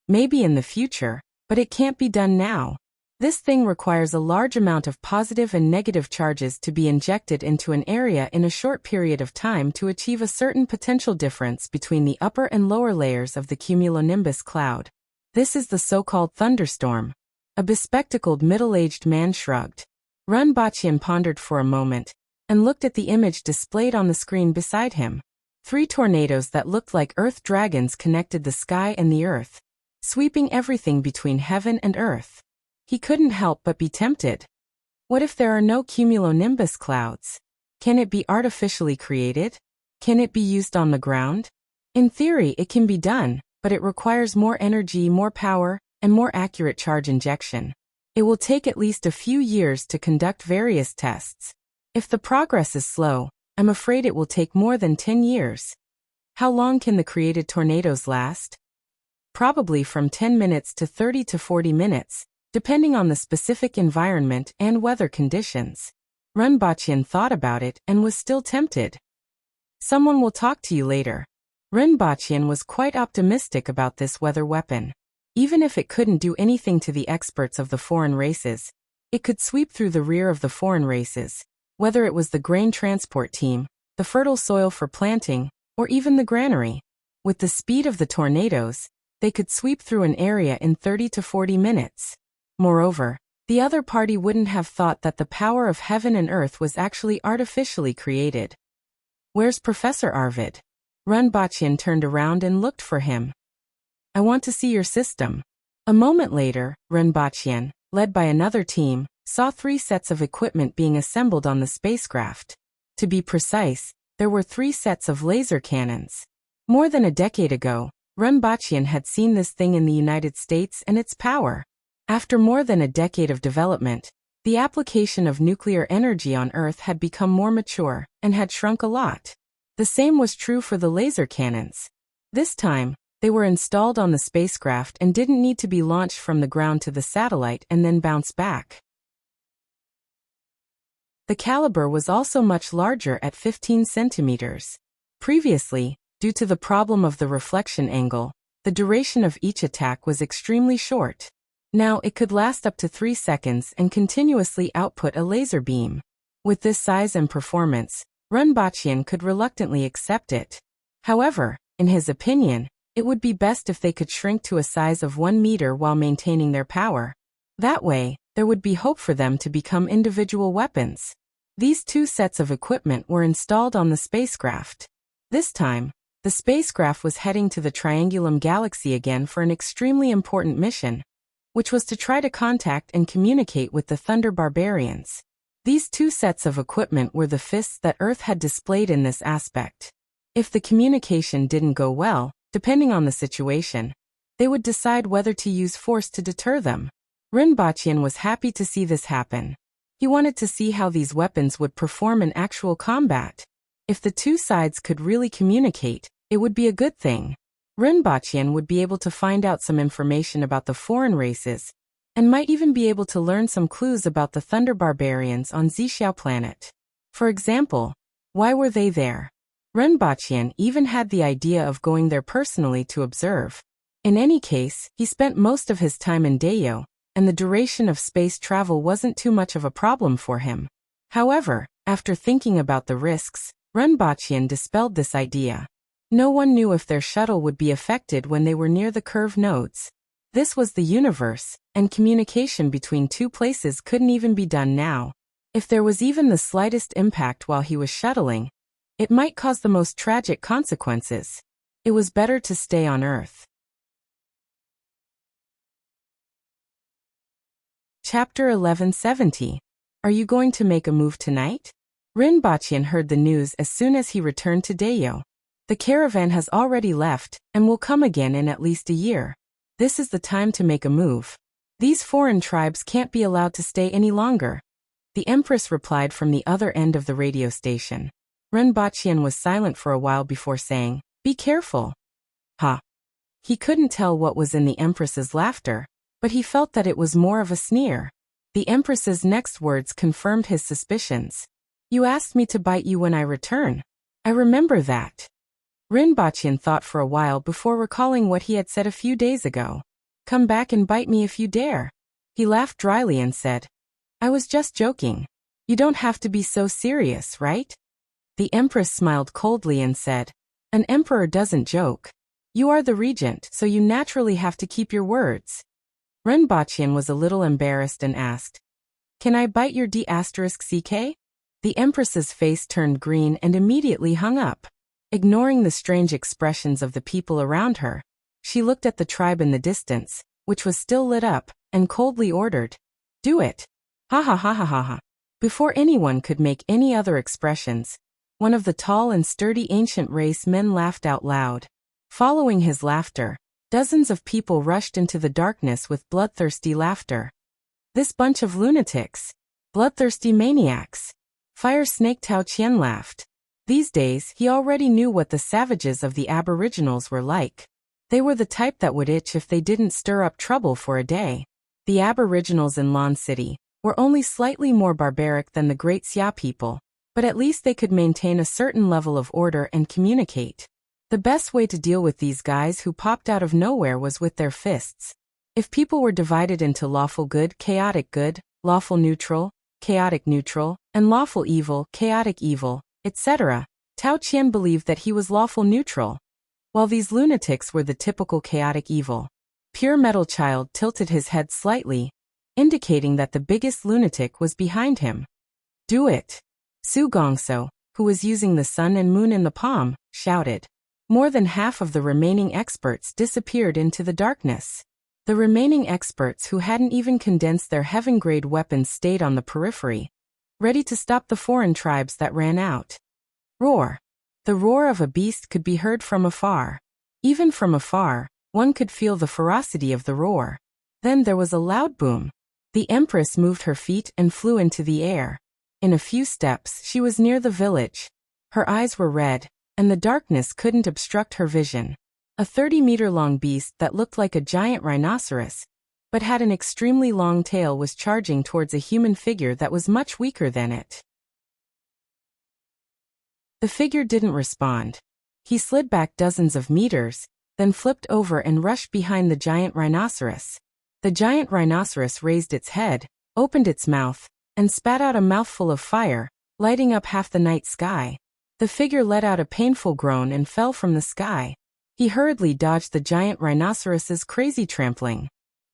"Maybe in the future, but it can't be done now. This thing requires a large amount of positive and negative charges to be injected into an area in a short period of time to achieve a certain potential difference between the upper and lower layers of the cumulonimbus cloud. This is the so-called thunderstorm." A bespectacled middle-aged man shrugged. Runbachian pondered for a moment and looked at the image displayed on the screen beside him. 3 tornadoes that looked like earth dragons connected the sky and the earth, sweeping everything between heaven and earth. He couldn't help but be tempted. What if there are no cumulonimbus clouds? Can it be artificially created? Can it be used on the ground? In theory, it can be done, but it requires more energy, more power, and more accurate charge injection. It will take at least a few years to conduct various tests. If the progress is slow, I'm afraid it will take more than 10 years. How long can the created tornadoes last? Probably from 10 minutes to 30 to 40 minutes, depending on the specific environment and weather conditions. Runbachian thought about it and was still tempted. Someone will talk to you later. Runbachian was quite optimistic about this weather weapon. Even if it couldn't do anything to the experts of the foreign races, it could sweep through the rear of the foreign races, whether it was the grain transport team, the fertile soil for planting, or even the granary. With the speed of the tornadoes, they could sweep through an area in 30 to 40 minutes. Moreover, the other party wouldn't have thought that the power of heaven and earth was actually artificially created. "Where's Professor Arvid?" Runbachian turned around and looked for him. "I want to see your system." A moment later, Runbachian, led by another team, saw 3 sets of equipment being assembled on the spacecraft. To be precise, there were 3 sets of laser cannons. More than a decade ago, Runbachian had seen this thing in the United States and its power. After more than a decade of development, the application of nuclear energy on Earth had become more mature and had shrunk a lot. The same was true for the laser cannons. This time, they were installed on the spacecraft and didn't need to be launched from the ground to the satellite and then bounce back. The caliber was also much larger at 15 centimeters. Previously, due to the problem of the reflection angle, the duration of each attack was extremely short. Now it could last up to 3 seconds and continuously output a laser beam. With this size and performance, Runbachian could reluctantly accept it. However, in his opinion, it would be best if they could shrink to a size of 1 meter while maintaining their power. That way, there would be hope for them to become individual weapons. These 2 sets of equipment were installed on the spacecraft. This time, the spacecraft was heading to the Triangulum Galaxy again for an extremely important mission, which was to try to contact and communicate with the Thunder Barbarians. These 2 sets of equipment were the fists that Earth had displayed in this aspect. If the communication didn't go well, depending on the situation, they would decide whether to use force to deter them. Runbachian was happy to see this happen. He wanted to see how these weapons would perform in actual combat. If the 2 sides could really communicate, it would be a good thing. Runbachian would be able to find out some information about the foreign races, and might even be able to learn some clues about the Thunder Barbarians on Zhixiao planet. For example, why were they there? Runbachian even had the idea of going there personally to observe. In any case, he spent most of his time in Dayo, and the duration of space travel wasn't too much of a problem for him. However, after thinking about the risks, Runbachian dispelled this idea. No one knew if their shuttle would be affected when they were near the curve nodes. This was the universe, and communication between 2 places couldn't even be done now. If there was even the slightest impact while he was shuttling, it might cause the most tragic consequences. It was better to stay on Earth. Chapter 1170. Are you going to make a move tonight? Runbachian heard the news as soon as he returned to Dayo. The caravan has already left, and will come again in at least a year. This is the time to make a move. These foreign tribes can't be allowed to stay any longer. The Empress replied from the other end of the radio station. Renbaqian was silent for a while before saying, "Be careful." Ha! He couldn't tell what was in the Empress's laughter, but he felt that it was more of a sneer. The Empress's next words confirmed his suspicions. "You asked me to bite you when I return. I remember that." Renbaqian thought for a while before recalling what he had said a few days ago. "Come back and bite me if you dare." He laughed dryly and said, "I was just joking. You don't have to be so serious, right?" The Empress smiled coldly and said, "An emperor doesn't joke. You are the regent, so you naturally have to keep your words." Renbaqian was a little embarrassed and asked, "Can I bite your D***CK?" The Empress's face turned green and immediately hung up. Ignoring the strange expressions of the people around her, she looked at the tribe in the distance, which was still lit up, and coldly ordered, "Do it." Ha ha ha ha ha ha. Before anyone could make any other expressions, one of the tall and sturdy ancient race men laughed out loud. Following his laughter, dozens of people rushed into the darkness with bloodthirsty laughter. "This bunch of lunatics. Bloodthirsty maniacs." Fire Snake Tao Qian laughed. These days, he already knew what the savages of the Aboriginals were like. They were the type that would itch if they didn't stir up trouble for a day. The Aboriginals in Lan City were only slightly more barbaric than the Great Xia people, but at least they could maintain a certain level of order and communicate. The best way to deal with these guys who popped out of nowhere was with their fists. If people were divided into lawful good, lawful neutral, chaotic neutral, and lawful evil, chaotic evil, etc., Tao Qian believed that he was lawful neutral, while these lunatics were the typical chaotic evil. Pure Metal Child tilted his head slightly, indicating that the biggest lunatic was behind him. "Do it." Su Gongso, who was using the sun and moon in the palm, shouted. More than half of the remaining experts disappeared into the darkness. The remaining experts who hadn't even condensed their heaven-grade weapons stayed on the periphery, ready to stop the foreign tribes that ran out. Roar. The roar of a beast could be heard from afar. Even from afar, one could feel the ferocity of the roar. Then there was a loud boom. The Empress moved her feet and flew into the air. In a few steps, she was near the village. Her eyes were red, and the darkness couldn't obstruct her vision. A 30-meter-long beast that looked like a giant rhinoceros, but had an extremely long tail, was charging towards a human figure that was much weaker than it. The figure didn't respond. He slid back dozens of meters, then flipped over and rushed behind the giant rhinoceros. The giant rhinoceros raised its head, opened its mouth, and spat out a mouthful of fire, lighting up half the night sky. The figure let out a painful groan and fell from the sky. He hurriedly dodged the giant rhinoceros's crazy trampling.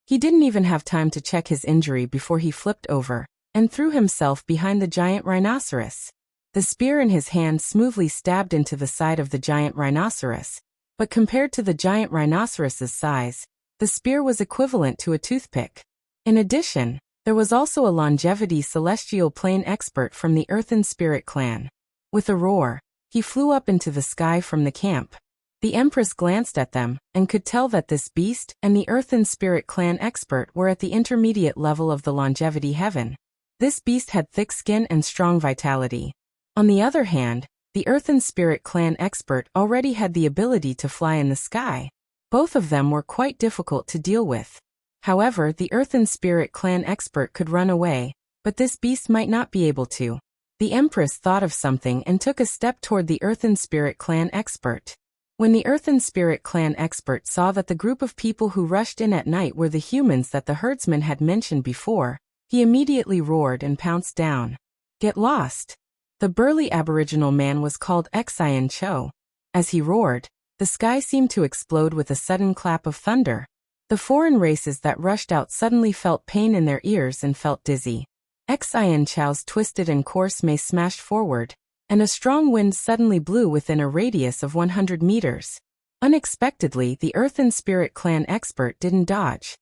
He didn't even have time to check his injury before he flipped over and threw himself behind the giant rhinoceros. The spear in his hand smoothly stabbed into the side of the giant rhinoceros, but compared to the giant rhinoceros's size, the spear was equivalent to a toothpick. In addition, there was also a longevity celestial plane expert from the Earthen Spirit clan. With a roar, he flew up into the sky from the camp. The Empress glanced at them, and could tell that this beast and the Earthen Spirit clan expert were at the intermediate level of the longevity heaven. This beast had thick skin and strong vitality. On the other hand, the Earthen Spirit clan expert already had the ability to fly in the sky. Both of them were quite difficult to deal with. However, the Earthen Spirit clan expert could run away, but this beast might not be able to. The Empress thought of something and took a step toward the Earthen Spirit clan expert. When the Earthen Spirit clan expert saw that the group of people who rushed in at night were the humans that the herdsman had mentioned before, he immediately roared and pounced down. "Get lost!" The burly Aboriginal man was called Xian Cho. As he roared, the sky seemed to explode with a sudden clap of thunder. The foreign races that rushed out suddenly felt pain in their ears and felt dizzy. Xian Cho's twisted and coarse mace smashed forward, and a strong wind suddenly blew within a radius of 100 meters. Unexpectedly, the Earthen Spirit clan expert didn't dodge.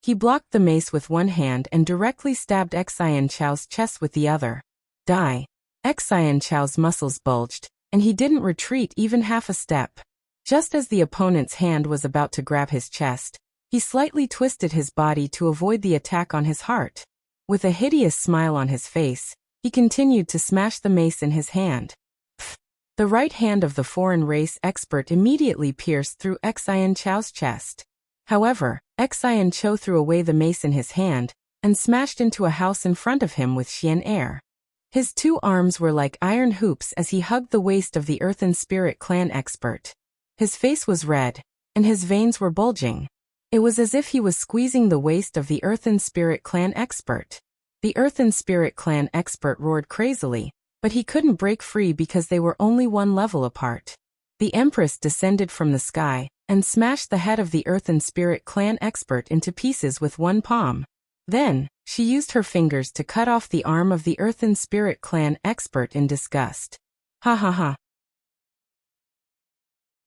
He blocked the mace with one hand and directly stabbed Xian Cho's chest with the other. Die. Xian Cho's muscles bulged, and he didn't retreat even half a step. Just as the opponent's hand was about to grab his chest, He slightly twisted his body to avoid the attack on his heart. With a hideous smile on his face, he continued to smash the mace in his hand. Pfft. The right hand of the foreign race expert immediately pierced through Xian Chou's chest. However, Xian Chou threw away the mace in his hand and smashed into a house in front of him with Xian air. His two arms were like iron hoops as he hugged the waist of the Earthen Spirit Clan expert. His face was red, and his veins were bulging. It was as if he was squeezing the waist of the Earthen Spirit Clan expert. The Earthen Spirit Clan expert roared crazily, but he couldn't break free because they were only one level apart. The Empress descended from the sky and smashed the head of the Earthen Spirit Clan expert into pieces with one palm. Then, she used her fingers to cut off the arm of the Earthen Spirit Clan expert in disgust. Ha ha ha.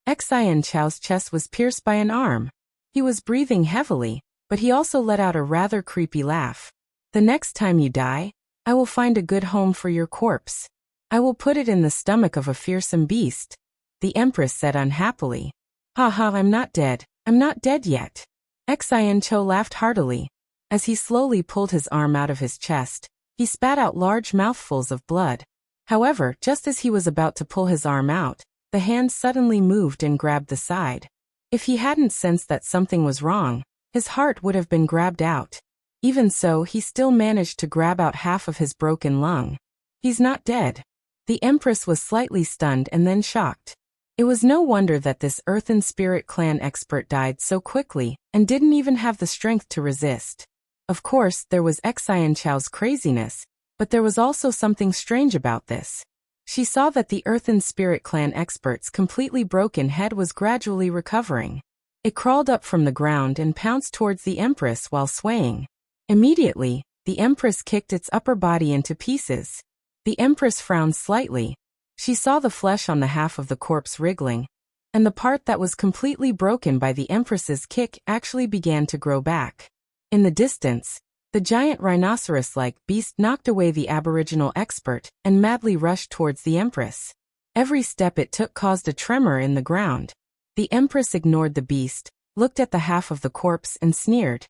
Xian Chou's chest was pierced by an arm. He was breathing heavily, but he also let out a rather creepy laugh. The next time you die, I will find a good home for your corpse. I will put it in the stomach of a fearsome beast, the Empress said unhappily. Ha ha, I'm not dead yet. Xian Chou laughed heartily. As he slowly pulled his arm out of his chest, he spat out large mouthfuls of blood. However, just as he was about to pull his arm out, the hand suddenly moved and grabbed the side. If he hadn't sensed that something was wrong, his heart would have been grabbed out. Even so, he still managed to grab out half of his broken lung. He's not dead. The Empress was slightly stunned and then shocked. It was no wonder that this Earthen Spirit Clan expert died so quickly and didn't even have the strength to resist. Of course, there was Xian Chou's craziness, but there was also something strange about this. She saw that the Earthen Spirit Clan expert's completely broken head was gradually recovering. It crawled up from the ground and pounced towards the Empress while swaying. Immediately, the Empress kicked its upper body into pieces. The Empress frowned slightly. She saw the flesh on the half of the corpse wriggling, and the part that was completely broken by the Empress's kick actually began to grow back. In the distance, the giant rhinoceros-like beast knocked away the aboriginal expert and madly rushed towards the Empress. Every step it took caused a tremor in the ground. The Empress ignored the beast, looked at the half of the corpse and sneered.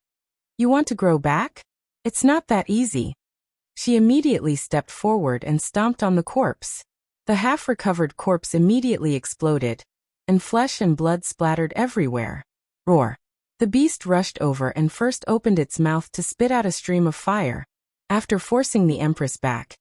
You want to grow back? It's not that easy. She immediately stepped forward and stomped on the corpse. The half-recovered corpse immediately exploded, and flesh and blood splattered everywhere. Roar. The beast rushed over and first opened its mouth to spit out a stream of fire. After forcing the Empress back,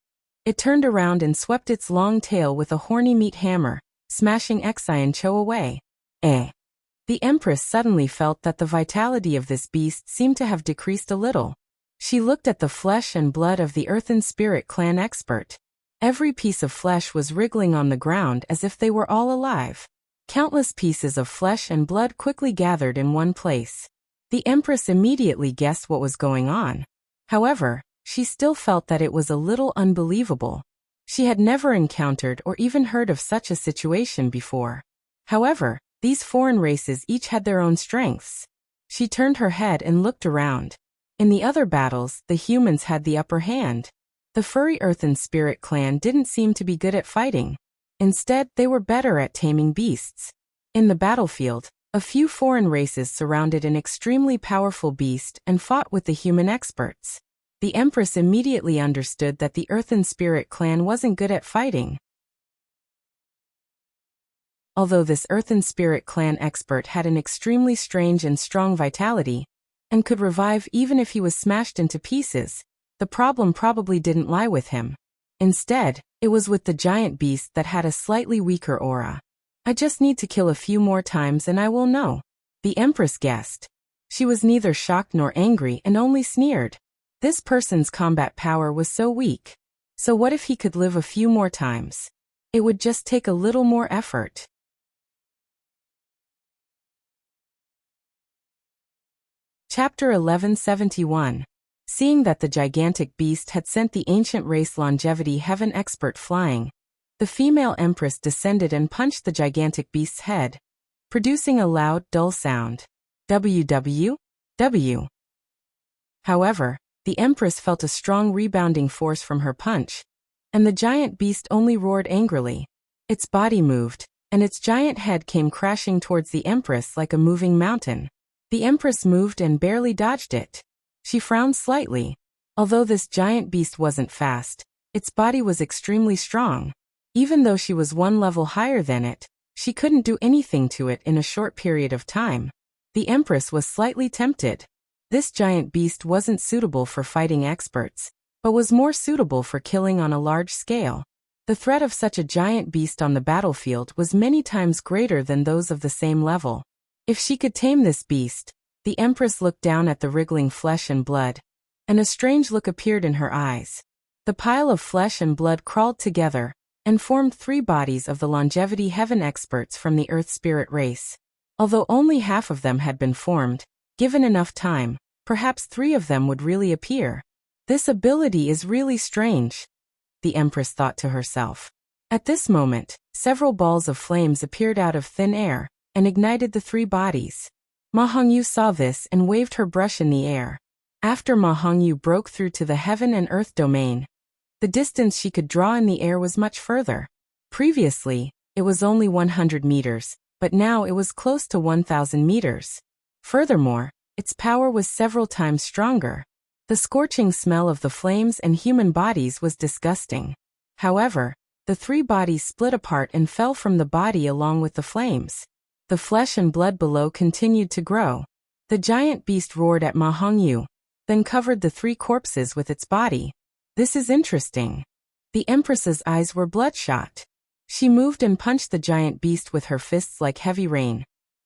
it turned around and swept its long tail with a horny meat hammer, smashing Xian Chou away. The Empress suddenly felt that the vitality of this beast seemed to have decreased a little. She looked at the flesh and blood of the Earthen Spirit Clan expert. Every piece of flesh was wriggling on the ground as if they were all alive. Countless pieces of flesh and blood quickly gathered in one place. The Empress immediately guessed what was going on. However, she still felt that it was a little unbelievable. She had never encountered or even heard of such a situation before. However, these foreign races each had their own strengths. She turned her head and looked around. In the other battles, the humans had the upper hand. The furry Earthen Spirit Clan didn't seem to be good at fighting. Instead, they were better at taming beasts. In the battlefield, a few foreign races surrounded an extremely powerful beast and fought with the human experts. The Empress immediately understood that the Earthen Spirit Clan wasn't good at fighting. Although this Earthen Spirit Clan expert had an extremely strange and strong vitality, and could revive even if he was smashed into pieces, the problem probably didn't lie with him. Instead, it was with the giant beast that had a slightly weaker aura. I just need to kill a few more times and I will know, the Empress guessed. She was neither shocked nor angry and only sneered. This person's combat power was so weak. So what if he could live a few more times? It would just take a little more effort. Chapter 1171. Seeing that the gigantic beast had sent the ancient race longevity heaven expert flying, the female Empress descended and punched the gigantic beast's head, producing a loud, dull sound. WWW. However, the Empress felt a strong rebounding force from her punch, and the giant beast only roared angrily. Its body moved, and its giant head came crashing towards the Empress like a moving mountain. The Empress moved and barely dodged it. She frowned slightly. Although this giant beast wasn't fast, its body was extremely strong. Even though she was one level higher than it, she couldn't do anything to it in a short period of time. The Empress was slightly tempted. This giant beast wasn't suitable for fighting experts, but was more suitable for killing on a large scale. The threat of such a giant beast on the battlefield was many times greater than those of the same level. If she could tame this beast, the Empress looked down at the wriggling flesh and blood, and a strange look appeared in her eyes. The pile of flesh and blood crawled together and formed 3 bodies of the longevity heaven experts from the Earth Spirit race. Although only half of them had been formed, given enough time, perhaps 3 of them would really appear. This ability is really strange, the Empress thought to herself. At this moment, several balls of flames appeared out of thin air and ignited the 3 bodies. Ma Hongyu saw this and waved her brush in the air. After Ma Hongyu broke through to the heaven and earth domain, the distance she could draw in the air was much further. Previously, it was only 100 meters, but now it was close to 1,000 meters. Furthermore, its power was several times stronger. The scorching smell of the flames and human bodies was disgusting. However, the 3 bodies split apart and fell from the body along with the flames. The flesh and blood below continued to grow. The giant beast roared at Ma Hongyu, then covered the 3 corpses with its body. This is interesting. The Empress's eyes were bloodshot. She moved and punched the giant beast with her fists like heavy rain,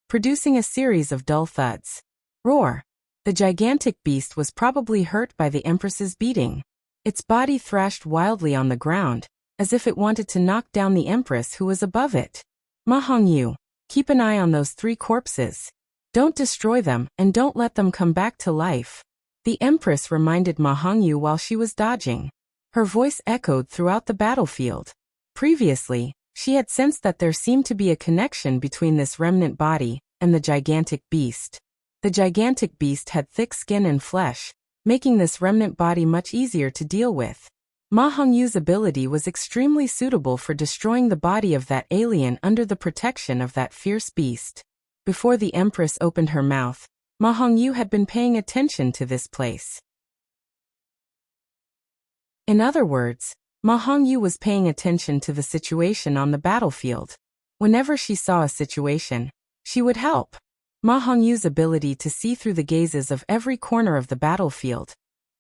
producing a series of dull thuds. Roar! The gigantic beast was probably hurt by the Empress's beating. Its body thrashed wildly on the ground, as if it wanted to knock down the Empress who was above it. Ma Hongyu, keep an eye on those 3 corpses. Don't destroy them and don't let them come back to life. The Empress reminded Ma Hongyu while she was dodging. Her voice echoed throughout the battlefield. Previously, she had sensed that there seemed to be a connection between this remnant body and the gigantic beast. The gigantic beast had thick skin and flesh, making this remnant body much easier to deal with. Ma Hongyu's ability was extremely suitable for destroying the body of that alien under the protection of that fierce beast. Before the Empress opened her mouth, Ma Hongyu had been paying attention to this place. In other words, Ma Hongyu was paying attention to the situation on the battlefield. Whenever she saw a situation, she would help. Ma Hongyu's ability to see through the gazes of every corner of the battlefield,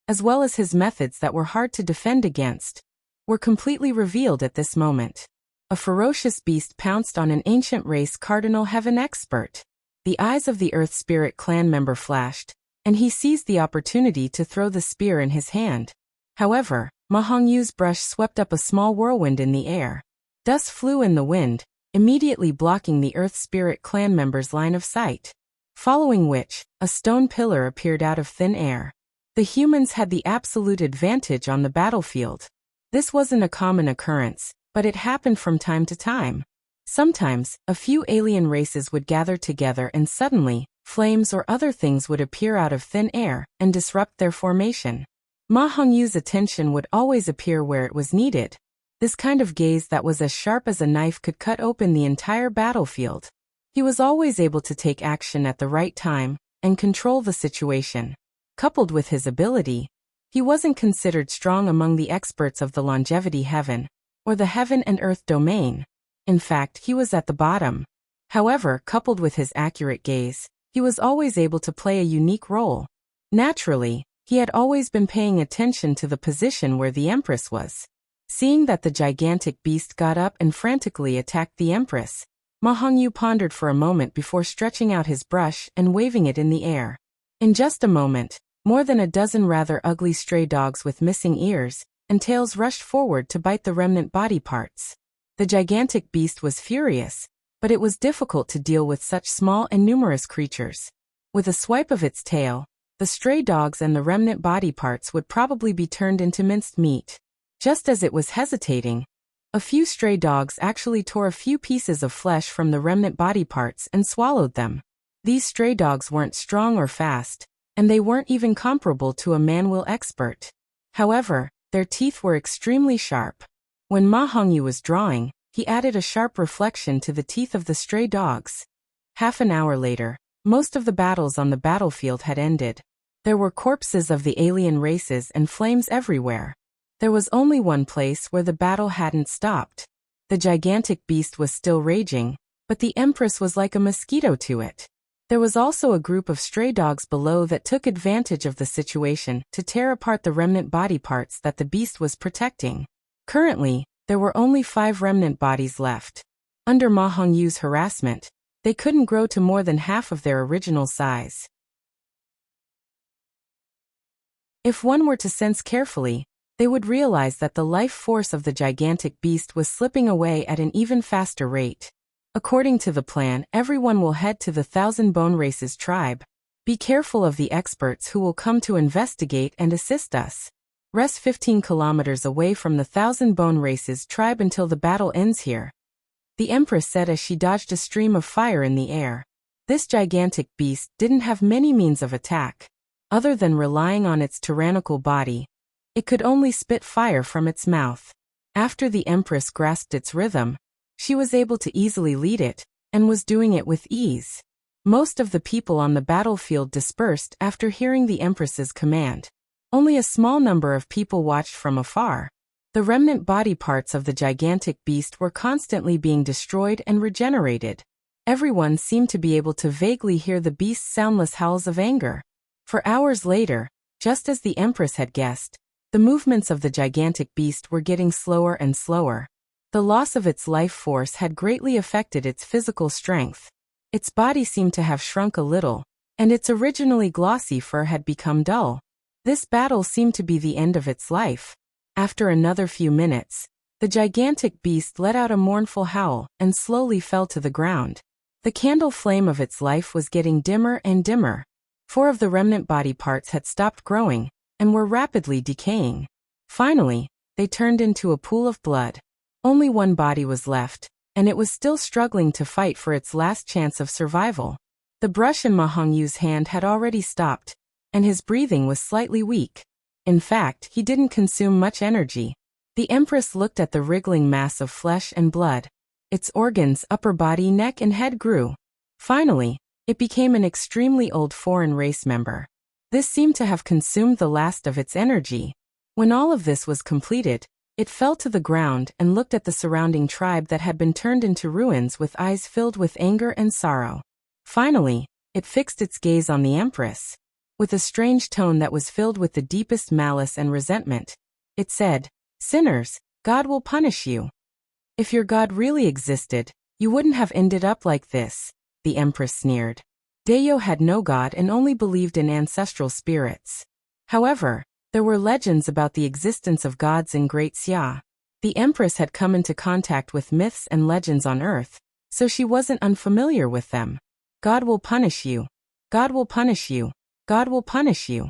as well as his methods that were hard to defend against, were completely revealed at this moment. A ferocious beast pounced on an ancient race cardinal heaven expert. The eyes of the Earth Spirit clan member flashed, and he seized the opportunity to throw the spear in his hand. However, Ma Hongyu's brush swept up a small whirlwind in the air. Dust flew in the wind, immediately blocking the Earth Spirit clan member's line of sight. Following which, a stone pillar appeared out of thin air. The humans had the absolute advantage on the battlefield. This wasn't a common occurrence, but it happened from time to time. Sometimes, a few alien races would gather together and suddenly, flames or other things would appear out of thin air and disrupt their formation. Ma Hongyu's attention would always appear where it was needed. This kind of gaze that was as sharp as a knife could cut open the entire battlefield. He was always able to take action at the right time and control the situation. Coupled with his ability, he wasn't considered strong among the experts of the longevity heaven or the heaven and earth domain. In fact, he was at the bottom. However, coupled with his accurate gaze, he was always able to play a unique role. Naturally, he had always been paying attention to the position where the Empress was. Seeing that the gigantic beast got up and frantically attacked the Empress, Ma Hongyu pondered for a moment before stretching out his brush and waving it in the air. In just a moment, more than a dozen rather ugly stray dogs with missing ears and tails rushed forward to bite the remnant body parts. The gigantic beast was furious, but it was difficult to deal with such small and numerous creatures. With a swipe of its tail, the stray dogs and the remnant body parts would probably be turned into minced meat. Just as it was hesitating, a few stray dogs actually tore a few pieces of flesh from the remnant body parts and swallowed them. These stray dogs weren't strong or fast, and they weren't even comparable to a man-will expert. However, their teeth were extremely sharp. When Ma Hongyu was drawing, he added a sharp reflection to the teeth of the stray dogs. Half an hour later, Most of the battles on the battlefield had ended. There were corpses of the alien races and flames everywhere. There was only one place where the battle hadn't stopped. The gigantic beast was still raging, but the Empress was like a mosquito to it. There was also a group of stray dogs below that took advantage of the situation to tear apart the remnant body parts that the beast was protecting. Currently, there were only 5 remnant bodies left. Under Ma Hongyu's harassment, they couldn't grow to more than half of their original size. If one were to sense carefully, they would realize that the life force of the gigantic beast was slipping away at an even faster rate. According to the plan, everyone will head to the Thousand Bone Races tribe. Be careful of the experts who will come to investigate and assist us. Rest 15 kilometers away from the Thousand Bone Races tribe until the battle ends here, the Empress said as she dodged a stream of fire in the air. This gigantic beast didn't have many means of attack. Other than relying on its tyrannical body, it could only spit fire from its mouth. After the Empress grasped its rhythm, she was able to easily lead it, and was doing it with ease. Most of the people on the battlefield dispersed after hearing the Empress's command. Only a small number of people watched from afar. The remnant body parts of the gigantic beast were constantly being destroyed and regenerated. Everyone seemed to be able to vaguely hear the beast's soundless howls of anger. For hours later, just as the Empress had guessed, the movements of the gigantic beast were getting slower and slower. The loss of its life force had greatly affected its physical strength. Its body seemed to have shrunk a little, and its originally glossy fur had become dull. This battle seemed to be the end of its life. After another few minutes, the gigantic beast let out a mournful howl and slowly fell to the ground. The candle flame of its life was getting dimmer and dimmer. 4 of the remnant body parts had stopped growing and were rapidly decaying. Finally, they turned into a pool of blood. Only one body was left, and it was still struggling to fight for its last chance of survival. The brush in Ma Hongyu's hand had already stopped, and his breathing was slightly weak. In fact, he didn't consume much energy. The Empress looked at the wriggling mass of flesh and blood. Its organs, upper body, neck, and head grew. Finally, it became an extremely old foreign race member. This seemed to have consumed the last of its energy. When all of this was completed, it fell to the ground and looked at the surrounding tribe that had been turned into ruins with eyes filled with anger and sorrow. Finally, it fixed its gaze on the Empress. With a strange tone that was filled with the deepest malice and resentment, it said, "Sinners, God will punish you. If your God really existed, you wouldn't have ended up like this," the Empress sneered. Dayo had no god and only believed in ancestral spirits. However, there were legends about the existence of gods in Great Xia. The Empress had come into contact with myths and legends on Earth, so she wasn't unfamiliar with them. God will punish you. God will punish you. God will punish you.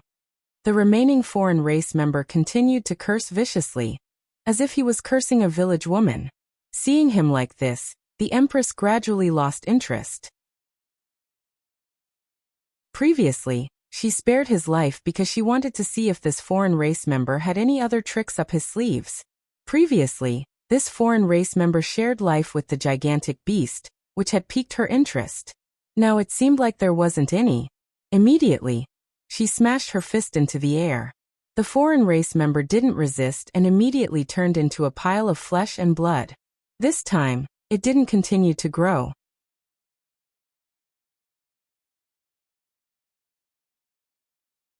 The remaining foreign race member continued to curse viciously, as if he was cursing a village woman. Seeing him like this, the Empress gradually lost interest. Previously, she spared his life because she wanted to see if this foreign race member had any other tricks up his sleeves. Previously, this foreign race member shared life with the gigantic beast, which had piqued her interest. Now it seemed like there wasn't any. Immediately, she smashed her fist into the air. The foreign race member didn't resist and immediately turned into a pile of flesh and blood. This time, it didn't continue to grow.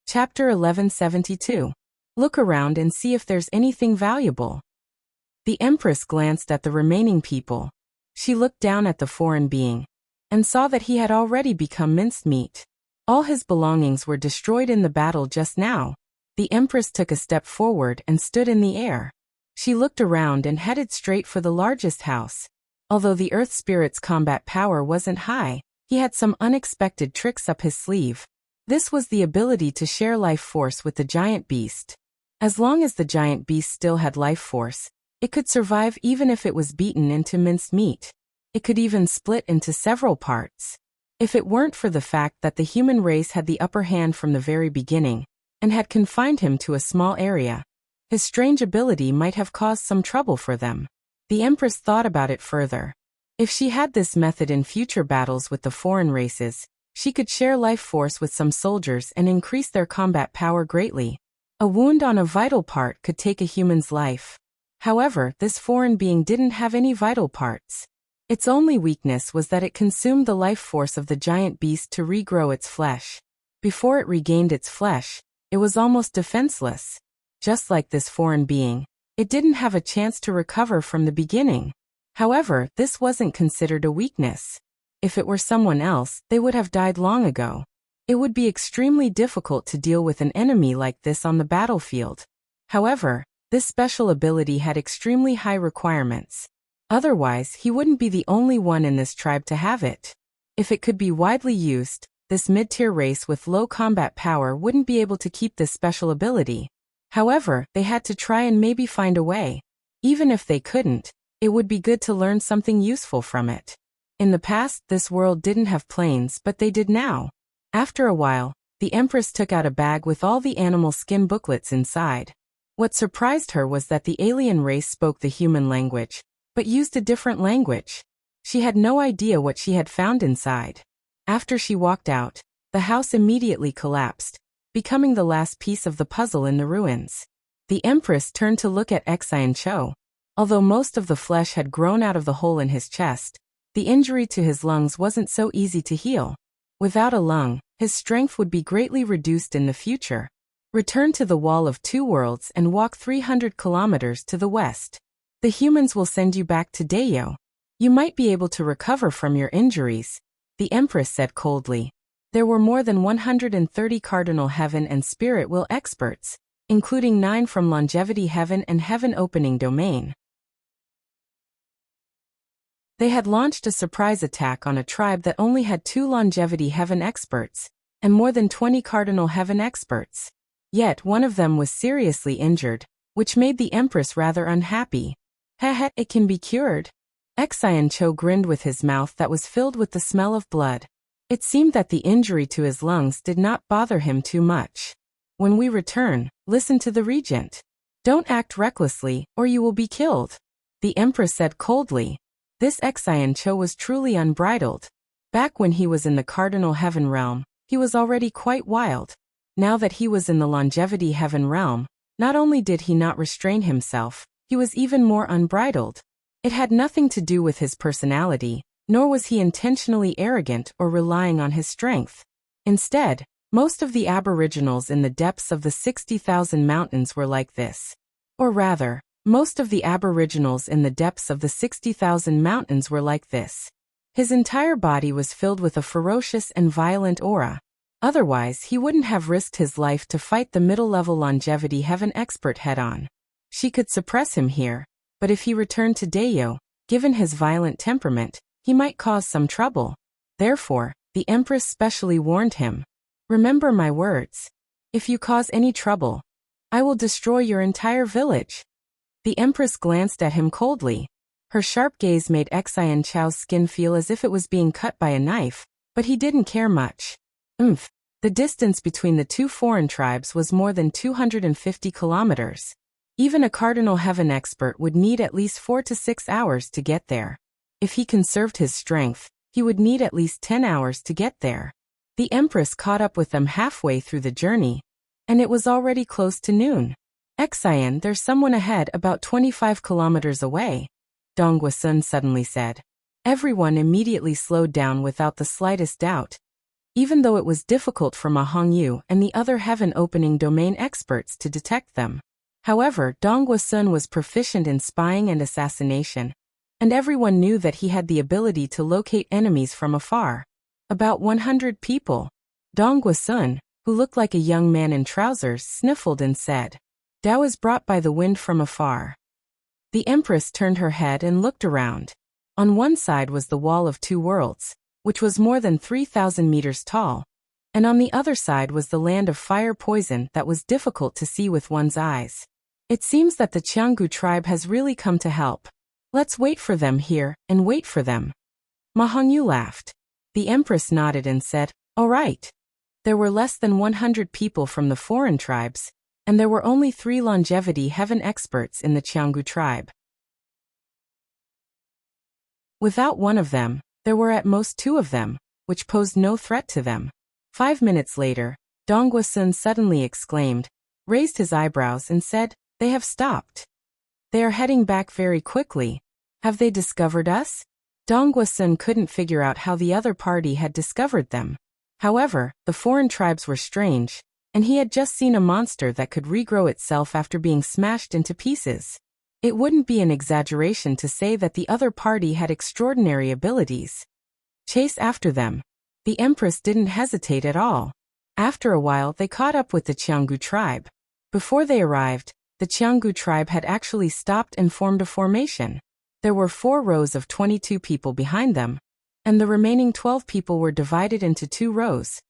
Chapter 1172. Look around and see if there's anything valuable. The Empress glanced at the remaining people. She looked down at the foreign being and saw that he had already become minced meat. All his belongings were destroyed in the battle just now. The Empress took a step forward and stood in the air. She looked around and headed straight for the largest house. Although the Earth Spirit's combat power wasn't high, he had some unexpected tricks up his sleeve. This was the ability to share life force with the giant beast. As long as the giant beast still had life force, it could survive even if it was beaten into minced meat. It could even split into several parts. If it weren't for the fact that the human race had the upper hand from the very beginning, and had confined him to a small area, his strange ability might have caused some trouble for them. The Empress thought about it further. If she had this method in future battles with the foreign races, She could share life force with some soldiers and increase their combat power greatly. A wound on a vital part could take a human's life. However, this foreign being didn't have any vital parts. Its only weakness was that it consumed the life force of the giant beast to regrow its flesh. Before it regained its flesh, it was almost defenseless. Just like this foreign being, it didn't have a chance to recover from the beginning. However, this wasn't considered a weakness. If it were someone else, they would have died long ago. It would be extremely difficult to deal with an enemy like this on the battlefield. However, this special ability had extremely high requirements. Otherwise, he wouldn't be the only one in this tribe to have it. If it could be widely used, this mid-tier race with low combat power wouldn't be able to keep this special ability. However, they had to try and maybe find a way. Even if they couldn't, it would be good to learn something useful from it. In the past, this world didn't have planes, but they did now. After a while, the Empress took out a bag with all the animal skin booklets inside. What surprised her was that the alien race spoke the human language, but used a different language. She had no idea what she had found inside. After she walked out, the house immediately collapsed, becoming the last piece of the puzzle in the ruins. The Empress turned to look at Xian Cho. Although most of the flesh had grown out of the hole in his chest, the injury to his lungs wasn't so easy to heal. Without a lung, his strength would be greatly reduced in the future. Return to the Wall of Two Worlds and walk 300 kilometers to the west. The humans will send you back to Dayo. You might be able to recover from your injuries, the Empress said coldly. There were more than 130 Cardinal Heaven and Spirit Will experts, including 9 from Longevity Heaven and Heaven Opening Domain. They had launched a surprise attack on a tribe that only had 2 Longevity Heaven experts, and more than 20 Cardinal Heaven experts. Yet one of them was seriously injured, which made the Empress rather unhappy. Heh, it can be cured. Xian Cho grinned with his mouth that was filled with the smell of blood. It seemed that the injury to his lungs did not bother him too much. When we return, listen to the regent. Don't act recklessly, or you will be killed, the Empress said coldly. This Xian Cho was truly unbridled. Back when he was in the Cardinal Heaven realm, he was already quite wild. Now that he was in the Longevity Heaven realm, not only did he not restrain himself, he was even more unbridled. It had nothing to do with his personality, nor was he intentionally arrogant or relying on his strength. Instead, most of the aboriginals in the depths of the 60,000 mountains were like this. Or rather, most of the aboriginals in the depths of the 60,000 mountains were like this. His entire body was filled with a ferocious and violent aura. Otherwise, he wouldn't have risked his life to fight the middle-level Longevity Heaven expert head-on. She could suppress him here, but if he returned to Dayo, given his violent temperament, he might cause some trouble. Therefore, the Empress specially warned him. Remember my words. If you cause any trouble, I will destroy your entire village. The Empress glanced at him coldly. Her sharp gaze made Xian Cho's skin feel as if it was being cut by a knife, but he didn't care much. The distance between the 2 foreign tribes was more than 250 kilometers. Even a Cardinal Heaven expert would need at least 4 to 6 hours to get there. If he conserved his strength, he would need at least 10 hours to get there. The Empress caught up with them halfway through the journey, and it was already close to noon. Xian, there's someone ahead about 25 kilometers away, Donghua Sun suddenly said. Everyone immediately slowed down without the slightest doubt. Even though it was difficult for Ma Hongyu and the other Heaven Opening Domain experts to detect them. However, Donghua Sun was proficient in spying and assassination, and everyone knew that he had the ability to locate enemies from afar. About 100 people. Donghua Sun, who looked like a young man in trousers, sniffled and said, "Tao is brought by the wind from afar." The Empress turned her head and looked around. On one side was the Wall of Two Worlds, which was more than 3,000 meters tall, and on the other side was the land of fire poison that was difficult to see with one's eyes. It seems that the Qianggu tribe has really come to help. Let's wait for them here, and wait for them. Ma Hongyu laughed. The Empress nodded and said, "All right." There were less than 100 people from the foreign tribes, and there were only 3 Longevity Heaven experts in the Qianggu tribe. Without one of them, there were at most 2 of them, which posed no threat to them. 5 minutes later, Dongwasun suddenly exclaimed, raised his eyebrows and said, "They have stopped. They are heading back very quickly. Have they discovered us?" Dongwasun couldn't figure out how the other party had discovered them. However, the foreign tribes were strange, and he had just seen a monster that could regrow itself after being smashed into pieces. It wouldn't be an exaggeration to say that the other party had extraordinary abilities. Chase after them. The Empress didn't hesitate at all. After a while they caught up with the Qianggu tribe. Before they arrived, the Qianggu tribe had actually stopped and formed a formation. There were 4 rows of 22 people behind them, and the remaining 12 people were divided into 2 rows,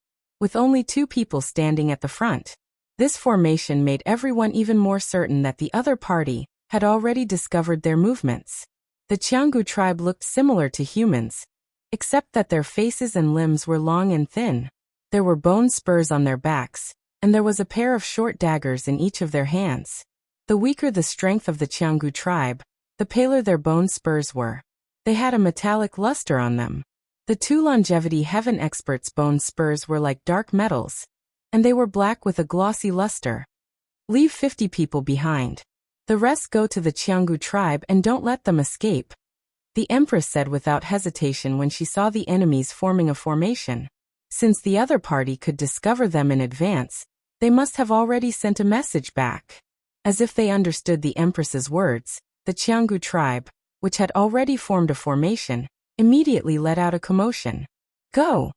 with only 2 people standing at the front. This formation made everyone even more certain that the other party had already discovered their movements. The Qianggu tribe looked similar to humans, except that their faces and limbs were long and thin. There were bone spurs on their backs, and there was a pair of short daggers in each of their hands. The weaker the strength of the Qianggu tribe, the paler their bone spurs were. They had a metallic luster on them. The 2 longevity heaven experts' bone spurs were like dark metals, and they were black with a glossy luster. Leave 50 people behind. The rest go to the Qianggu tribe and don't let them escape, the Empress said without hesitation when she saw the enemies forming a formation. Since the other party could discover them in advance, they must have already sent a message back. As if they understood the Empress's words, the Qianggu tribe, which had already formed a formation, immediately let out a commotion. "Go!"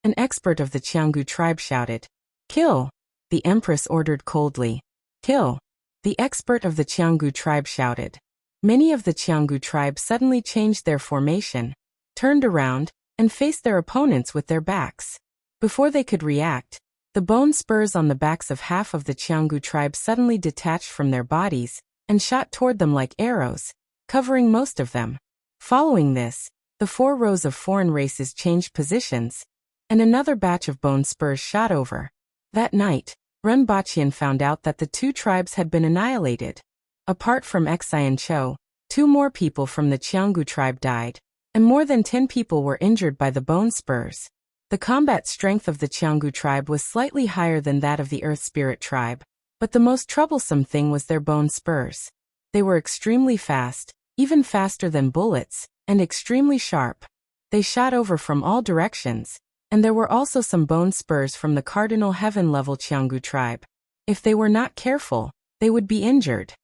An expert of the Qianggu tribe shouted. "Kill!" The Empress ordered coldly. "Kill!" The expert of the Qianggu tribe shouted. Many of the Qianggu tribe suddenly changed their formation, turned around, and faced their opponents with their backs. Before they could react, the bone spurs on the backs of half of the Qianggu tribe suddenly detached from their bodies and shot toward them like arrows, covering most of them. Following this, the 4 rows of foreign races changed positions, and another batch of bone spurs shot over. That night, Renbachian found out that the 2 tribes had been annihilated. Apart from Xian Cho, 2 more people from the Qianggu tribe died, and more than 10 people were injured by the bone spurs. The combat strength of the Qianggu tribe was slightly higher than that of the Earth Spirit tribe, but the most troublesome thing was their bone spurs. They were extremely fast, even faster than bullets, and extremely sharp. They shot over from all directions, and there were also some bone spurs from the Cardinal Heaven level Qianggu tribe. If they were not careful, they would be injured.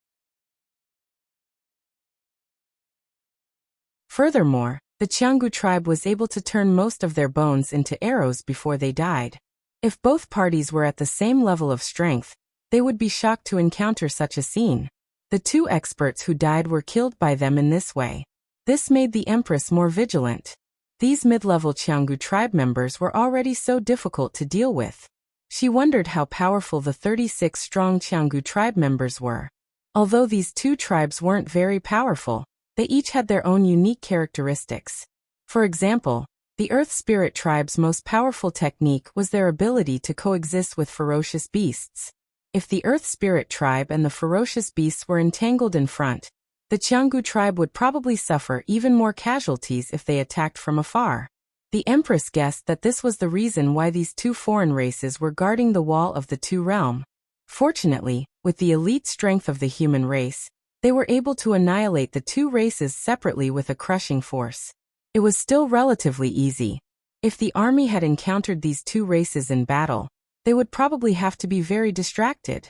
Furthermore, the Qianggu tribe was able to turn most of their bones into arrows before they died. If both parties were at the same level of strength, they would be shocked to encounter such a scene. The 2 experts who died were killed by them in this way. This made the Empress more vigilant. These mid-level Qianggu tribe members were already so difficult to deal with. She wondered how powerful the 36 strong Qianggu tribe members were. Although these 2 tribes weren't very powerful, they each had their own unique characteristics. For example, the Earth Spirit tribe's most powerful technique was their ability to coexist with ferocious beasts. If the Earth Spirit tribe and the ferocious beasts were entangled in front, the Qianggu tribe would probably suffer even more casualties if they attacked from afar. The Empress guessed that this was the reason why these 2 foreign races were guarding the wall of the 2 realm. Fortunately, with the elite strength of the human race, they were able to annihilate the 2 races separately with a crushing force. It was still relatively easy. If the army had encountered these 2 races in battle, they would probably have to be very distracted.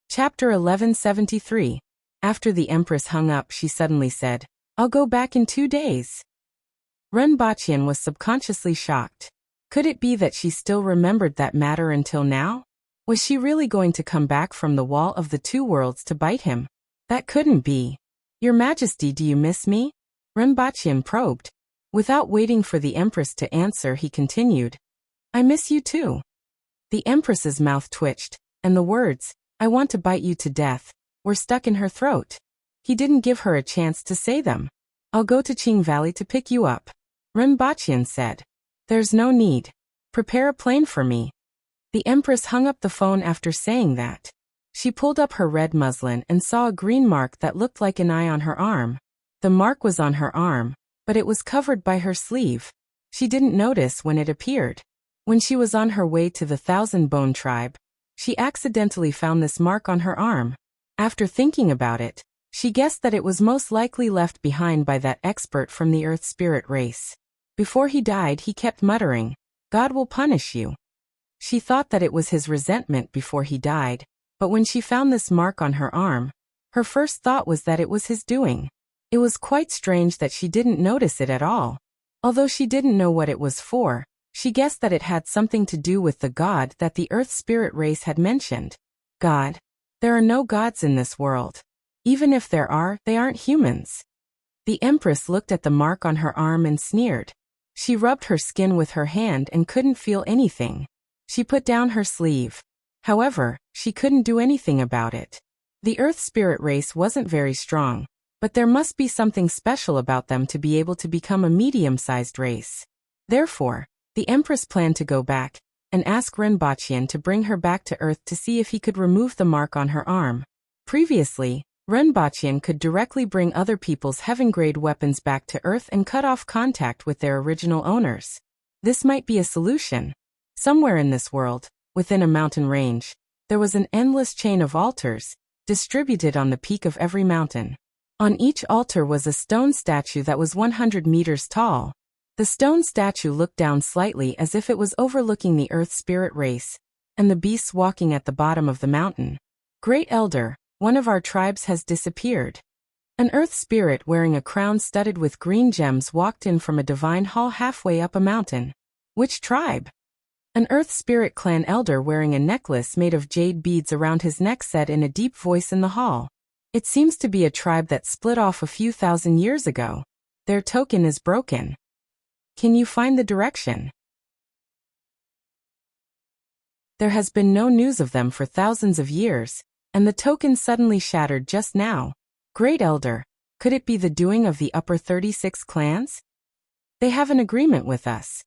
Chapter 1173. After the Empress hung up, she suddenly said, "I'll go back in 2 days." Renbachian was subconsciously shocked. Could it be that she still remembered that matter until now? Was she really going to come back from the wall of the 2 worlds to bite him? That couldn't be. "Your Majesty, do you miss me?" Renbachian probed. Without waiting for the Empress to answer, he continued, "I miss you too." The Empress's mouth twitched, and the words, "I want to bite you to death," were stuck in her throat. He didn't give her a chance to say them. "I'll go to Qing Valley to pick you up," Renbachian said. "There's no need. Prepare a plane for me." The Empress hung up the phone after saying that. She pulled up her red muslin and saw a green mark that looked like an eye on her arm. The mark was on her arm, but it was covered by her sleeve. She didn't notice when it appeared. When she was on her way to the Thousand Bone tribe, she accidentally found this mark on her arm. After thinking about it, she guessed that it was most likely left behind by that expert from the Earth Spirit race. Before he died, he kept muttering, "God will punish you." She thought that it was his resentment before he died, but when she found this mark on her arm, her first thought was that it was his doing. It was quite strange that she didn't notice it at all. Although she didn't know what it was for, she guessed that it had something to do with the god that the Earth Spirit race had mentioned. God. There are no gods in this world. Even if there are, they aren't humans. The Empress looked at the mark on her arm and sneered. She rubbed her skin with her hand and couldn't feel anything. She put down her sleeve. However, she couldn't do anything about it. The Earth Spirit race wasn't very strong, but there must be something special about them to be able to become a medium-sized race. Therefore, the Empress planned to go back and ask Renbachian to bring her back to Earth to see if he could remove the mark on her arm. Previously, Renbachian could directly bring other people's heaven-grade weapons back to Earth and cut off contact with their original owners. This might be a solution. Somewhere in this world, within a mountain range, there was an endless chain of altars, distributed on the peak of every mountain. On each altar was a stone statue that was 100 meters tall. The stone statue looked down slightly as if it was overlooking the Earth Spirit race, and the beasts walking at the bottom of the mountain. Great Elder, one of our tribes has disappeared. An Earth Spirit wearing a crown studded with green gems walked in from a divine hall halfway up a mountain. Which tribe? An Earth Spirit clan elder wearing a necklace made of jade beads around his neck said in a deep voice in the hall. It seems to be a tribe that split off a few thousand years ago. Their token is broken. Can you find the direction? There has been no news of them for thousands of years, and the token suddenly shattered just now. Great Elder, could it be the doing of the upper 36 clans? They have an agreement with us.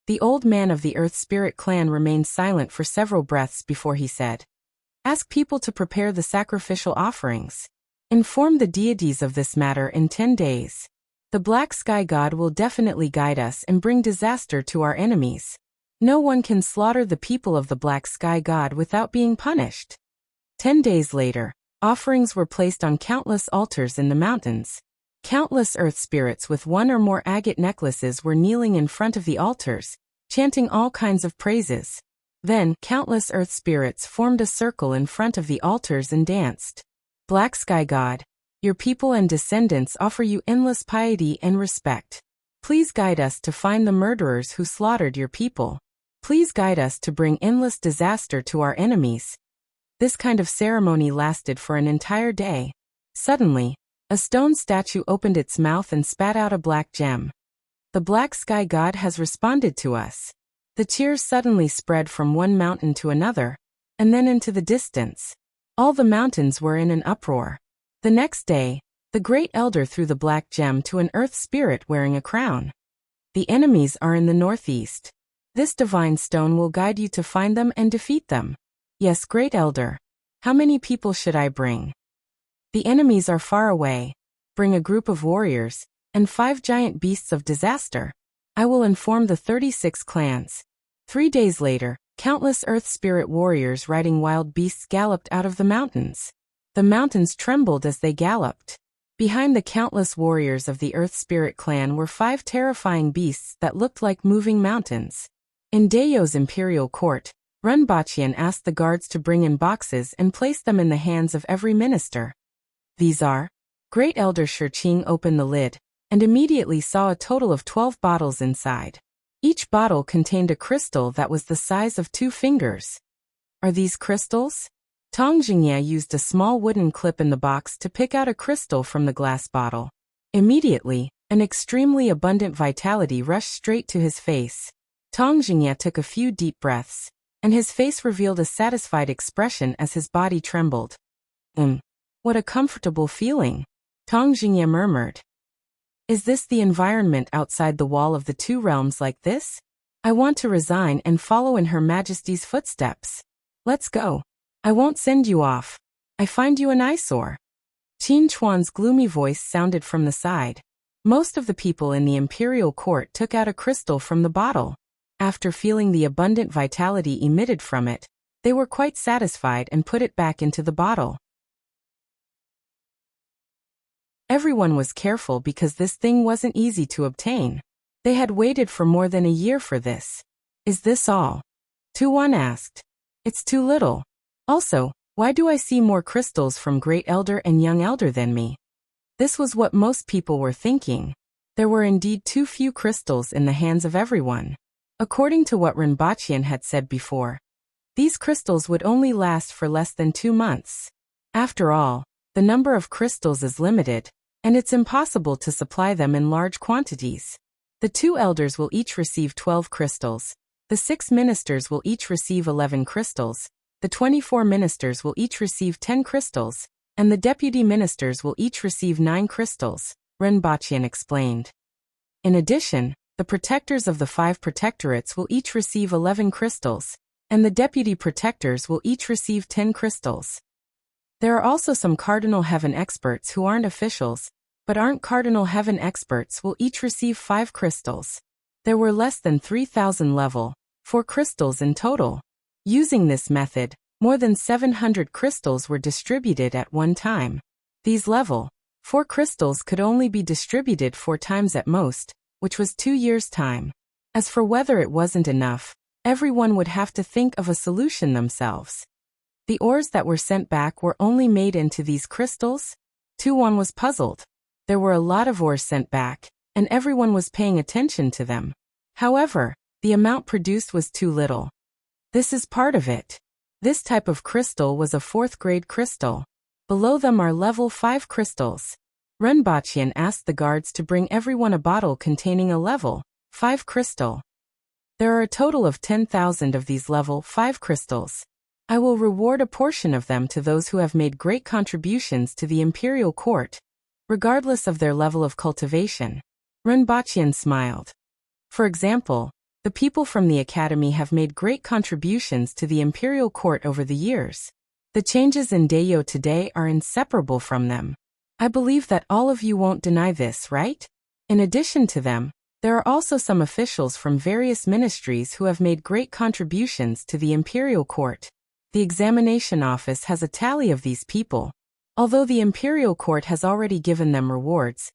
The old man of the Earth Spirit clan remained silent for several breaths before he said, "Ask people to prepare the sacrificial offerings. Inform the deities of this matter in 10 days. The Black Sky God will definitely guide us and bring disaster to our enemies. No one can slaughter the people of the Black Sky God without being punished." 10 days later, offerings were placed on countless altars in the mountains. Countless Earth Spirits with one or more agate necklaces were kneeling in front of the altars, chanting all kinds of praises. Then, countless Earth Spirits formed a circle in front of the altars and danced. Black Sky God, your people and descendants offer you endless piety and respect. Please guide us to find the murderers who slaughtered your people. Please guide us to bring endless disaster to our enemies. This kind of ceremony lasted for an entire day. Suddenly, a stone statue opened its mouth and spat out a black gem. The Black Sky God has responded to us. The cheers suddenly spread from one mountain to another, and then into the distance. All the mountains were in an uproar. The next day, the Great Elder threw the black gem to an Earth Spirit wearing a crown. The enemies are in the northeast. This divine stone will guide you to find them and defeat them. Yes, Great Elder. How many people should I bring? The enemies are far away. Bring a group of warriors, and 5 giant beasts of disaster. I will inform the 36 clans. 3 days later, countless Earth Spirit warriors riding wild beasts galloped out of the mountains. The mountains trembled as they galloped. Behind the countless warriors of the Earth Spirit clan were 5 terrifying beasts that looked like moving mountains. In Dayo's imperial court, Renbachian asked the guards to bring in boxes and place them in the hands of every minister. These are. Great Elder Shirqing opened the lid, and immediately saw a total of 12 bottles inside. Each bottle contained a crystal that was the size of 2 fingers. Are these crystals? Tong Jingye used a small wooden clip in the box to pick out a crystal from the glass bottle. Immediately, an extremely abundant vitality rushed straight to his face. Tong Jingye took a few deep breaths, and his face revealed a satisfied expression as his body trembled. What a comfortable feeling, Tong Jingye murmured. Is this the environment outside the wall of the 2 realms like this? I want to resign and follow in Her Majesty's footsteps. Let's go. I won't send you off. I find you an eyesore. Qin Chuan's gloomy voice sounded from the side. Most of the people in the imperial court took out a crystal from the bottle. After feeling the abundant vitality emitted from it, they were quite satisfied and put it back into the bottle. Everyone was careful because this thing wasn't easy to obtain. They had waited for more than a year for this. Is this all? Tuan asked. It's too little. Also, why do I see more crystals from Great Elder and Young Elder than me? This was what most people were thinking. There were indeed too few crystals in the hands of everyone. According to what Rinpochian had said before, these crystals would only last for less than 2 months. After all, the number of crystals is limited, and it's impossible to supply them in large quantities. The 2 elders will each receive 12 crystals, the 6 ministers will each receive 11 crystals, the 24 ministers will each receive 10 crystals, and the deputy ministers will each receive 9 crystals, Rinpochian explained. In addition, the protectors of the 5 protectorates will each receive 11 crystals, and the deputy protectors will each receive 10 crystals. There are also some Cardinal Heaven experts who aren't officials, but aren't Cardinal Heaven experts will each receive 5 crystals. There were less than 3,000 level 4 crystals in total. Using this method, more than 700 crystals were distributed at one time. These level 4 crystals could only be distributed 4 times at most, which was 2 years' time. As for whether it wasn't enough, everyone would have to think of a solution themselves. The ores that were sent back were only made into these crystals? Tuan was puzzled. There were a lot of ores sent back, and everyone was paying attention to them. However, the amount produced was too little. This is part of it. This type of crystal was a 4th grade crystal. Below them are level 5 crystals. Rinpochian asked the guards to bring everyone a bottle containing a level 5 crystal. There are a total of 10,000 of these level 5 crystals. I will reward a portion of them to those who have made great contributions to the imperial court, regardless of their level of cultivation. Rinpochian smiled. For example, the people from the academy have made great contributions to the imperial court over the years. The changes in Dayo today are inseparable from them. I believe that all of you won't deny this, right? In addition to them, there are also some officials from various ministries who have made great contributions to the imperial court. The examination office has a tally of these people. Although the imperial court has already given them rewards,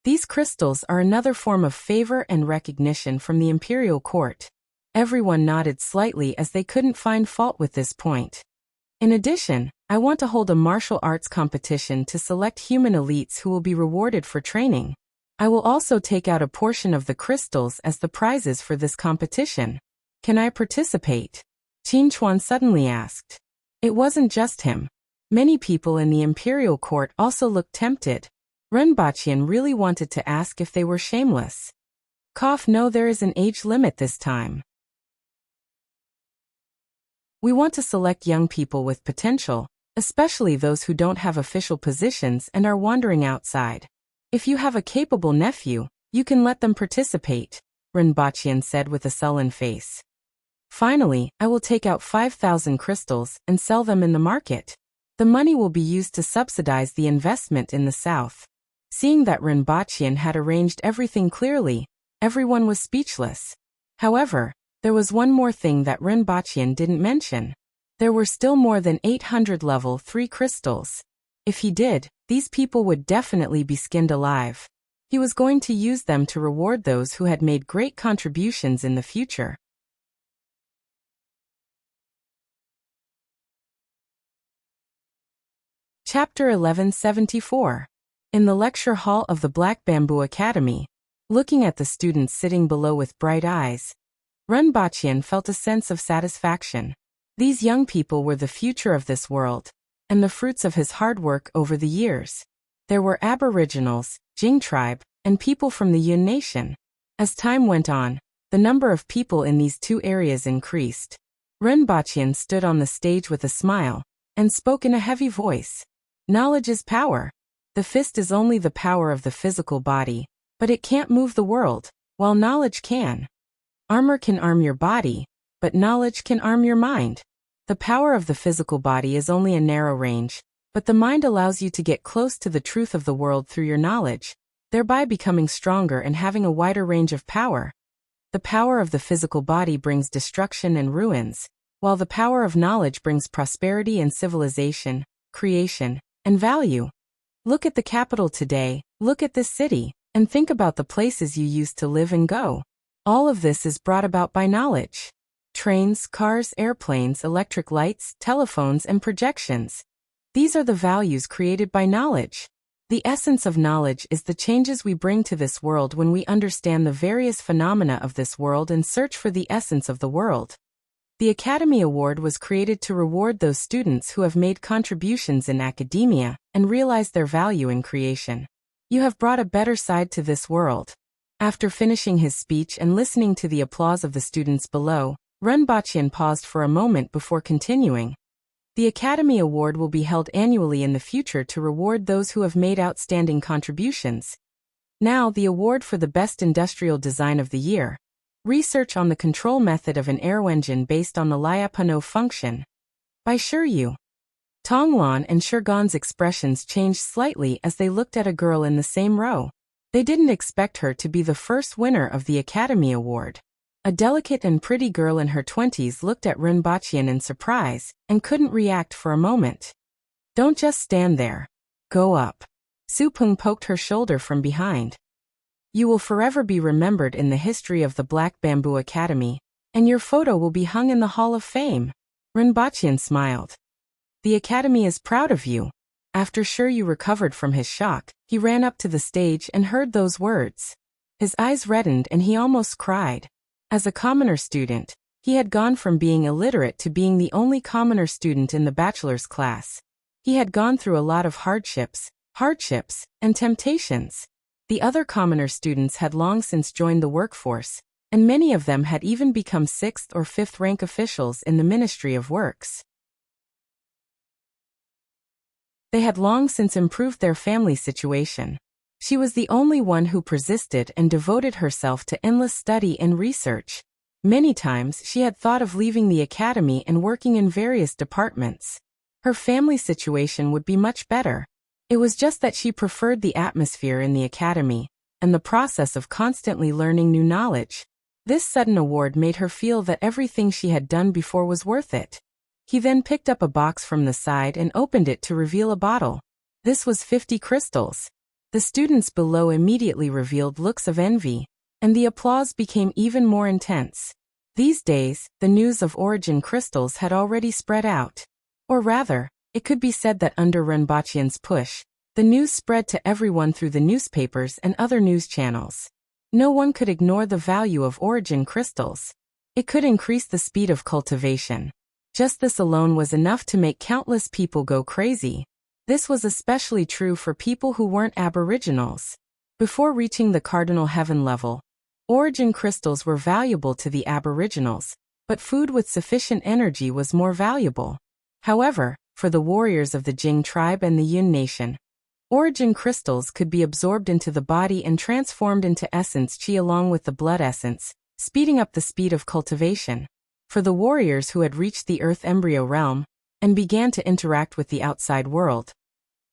these crystals are another form of favor and recognition from the imperial court. Everyone nodded slightly as they couldn't find fault with this point. In addition, I want to hold a martial arts competition to select human elites who will be rewarded for training. I will also take out a portion of the crystals as the prizes for this competition. Can I participate? Qin Chuan suddenly asked. It wasn't just him. Many people in the imperial court also looked tempted. Rinpochian really wanted to ask if they were shameless. No, there is an age limit this time. We want to select young people with potential, especially those who don't have official positions and are wandering outside. If you have a capable nephew, you can let them participate, Rinpochian said with a sullen face. Finally, I will take out 5,000 crystals and sell them in the market. The money will be used to subsidize the investment in the south. Seeing that Rinpochian had arranged everything clearly, everyone was speechless. However, there was one more thing that Rinpochian didn't mention. There were still more than 800 level 3 crystals. If he did, these people would definitely be skinned alive. He was going to use them to reward those who had made great contributions in the future. Chapter 1174. In the lecture hall of the Black Bamboo Academy, looking at the students sitting below with bright eyes, Rinpochian felt a sense of satisfaction. These young people were the future of this world, and the fruits of his hard work over the years. There were Aboriginals, Jing tribe, and people from the Yun Nation. As time went on, the number of people in these 2 areas increased. Rinpochian stood on the stage with a smile, and spoke in a heavy voice. Knowledge is power. The fist is only the power of the physical body, but it can't move the world, while knowledge can. Armor can arm your body, but knowledge can arm your mind. The power of the physical body is only a narrow range, but the mind allows you to get close to the truth of the world through your knowledge, thereby becoming stronger and having a wider range of power. The power of the physical body brings destruction and ruins, while the power of knowledge brings prosperity and civilization, creation, and value. Look at the capital today, look at this city, and think about the places you used to live and go. All of this is brought about by knowledge. Trains, cars, airplanes, electric lights, telephones, and projections. These are the values created by knowledge. The essence of knowledge is the changes we bring to this world when we understand the various phenomena of this world and search for the essence of the world. The Academy Award was created to reward those students who have made contributions in academia and realized their value in creation. You have brought a better side to this world. After finishing his speech and listening to the applause of the students below, Renbachian paused for a moment before continuing. The Academy Award will be held annually in the future to reward those who have made outstanding contributions. Now, the award for the Best Industrial Design of the Year. Research on the control method of an aero-engine based on the Lyapunov function. By Shiryu. Tonglan and Shirgan's expressions changed slightly as they looked at a girl in the same row. They didn't expect her to be the first winner of the Academy Award. A delicate and pretty girl in her 20s looked at Renbachian in surprise and couldn't react for a moment. Don't just stand there. Go up. Su Peng poked her shoulder from behind. You will forever be remembered in the history of the Black Bamboo Academy, and your photo will be hung in the Hall of Fame. Renbachian smiled. The Academy is proud of you. After Shiryu recovered from his shock, he ran up to the stage and heard those words. His eyes reddened and he almost cried. As a commoner student, he had gone from being illiterate to being the only commoner student in the bachelor's class. He had gone through a lot of hardships, and temptations. The other commoner students had long since joined the workforce, and many of them had even become 6th or 5th rank officials in the Ministry of Works. They had long since improved their family situation. She was the only one who persisted and devoted herself to endless study and research. Many times she had thought of leaving the academy and working in various departments. Her family situation would be much better. It was just that she preferred the atmosphere in the academy, and the process of constantly learning new knowledge. This sudden award made her feel that everything she had done before was worth it. He then picked up a box from the side and opened it to reveal a bottle. This was 50 crystals. The students below immediately revealed looks of envy, and the applause became even more intense. These days, the news of origin crystals had already spread out. Or rather, it could be said that under Renbachian's push, the news spread to everyone through the newspapers and other news channels. No one could ignore the value of origin crystals. It could increase the speed of cultivation. Just this alone was enough to make countless people go crazy. This was especially true for people who weren't aboriginals. Before reaching the cardinal heaven level, origin crystals were valuable to the aboriginals, but food with sufficient energy was more valuable. However, for the warriors of the Jing tribe and the Yun nation, origin crystals could be absorbed into the body and transformed into essence qi along with the blood essence, speeding up the speed of cultivation. For the warriors who had reached the Earth embryo realm and began to interact with the outside world,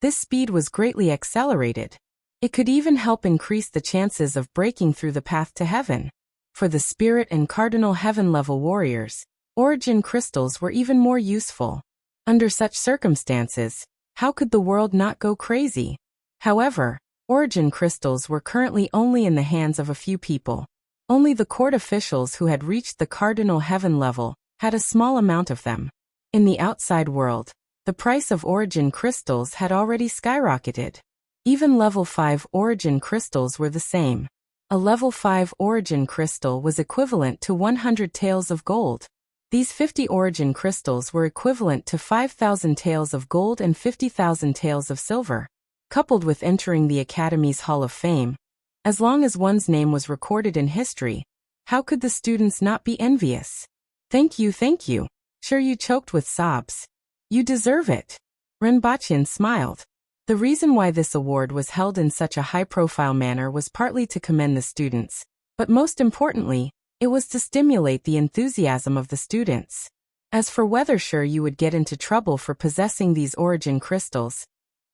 this speed was greatly accelerated. It could even help increase the chances of breaking through the path to heaven. For the spirit and cardinal heaven level warriors, origin crystals were even more useful. Under such circumstances, how could the world not go crazy? However, origin crystals were currently only in the hands of a few people. Only the court officials who had reached the cardinal heaven level had a small amount of them. In the outside world, the price of origin crystals had already skyrocketed. Even level 5 origin crystals were the same. A level 5 origin crystal was equivalent to 100 taels of gold. These 50 origin crystals were equivalent to 5,000 taels of gold and 50,000 taels of silver. Coupled with entering the Academy's Hall of Fame, as long as one's name was recorded in history, how could the students not be envious? Thank you. Shiryu choked with sobs. You deserve it. Renbachian smiled. The reason why this award was held in such a high-profile manner was partly to commend the students, but most importantly, it was to stimulate the enthusiasm of the students. As for whether sure you would get into trouble for possessing these origin crystals,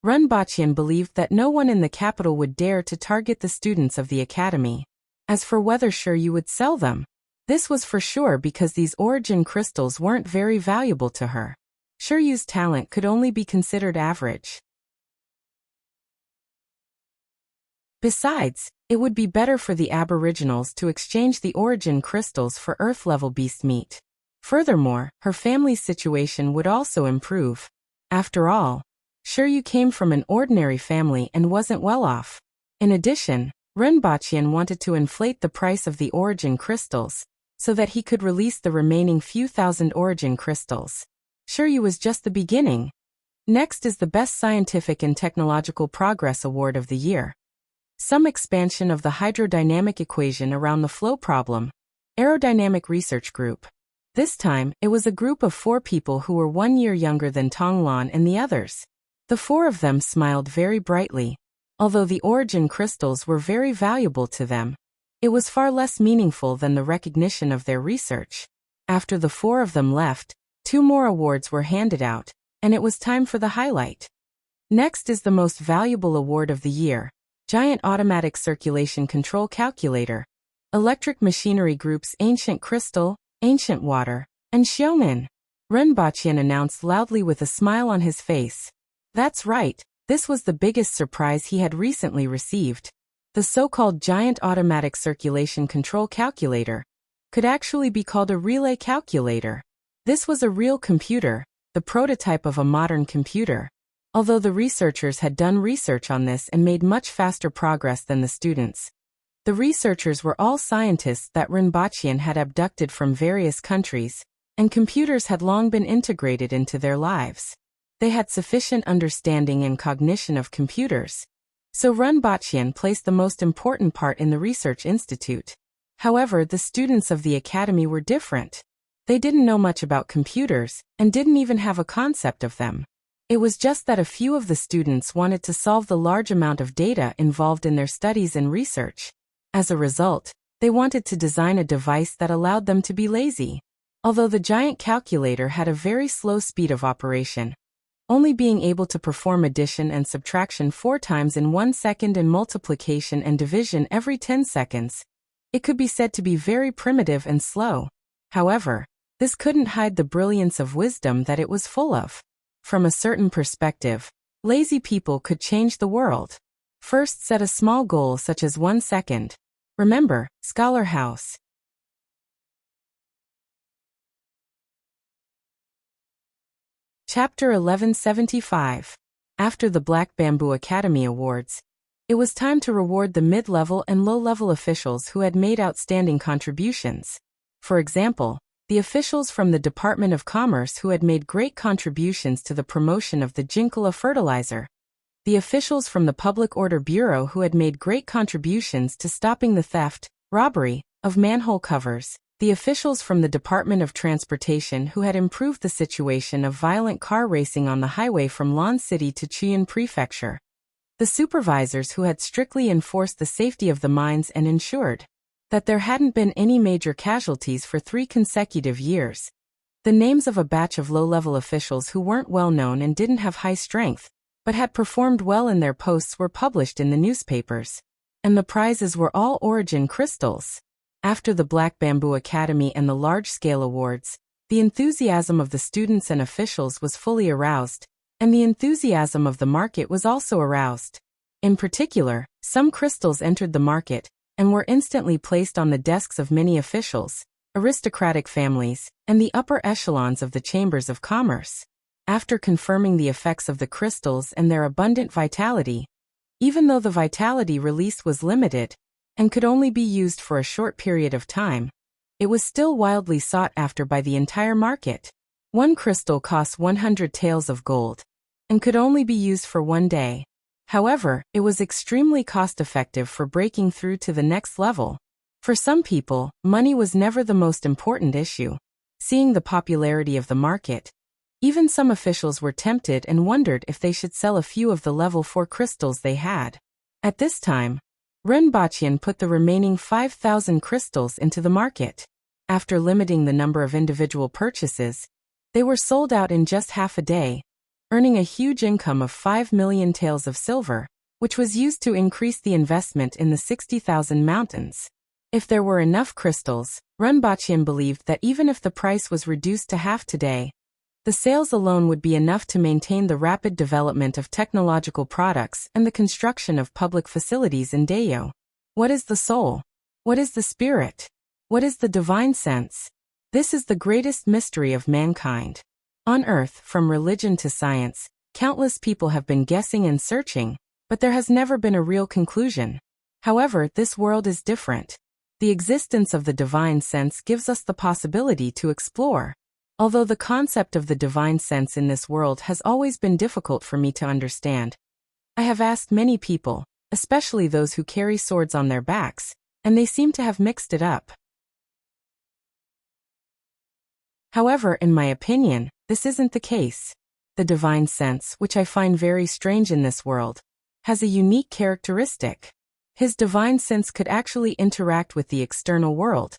Runbachian believed that no one in the capital would dare to target the students of the academy. As for whether sure you would sell them, this was for sure because these origin crystals weren't very valuable to her. Shiryu's talent could only be considered average. Besides, it would be better for the aboriginals to exchange the origin crystals for Earth-level beast meat. Furthermore, her family's situation would also improve. After all, Shiryu came from an ordinary family and wasn't well off. In addition, Runbachian wanted to inflate the price of the origin crystals, so that he could release the remaining few thousand origin crystals. Shiryu was just the beginning. Next is the Best Scientific and Technological Progress Award of the year. Some expansion of the hydrodynamic equation around the flow problem. Aerodynamic Research Group. This time, it was a group of 4 people who were 1 year younger than Tonglan and the others. The 4 of them smiled very brightly. Although the origin crystals were very valuable to them, it was far less meaningful than the recognition of their research. After the 4 of them left, 2 more awards were handed out, and it was time for the highlight. Next is the most valuable award of the year, Giant Automatic Circulation Control Calculator. Electric Machinery Group's Ancient Crystal, Ancient Water, and Xiaomin. Runbachian announced loudly with a smile on his face. That's right, this was the biggest surprise he had recently received. The so-called Giant Automatic Circulation Control Calculator could actually be called a relay calculator. This was a real computer, the prototype of a modern computer. Although the researchers had done research on this and made much faster progress than the students. The researchers were all scientists that Runbachian had abducted from various countries, and computers had long been integrated into their lives. They had sufficient understanding and cognition of computers. So Runbachian placed the most important part in the research institute. However, the students of the academy were different. They didn't know much about computers, and didn't even have a concept of them. It was just that a few of the students wanted to solve the large amount of data involved in their studies and research. As a result, they wanted to design a device that allowed them to be lazy. Although the giant calculator had a very slow speed of operation, only being able to perform addition and subtraction 4 times in 1 second and multiplication and division every 10 seconds, it could be said to be very primitive and slow. However, this couldn't hide the brilliance of wisdom that it was full of. From a certain perspective, lazy people could change the world. First, set a small goal such as 1 second. Remember, Scholar House. Chapter 1175. After the Black Bamboo Academy Awards, it was time to reward the mid-level and low-level officials who had made outstanding contributions. For example, the officials from the Department of Commerce who had made great contributions to the promotion of the Jinkala fertilizer. The officials from the Public Order Bureau who had made great contributions to stopping the theft, robbery, of manhole covers. The officials from the Department of Transportation who had improved the situation of violent car racing on the highway from Lan City to Chiyun Prefecture. The supervisors who had strictly enforced the safety of the mines and ensured that there hadn't been any major casualties for 3 consecutive years. The names of a batch of low-level officials who weren't well known and didn't have high strength, but had performed well in their posts were published in the newspapers. And the prizes were all origin crystals. After the Black Bamboo Academy and the large-scale awards, the enthusiasm of the students and officials was fully aroused, and the enthusiasm of the market was also aroused. In particular, some crystals entered the market, and were instantly placed on the desks of many officials, aristocratic families, and the upper echelons of the chambers of commerce. After confirming the effects of the crystals and their abundant vitality, even though the vitality released was limited, and could only be used for a short period of time, it was still wildly sought after by the entire market. 1 crystal cost 100 taels of gold, and could only be used for 1 day. However, it was extremely cost-effective for breaking through to the next level. For some people, money was never the most important issue. Seeing the popularity of the market, even some officials were tempted and wondered if they should sell a few of the level 4 crystals they had. At this time, Runbachian put the remaining 5,000 crystals into the market. After limiting the number of individual purchases, They were sold out in just half a day, earning a huge income of 5 million taels of silver, which was used to increase the investment in the 60,000 mountains. If there were enough crystals, Runbachian believed that even if the price was reduced to half today, the sales alone would be enough to maintain the rapid development of technological products and the construction of public facilities in Dayo. What is the soul? What is the spirit? What is the divine sense? This is the greatest mystery of mankind. On Earth, from religion to science, countless people have been guessing and searching, but there has never been a real conclusion. However, this world is different. The existence of the divine sense gives us the possibility to explore. Although the concept of the divine sense in this world has always been difficult for me to understand, I have asked many people, especially those who carry swords on their backs, and they seem to have mixed it up. However, in my opinion, this isn't the case. The divine sense, which I find very strange in this world, has a unique characteristic. His divine sense could actually interact with the external world,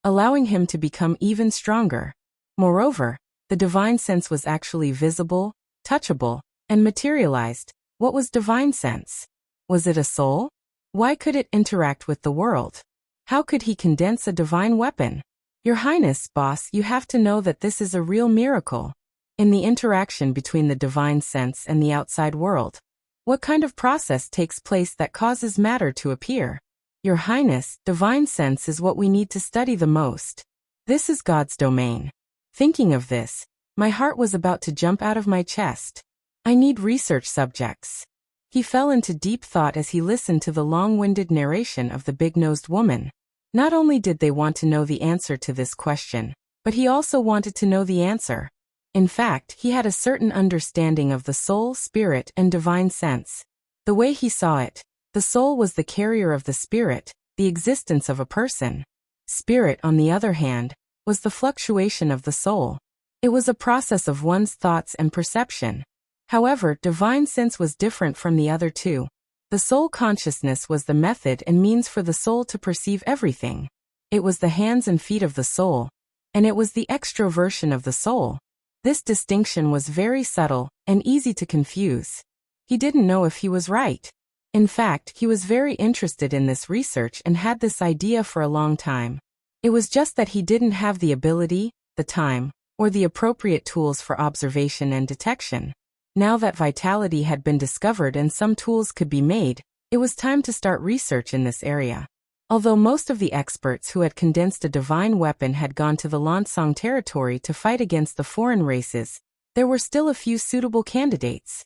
allowing him to become even stronger. Moreover, the divine sense was actually visible, touchable, and materialized. What was divine sense? Was it a soul? Why could it interact with the world? How could he condense a divine weapon? Your Highness, boss, you have to know that this is a real miracle. In the interaction between the divine sense and the outside world, what kind of process takes place that causes matter to appear? Your Highness, divine sense is what we need to study the most. This is God's domain. Thinking of this, my heart was about to jump out of my chest. I need research subjects. He fell into deep thought as he listened to the long-winded narration of the big-nosed woman. Not only did they want to know the answer to this question, but he also wanted to know the answer. In fact, he had a certain understanding of the soul, spirit, and divine sense. The way he saw it, the soul was the carrier of the spirit, the existence of a person. Spirit, on the other hand, was the fluctuation of the soul. It was a process of one's thoughts and perception. However, divine sense was different from the other two. The soul consciousness was the method and means for the soul to perceive everything. It was the hands and feet of the soul, and it was the extroversion of the soul. This distinction was very subtle and easy to confuse. He didn't know if he was right. In fact, he was very interested in this research and had this idea for a long time. It was just that he didn't have the ability, the time, or the appropriate tools for observation and detection. Now that vitality had been discovered and some tools could be made, it was time to start research in this area. Although most of the experts who had condensed a divine weapon had gone to the Lansong territory to fight against the foreign races, there were still a few suitable candidates.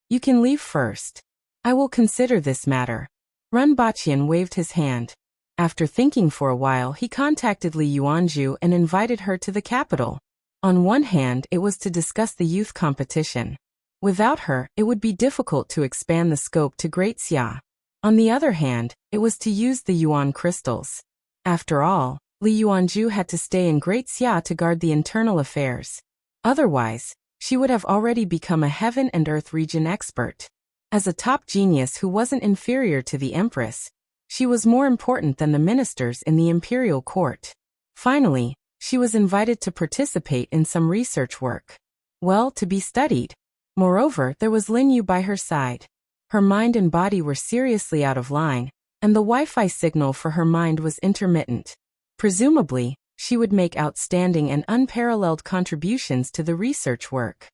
You can leave first. I will consider this matter. Runbachian waved his hand. After thinking for a while, he contacted Li Yuanju and invited her to the capital. On one hand, it was to discuss the youth competition. Without her, it would be difficult to expand the scope to Great Xia. On the other hand, it was to use the Yuan crystals. After all, Li Yuanju had to stay in Great Xia to guard the internal affairs. Otherwise, she would have already become a heaven and earth region expert. As a top genius who wasn't inferior to the Empress, she was more important than the ministers in the imperial court. Finally, she was invited to participate in some research work. Well, to be studied. Moreover, there was Lin Yu by her side. Her mind and body were seriously out of line, and the Wi-Fi signal for her mind was intermittent. Presumably, she would make outstanding and unparalleled contributions to the research work.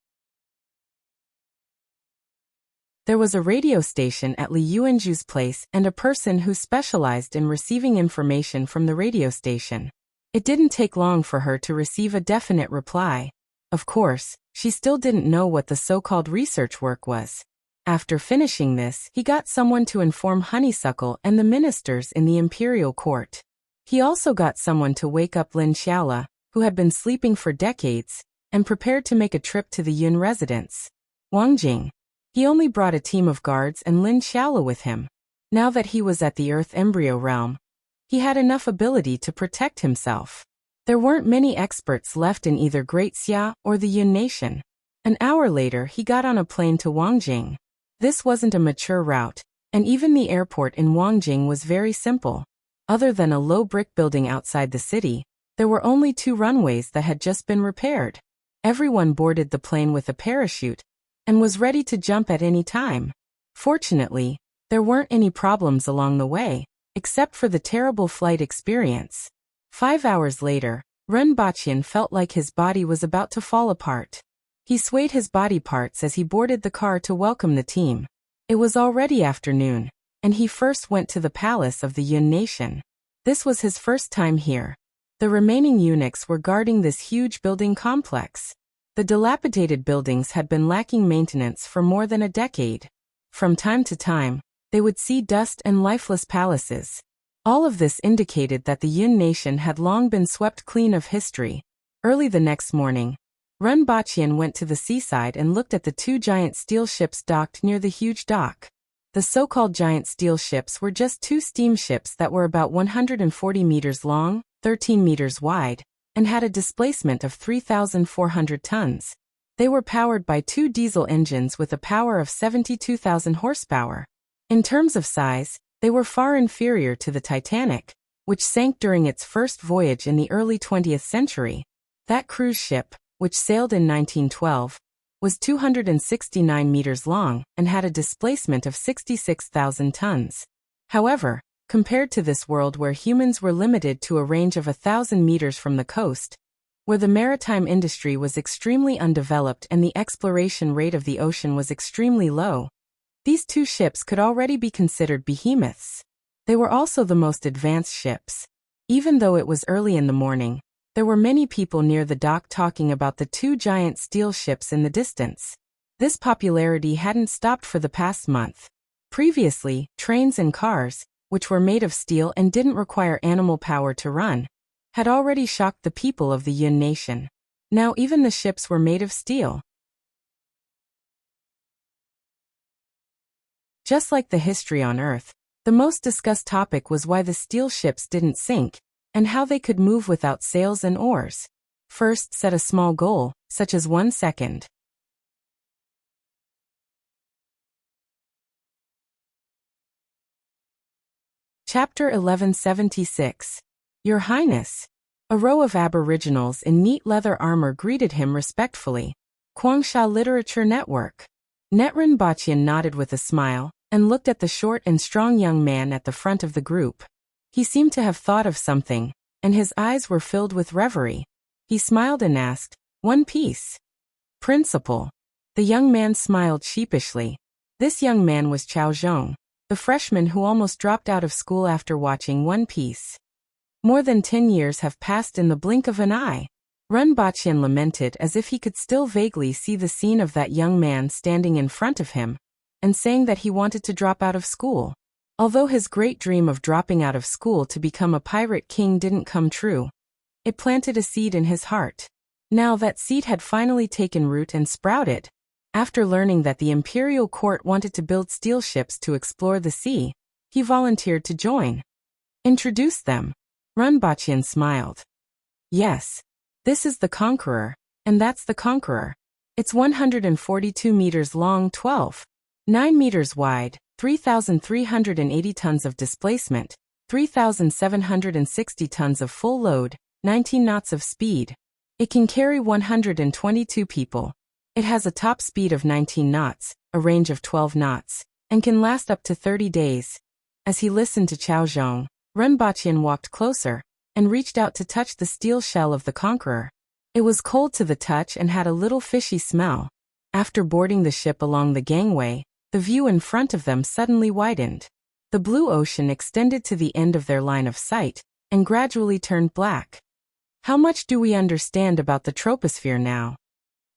There was a radio station at Li Yuanju's place and a person who specialized in receiving information from the radio station. It didn't take long for her to receive a definite reply. Of course, she still didn't know what the so-called research work was. After finishing this, he got someone to inform Honeysuckle and the ministers in the imperial court. He also got someone to wake up Lin Xiaola, who had been sleeping for decades, and prepared to make a trip to the Yun residence. Wang Jing. He only brought a team of guards and Lin Xiaola with him. Now that he was at the Earth Embryo realm, he had enough ability to protect himself. There weren't many experts left in either Great Xia or the Yun nation. An hour later, he got on a plane to Wangjing. This wasn't a mature route, and even the airport in Wangjing was very simple. Other than a low brick building outside the city, there were only 2 runways that had just been repaired. Everyone boarded the plane with a parachute and was ready to jump at any time. Fortunately, there weren't any problems along the way, except for the terrible flight experience. 5 hours later, Renbachian felt like his body was about to fall apart. He swayed his body parts as he boarded the car to welcome the team. It was already afternoon, and he first went to the palace of the Yun nation. This was his first time here. The remaining eunuchs were guarding this huge building complex. The dilapidated buildings had been lacking maintenance for more than a decade. From time to time, they would see dust and lifeless palaces. All of this indicated that the Yun nation had long been swept clean of history. Early the next morning, Renbachian went to the seaside and looked at the 2 giant steel ships docked near the huge dock. The so-called giant steel ships were just 2 steamships that were about 140 meters long, 13 meters wide, and had a displacement of 3,400 tons. They were powered by 2 diesel engines with a power of 72,000 horsepower. In terms of size, they were far inferior to the Titanic, which sank during its first voyage in the early 20th century. That cruise ship, which sailed in 1912, was 269 meters long and had a displacement of 66,000 tons. However, compared to this world where humans were limited to a range of 1,000 meters from the coast, where the maritime industry was extremely undeveloped and the exploration rate of the ocean was extremely low, these 2 ships could already be considered behemoths. They were also the most advanced ships. Even though it was early in the morning, there were many people near the dock talking about the 2 giant steel ships in the distance. This popularity hadn't stopped for the past month. Previously, trains and cars, which were made of steel and didn't require animal power to run, had already shocked the people of the Yun nation. Now even the ships were made of steel. Just like the history on Earth, the most discussed topic was why the steel ships didn't sink, and how they could move without sails and oars. First, set a small goal, such as 1 second. Chapter 1176. Your Highness. A row of aboriginals in neat leather armor greeted him respectfully. Guangsha Literature Network. Renbachian nodded with a smile, and looked at the short and strong young man at the front of the group. He seemed to have thought of something, and his eyes were filled with reverie. He smiled and asked, "One Piece?" "Principal." The young man smiled sheepishly. This young man was Chao Zhong, the freshman who almost dropped out of school after watching One Piece. More than 10 years have passed in the blink of an eye. Renbachian lamented as if he could still vaguely see the scene of that young man standing in front of him, and saying that he wanted to drop out of school. Although his great dream of dropping out of school to become a pirate king didn't come true, it planted a seed in his heart. Now that seed had finally taken root and sprouted. After learning that the imperial court wanted to build steel ships to explore the sea, he volunteered to join. "Introduce them." Renbachian smiled. "Yes. This is the Conqueror, and that's the Conqueror. It's 142 meters long, 12.9 meters wide, 3,380 tons of displacement, 3,760 tons of full load, 19 knots of speed. It can carry 122 people. It has a top speed of 19 knots, a range of 12 knots, and can last up to 30 days. As he listened to Chao Zhong, Renbachian walked closer and reached out to touch the steel shell of the Conqueror. It was cold to the touch and had a little fishy smell. After boarding the ship along the gangway, the view in front of them suddenly widened. The blue ocean extended to the end of their line of sight and gradually turned black. "How much do we understand about the troposphere now?"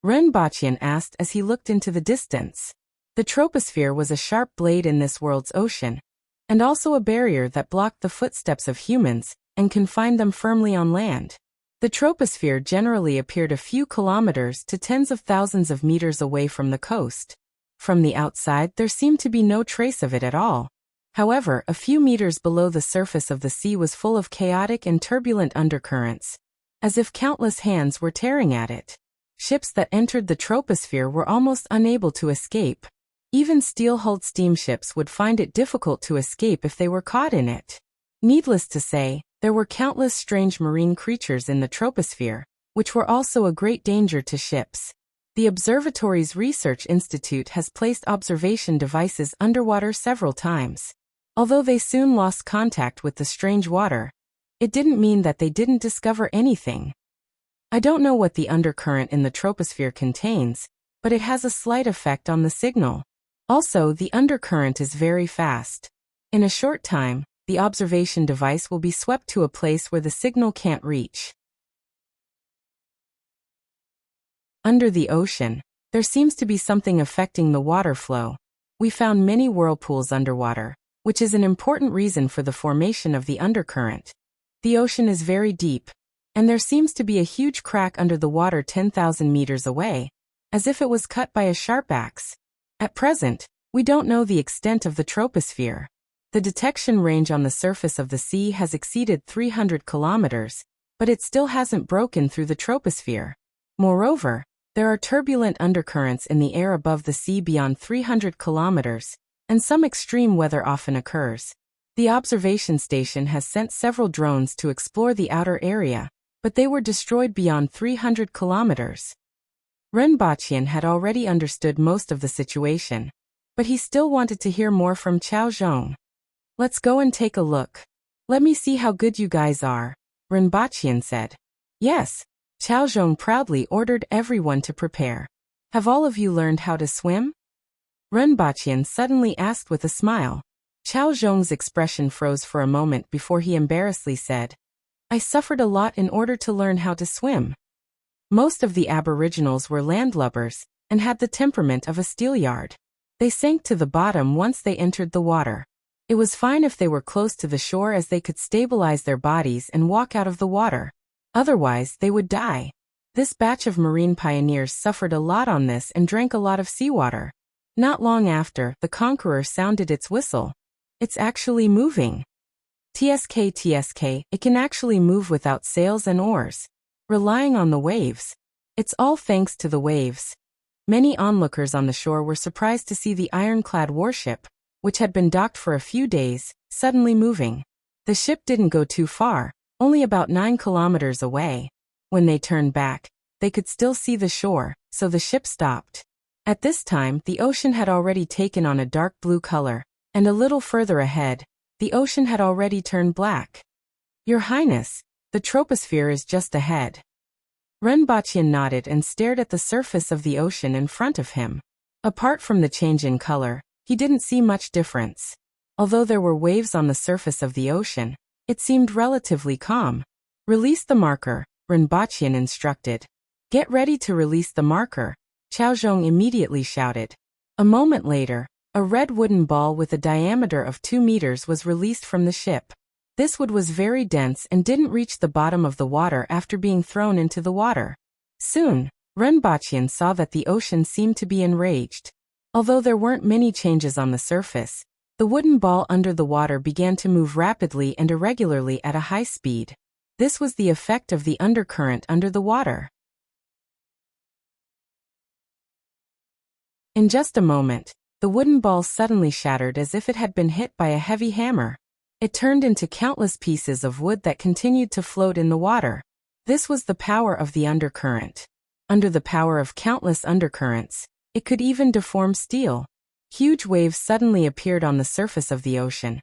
Renbachian asked as he looked into the distance. The troposphere was a sharp blade in this world's ocean, and also a barrier that blocked the footsteps of humans and confined them firmly on land. The troposphere generally appeared a few kilometers to tens of thousands of meters away from the coast. From the outside, there seemed to be no trace of it at all. However, a few meters below the surface of the sea was full of chaotic and turbulent undercurrents, as if countless hands were tearing at it. Ships that entered the troposphere were almost unable to escape. Even steel-hulled steamships would find it difficult to escape if they were caught in it. Needless to say, there were countless strange marine creatures in the troposphere, which were also a great danger to ships. The observatory's research institute has placed observation devices underwater several times. Although they soon lost contact with the strange water, it didn't mean that they didn't discover anything. I don't know what the undercurrent in the troposphere contains, but it has a slight effect on the signal. Also, the undercurrent is very fast. In a short time, the observation device will be swept to a place where the signal can't reach. Under the ocean, there seems to be something affecting the water flow. We found many whirlpools underwater, which is an important reason for the formation of the undercurrent. The ocean is very deep, and there seems to be a huge crack under the water 10,000 meters away, as if it was cut by a sharp axe. At present, we don't know the extent of the troposphere. The detection range on the surface of the sea has exceeded 300 kilometers, but it still hasn't broken through the troposphere. Moreover, there are turbulent undercurrents in the air above the sea beyond 300 kilometers, and some extreme weather often occurs. The observation station has sent several drones to explore the outer area, but they were destroyed beyond 300 kilometers. Renbaqian had already understood most of the situation, but he still wanted to hear more from Qiao Zhong. "Let's go and take a look. Let me see how good you guys are," Renbaqian said. "Yes." Qiao Zhong proudly ordered everyone to prepare. "Have all of you learned how to swim?" Renbaqian suddenly asked with a smile. Qiao Zhong's expression froze for a moment before he embarrassedly said, "I suffered a lot in order to learn how to swim." Most of the aboriginals were landlubbers and had the temperament of a steelyard. They sank to the bottom once they entered the water. It was fine if they were close to the shore, as they could stabilize their bodies and walk out of the water. Otherwise, they would die. This batch of marine pioneers suffered a lot on this and drank a lot of seawater. Not long after, the Conqueror sounded its whistle. "It's actually moving." TSK, it can actually move without sails and oars, relying on the waves. It's all thanks to the waves. Many onlookers on the shore were surprised to see the ironclad warship, which had been docked for a few days, suddenly moving. The ship didn't go too far, only about 9 kilometers away. When they turned back, they could still see the shore, so the ship stopped. At this time, the ocean had already taken on a dark blue color, and a little further ahead, the ocean had already turned black. "Your Highness, the troposphere is just ahead." Renbaqian nodded and stared at the surface of the ocean in front of him. Apart from the change in color, he didn't see much difference. Although there were waves on the surface of the ocean, it seemed relatively calm. "Release the marker," Renbaqian instructed. "Get ready to release the marker," Qiao Zhong immediately shouted. A moment later, a red wooden ball with a diameter of 2 meters was released from the ship. This wood was very dense and didn't reach the bottom of the water after being thrown into the water. Soon, Renbaqian saw that the ocean seemed to be enraged. Although there weren't many changes on the surface, the wooden ball under the water began to move rapidly and irregularly at a high speed. This was the effect of the undercurrent under the water. In just a moment, the wooden ball suddenly shattered as if it had been hit by a heavy hammer. It turned into countless pieces of wood that continued to float in the water. This was the power of the undercurrent. Under the power of countless undercurrents, it could even deform steel. Huge waves suddenly appeared on the surface of the ocean,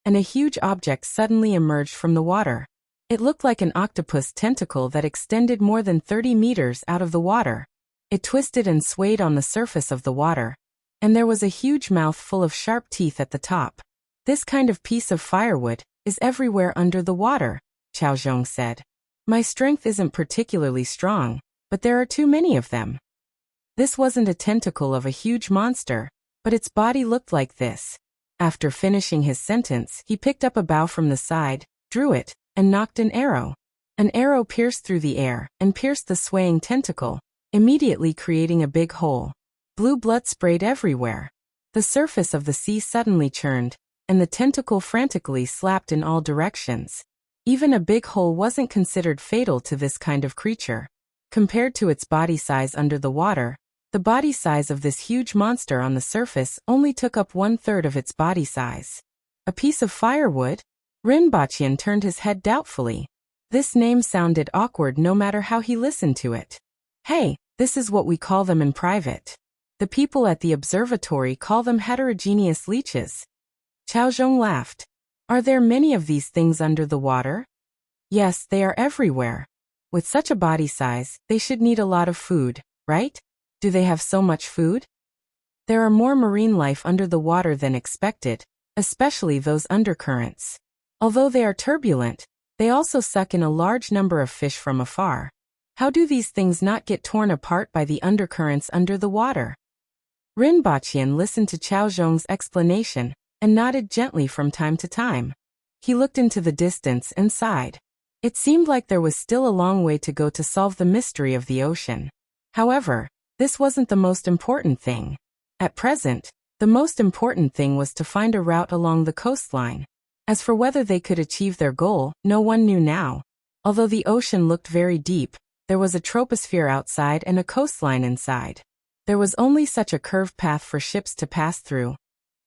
and a huge object suddenly emerged from the water. It looked like an octopus tentacle that extended more than 30 meters out of the water. It twisted and swayed on the surface of the water, and there was a huge mouth full of sharp teeth at the top. "This kind of piece of firewood is everywhere under the water," Qiao Zhong said. "My strength isn't particularly strong, but there are too many of them." This wasn't a tentacle of a huge monster, but its body looked like this. After finishing his sentence, he picked up a bow from the side, drew it, and knocked an arrow. An arrow pierced through the air and pierced the swaying tentacle, immediately creating a big hole. Blue blood sprayed everywhere. The surface of the sea suddenly churned, and the tentacle frantically slapped in all directions. Even a big hole wasn't considered fatal to this kind of creature. Compared to its body size under the water, the body size of this huge monster on the surface only took up 1/3 of its body size. "A piece of firewood?" Renbaqian turned his head doubtfully. This name sounded awkward no matter how he listened to it. Hey, this is what we call them in private. The people at the observatory call them heterogeneous leeches. Chao Zhong laughed. Are there many of these things under the water? Yes, they are everywhere. With such a body size, they should need a lot of food, right? Do they have so much food? There are more marine life under the water than expected, especially those undercurrents. Although they are turbulent, they also suck in a large number of fish from afar. How do these things not get torn apart by the undercurrents under the water? Rin Baqian listened to Chao Zhong's explanation and nodded gently from time to time. He looked into the distance and sighed. It seemed like there was still a long way to go to solve the mystery of the ocean. However, this wasn't the most important thing. At present, the most important thing was to find a route along the coastline. As for whether they could achieve their goal, no one knew now. Although the ocean looked very deep, there was a troposphere outside and a coastline inside. There was only such a curved path for ships to pass through.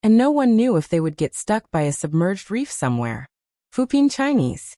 And no one knew if they would get stuck by a submerged reef somewhere. Fupin Chinese.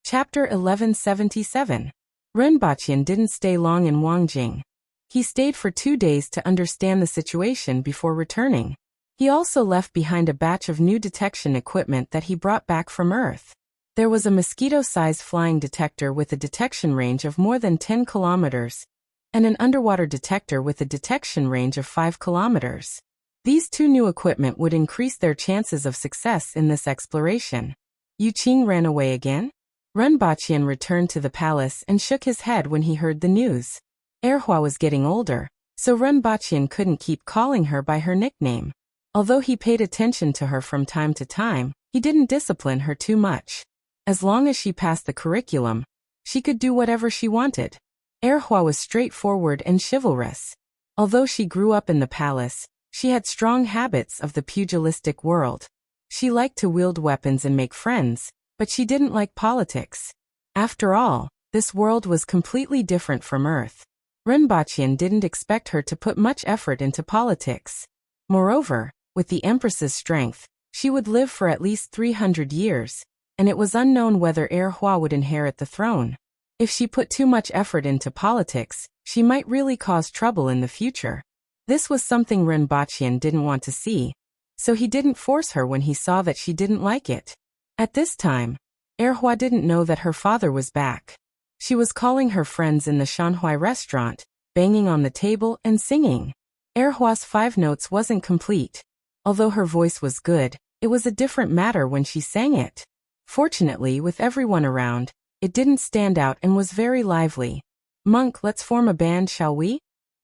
Chapter 1177. Ren Baqian didn't stay long in Wangjing. He stayed for 2 days to understand the situation before returning. He also left behind a batch of new detection equipment that he brought back from Earth. There was a mosquito-sized flying detector with a detection range of more than 10 kilometers, and an underwater detector with a detection range of 5 kilometers. These two new equipment would increase their chances of success in this exploration. Yu Qing ran away again? Ren Baqian returned to the palace and shook his head when he heard the news. Erhua was getting older, so Ren Baqian couldn't keep calling her by her nickname. Although he paid attention to her from time to time, he didn't discipline her too much. As long as she passed the curriculum, she could do whatever she wanted. Erhua was straightforward and chivalrous. Although she grew up in the palace, she had strong habits of the pugilistic world. She liked to wield weapons and make friends, but she didn't like politics. After all, this world was completely different from Earth. Ren Baqian didn't expect her to put much effort into politics. Moreover, with the Empress's strength, she would live for at least 300 years, and it was unknown whether Erhua would inherit the throne. If she put too much effort into politics, she might really cause trouble in the future. This was something Ren Baqian didn't want to see, so he didn't force her when he saw that she didn't like it. At this time, Erhua didn't know that her father was back. She was calling her friends in the Shanhui restaurant, banging on the table and singing. Erhua's 5 notes wasn't complete. Although her voice was good, it was a different matter when she sang it. Fortunately, with everyone around, it didn't stand out and was very lively. Monk, let's form a band, shall we?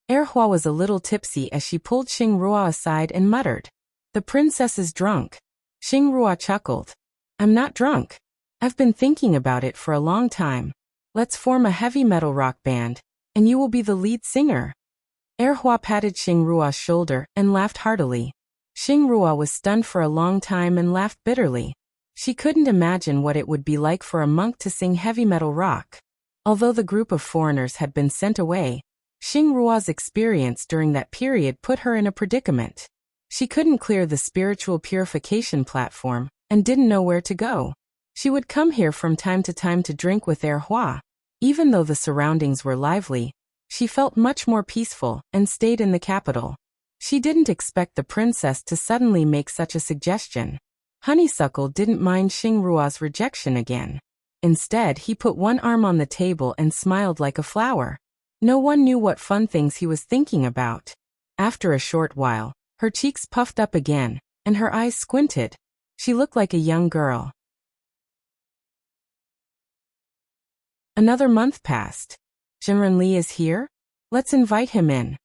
Erhua was a little tipsy as she pulled Xingrua aside and muttered. The princess is drunk. Xingrua chuckled. I'm not drunk. I've been thinking about it for a long time. Let's form a heavy metal rock band, and you will be the lead singer. Erhua patted Xingrua's shoulder and laughed heartily. Xingrua was stunned for a long time and laughed bitterly. She couldn't imagine what it would be like for a monk to sing heavy metal rock. Although the group of foreigners had been sent away, Xingrua's experience during that period put her in a predicament. She couldn't clear the spiritual purification platform and didn't know where to go. She would come here from time to drink with Erhua. Even though the surroundings were lively, she felt much more peaceful and stayed in the capital. She didn't expect the princess to suddenly make such a suggestion. Honeysuckle didn't mind Xingrua's rejection again. Instead, he put one arm on the table and smiled like a flower. No one knew what fun things he was thinking about. After a short while, her cheeks puffed up again, and her eyes squinted. She looked like a young girl. Another month passed. Jinren Li is here? Let's invite him in.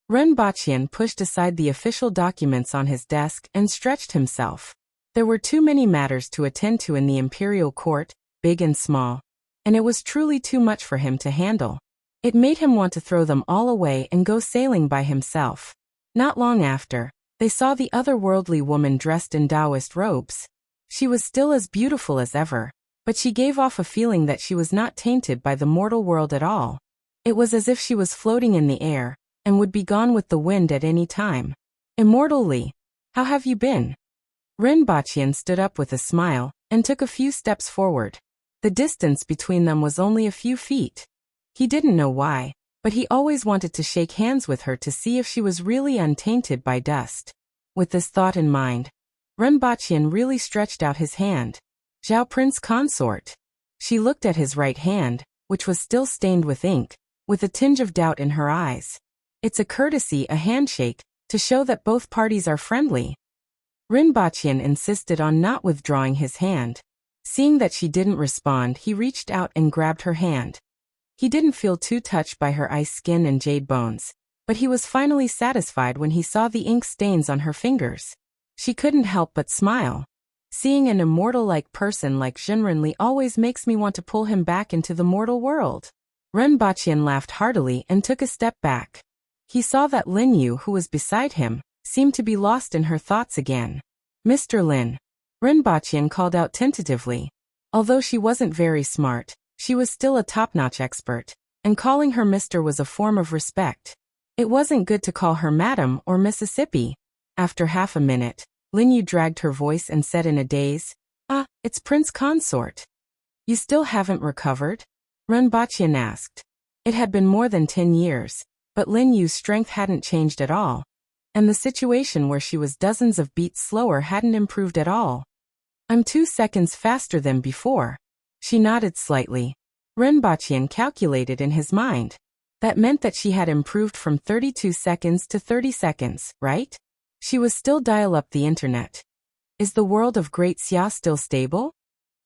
Ren Baqian pushed aside the official documents on his desk and stretched himself. There were too many matters to attend to in the imperial court, big and small, and it was truly too much for him to handle. It made him want to throw them all away and go sailing by himself. Not long after, they saw the otherworldly woman dressed in Taoist robes. She was still as beautiful as ever, but she gave off a feeling that she was not tainted by the mortal world at all. It was as if she was floating in the air, and would be gone with the wind at any time. Immortal Li. How have you been? Rinpoche stood up with a smile and took a few steps forward. The distance between them was only a few feet. He didn't know why, but he always wanted to shake hands with her to see if she was really untainted by dust. With this thought in mind, Rinpoche really stretched out his hand. Zhao Prince Consort. She looked at his right hand, which was still stained with ink, with a tinge of doubt in her eyes. It's a courtesy, a handshake, to show that both parties are friendly. Rinpoche insisted on not withdrawing his hand. Seeing that she didn't respond, he reached out and grabbed her hand. He didn't feel too touched by her ice skin and jade bones, but he was finally satisfied when he saw the ink stains on her fingers. She couldn't help but smile. Seeing an immortal-like person like Jinrenli always makes me want to pull him back into the mortal world. Rinpoche laughed heartily and took a step back. He saw that Lin Yu, who was beside him, seemed to be lost in her thoughts again. Mr. Lin. Rinpoche called out tentatively. Although she wasn't very smart, she was still a top-notch expert, and calling her Mr. was a form of respect. It wasn't good to call her Madam or Mississippi. After half a minute, Lin Yu dragged her voice and said in a daze, it's Prince Consort. You still haven't recovered? Rinpoche asked. It had been more than 10 years, but Lin Yu's strength hadn't changed at all, and the situation where she was dozens of beats slower hadn't improved at all. I'm 2 seconds faster than before. She nodded slightly. Rinpoche calculated in his mind. That meant that she had improved from 32 seconds to 30 seconds, right? She was still dial up the internet. Is the world of Great Xia still stable?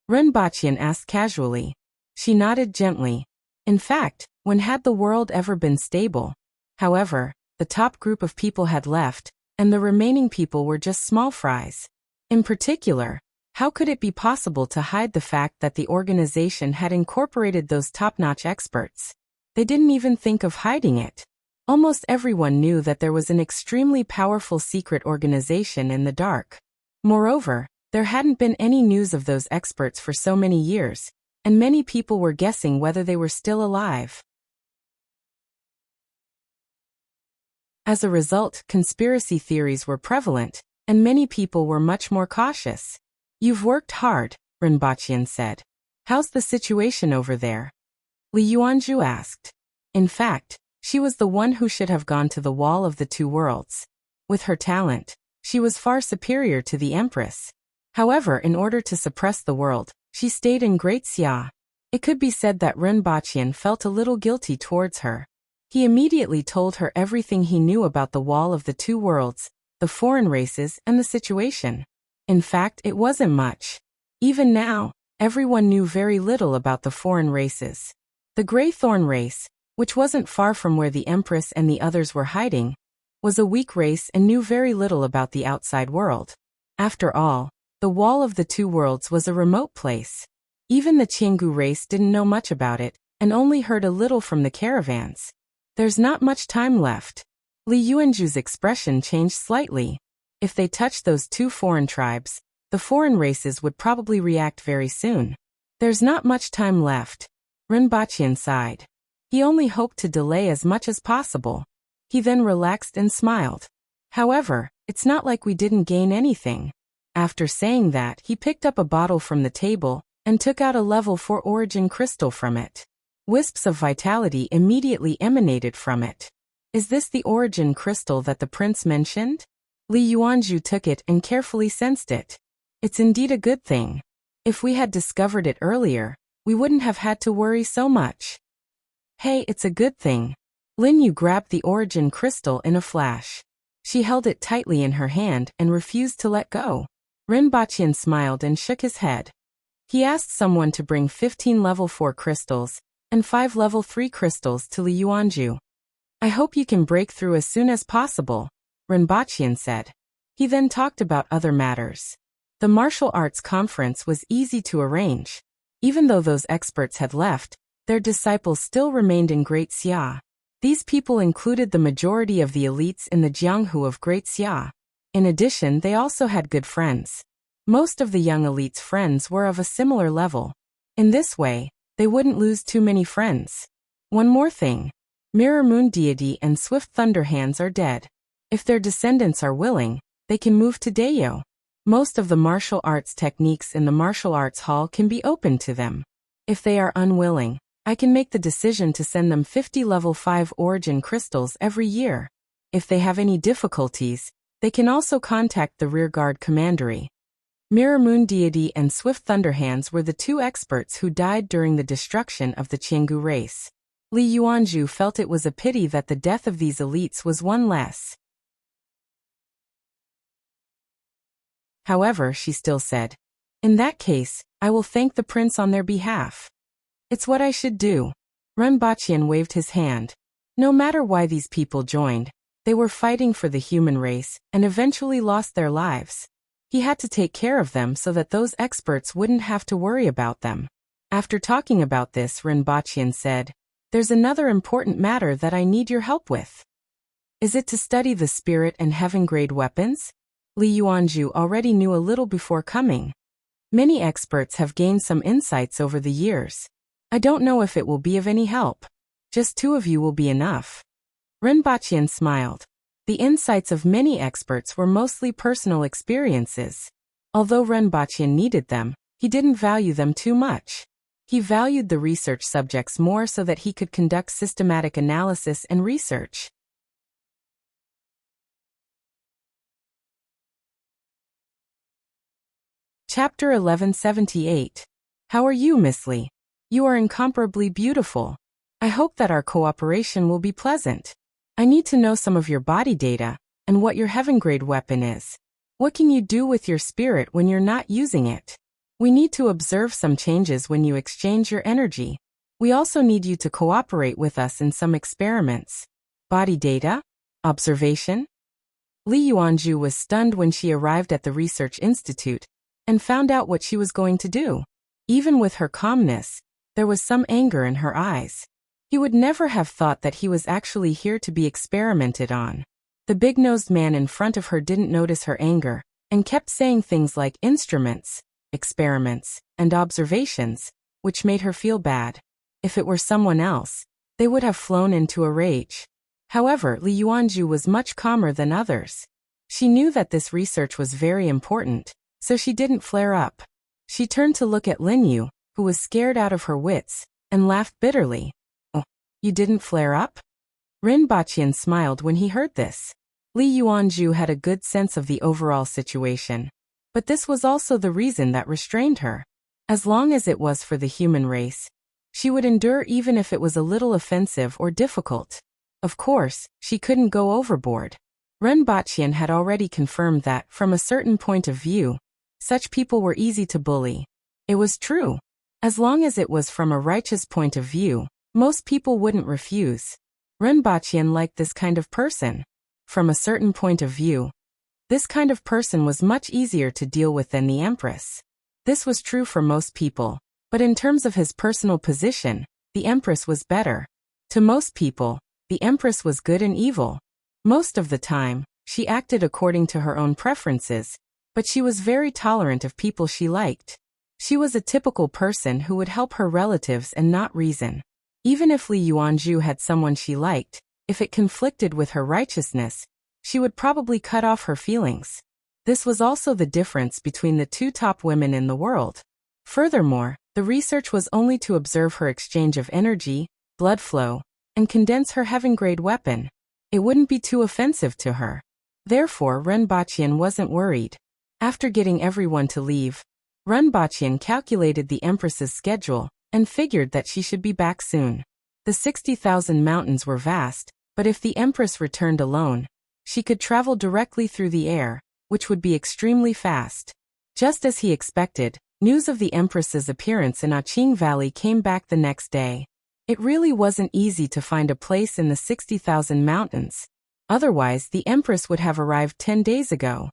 Rinpoche asked casually. She nodded gently. In fact, when had the world ever been stable? However, the top group of people had left, and the remaining people were just small fries. In particular, how could it be possible to hide the fact that the organization had incorporated those top-notch experts? They didn't even think of hiding it. Almost everyone knew that there was an extremely powerful secret organization in the dark. Moreover, there hadn't been any news of those experts for so many years, and many people were guessing whether they were still alive. As a result, conspiracy theories were prevalent, and many people were much more cautious. You've worked hard, Rinpoche said. How's the situation over there? Li Yuanzhu asked. In fact, she was the one who should have gone to the wall of the two worlds. With her talent, she was far superior to the Empress. However, in order to suppress the world, she stayed in Great Xia. It could be said that Rinpoche felt a little guilty towards her. He immediately told her everything he knew about the wall of the two worlds, the foreign races, and the situation. In fact, it wasn't much. Even now, everyone knew very little about the foreign races. The Greythorn race, which wasn't far from where the Empress and the others were hiding, was a weak race and knew very little about the outside world. After all, the wall of the two worlds was a remote place. Even the Qiangu race didn't know much about it, and only heard a little from the caravans. There's not much time left. Li Yuanzhu's expression changed slightly. If they touched those two foreign tribes, the foreign races would probably react very soon. There's not much time left. Rinpoche sighed. He only hoped to delay as much as possible. He then relaxed and smiled. However, it's not like we didn't gain anything. After saying that, he picked up a bottle from the table and took out a level 4 origin crystal from it. Wisps of vitality immediately emanated from it. Is this the origin crystal that the prince mentioned? Li Yuanzhu took it and carefully sensed it. It's indeed a good thing. If we had discovered it earlier, we wouldn't have had to worry so much. Hey, it's a good thing. Lin Yu grabbed the origin crystal in a flash. She held it tightly in her hand and refused to let go. Rinpoche smiled and shook his head. He asked someone to bring 15 level 4 crystals and 5 level 3 crystals to Li Yuanzhu. I hope you can break through as soon as possible, Rinpoche said. He then talked about other matters. The martial arts conference was easy to arrange. Even though those experts had left, their disciples still remained in Great Xia. These people included the majority of the elites in the Jianghu of Great Xia. In addition, they also had good friends. Most of the young elites' friends were of a similar level. In this way, they wouldn't lose too many friends. One more thing. Mirror Moon Deity and Swift Thunder Hands are dead. If their descendants are willing, they can move to Dayo. Most of the martial arts techniques in the martial arts hall can be opened to them. If they are unwilling, I can make the decision to send them 50 level 5 origin crystals every year. If they have any difficulties, they can also contact the rearguard commandery. Mirror Moon Deity and Swift Thunderhands were the two experts who died during the destruction of the Qiangu race. Li Yuanzhu felt it was a pity that the death of these elites was one less. However, she still said, "In that case, I will thank the prince on their behalf. It's what I should do." Ren Baqian waved his hand. No matter why these people joined, they were fighting for the human race and eventually lost their lives. He had to take care of them so that those experts wouldn't have to worry about them. After talking about this, Ren Baqian said, "There's another important matter that I need your help with. Is it to study the spirit and heaven-grade weapons?" Li Yuanzhu already knew a little before coming. Many experts have gained some insights over the years. I don't know if it will be of any help. Just 2 of you will be enough. Ren Baqian smiled. The insights of many experts were mostly personal experiences. Although Ren Baqian needed them, he didn't value them too much. He valued the research subjects more so that he could conduct systematic analysis and research. Chapter 1178. How are you, Miss Li? You are incomparably beautiful. I hope that our cooperation will be pleasant. I need to know some of your body data, and what your heaven-grade weapon is. What can you do with your spirit when you're not using it? We need to observe some changes when you exchange your energy. We also need you to cooperate with us in some experiments. Body data? Observation? Li Yuanzhu was stunned when she arrived at the research institute and found out what she was going to do. Even with her calmness, there was some anger in her eyes. He would never have thought that he was actually here to be experimented on. The big-nosed man in front of her didn't notice her anger, and kept saying things like instruments, experiments, and observations, which made her feel bad. If it were someone else, they would have flown into a rage. However, Li Yuanzhu was much calmer than others. She knew that this research was very important, so she didn't flare up. She turned to look at Lin Yu, who was scared out of her wits, and laughed bitterly. "Oh, you didn't flare up?" Ren Baqian smiled when he heard this. Li Yuanzhu had a good sense of the overall situation. But this was also the reason that restrained her. As long as it was for the human race, she would endure even if it was a little offensive or difficult. Of course, she couldn't go overboard. Ren Baqian had already confirmed that, from a certain point of view, such people were easy to bully. It was true. As long as it was from a righteous point of view, most people wouldn't refuse. Ren Baqian liked this kind of person. From a certain point of view, this kind of person was much easier to deal with than the Empress. This was true for most people, but in terms of his personal position, the Empress was better. To most people, the Empress was good and evil. Most of the time, she acted according to her own preferences, but she was very tolerant of people she liked. She was a typical person who would help her relatives and not reason. Even if Li Yuanzhu had someone she liked, if it conflicted with her righteousness, she would probably cut off her feelings. This was also the difference between the 2 top women in the world. Furthermore, the research was only to observe her exchange of energy, blood flow, and condense her heaven-grade weapon. It wouldn't be too offensive to her. Therefore, Ren Baqian wasn't worried. After getting everyone to leave, Ren Baqian calculated the Empress's schedule and figured that she should be back soon. The 60,000 mountains were vast, but if the Empress returned alone, she could travel directly through the air, which would be extremely fast. Just as he expected, news of the Empress's appearance in Aqing Valley came back the next day. It really wasn't easy to find a place in the 60,000 mountains. Otherwise, the Empress would have arrived 10 days ago.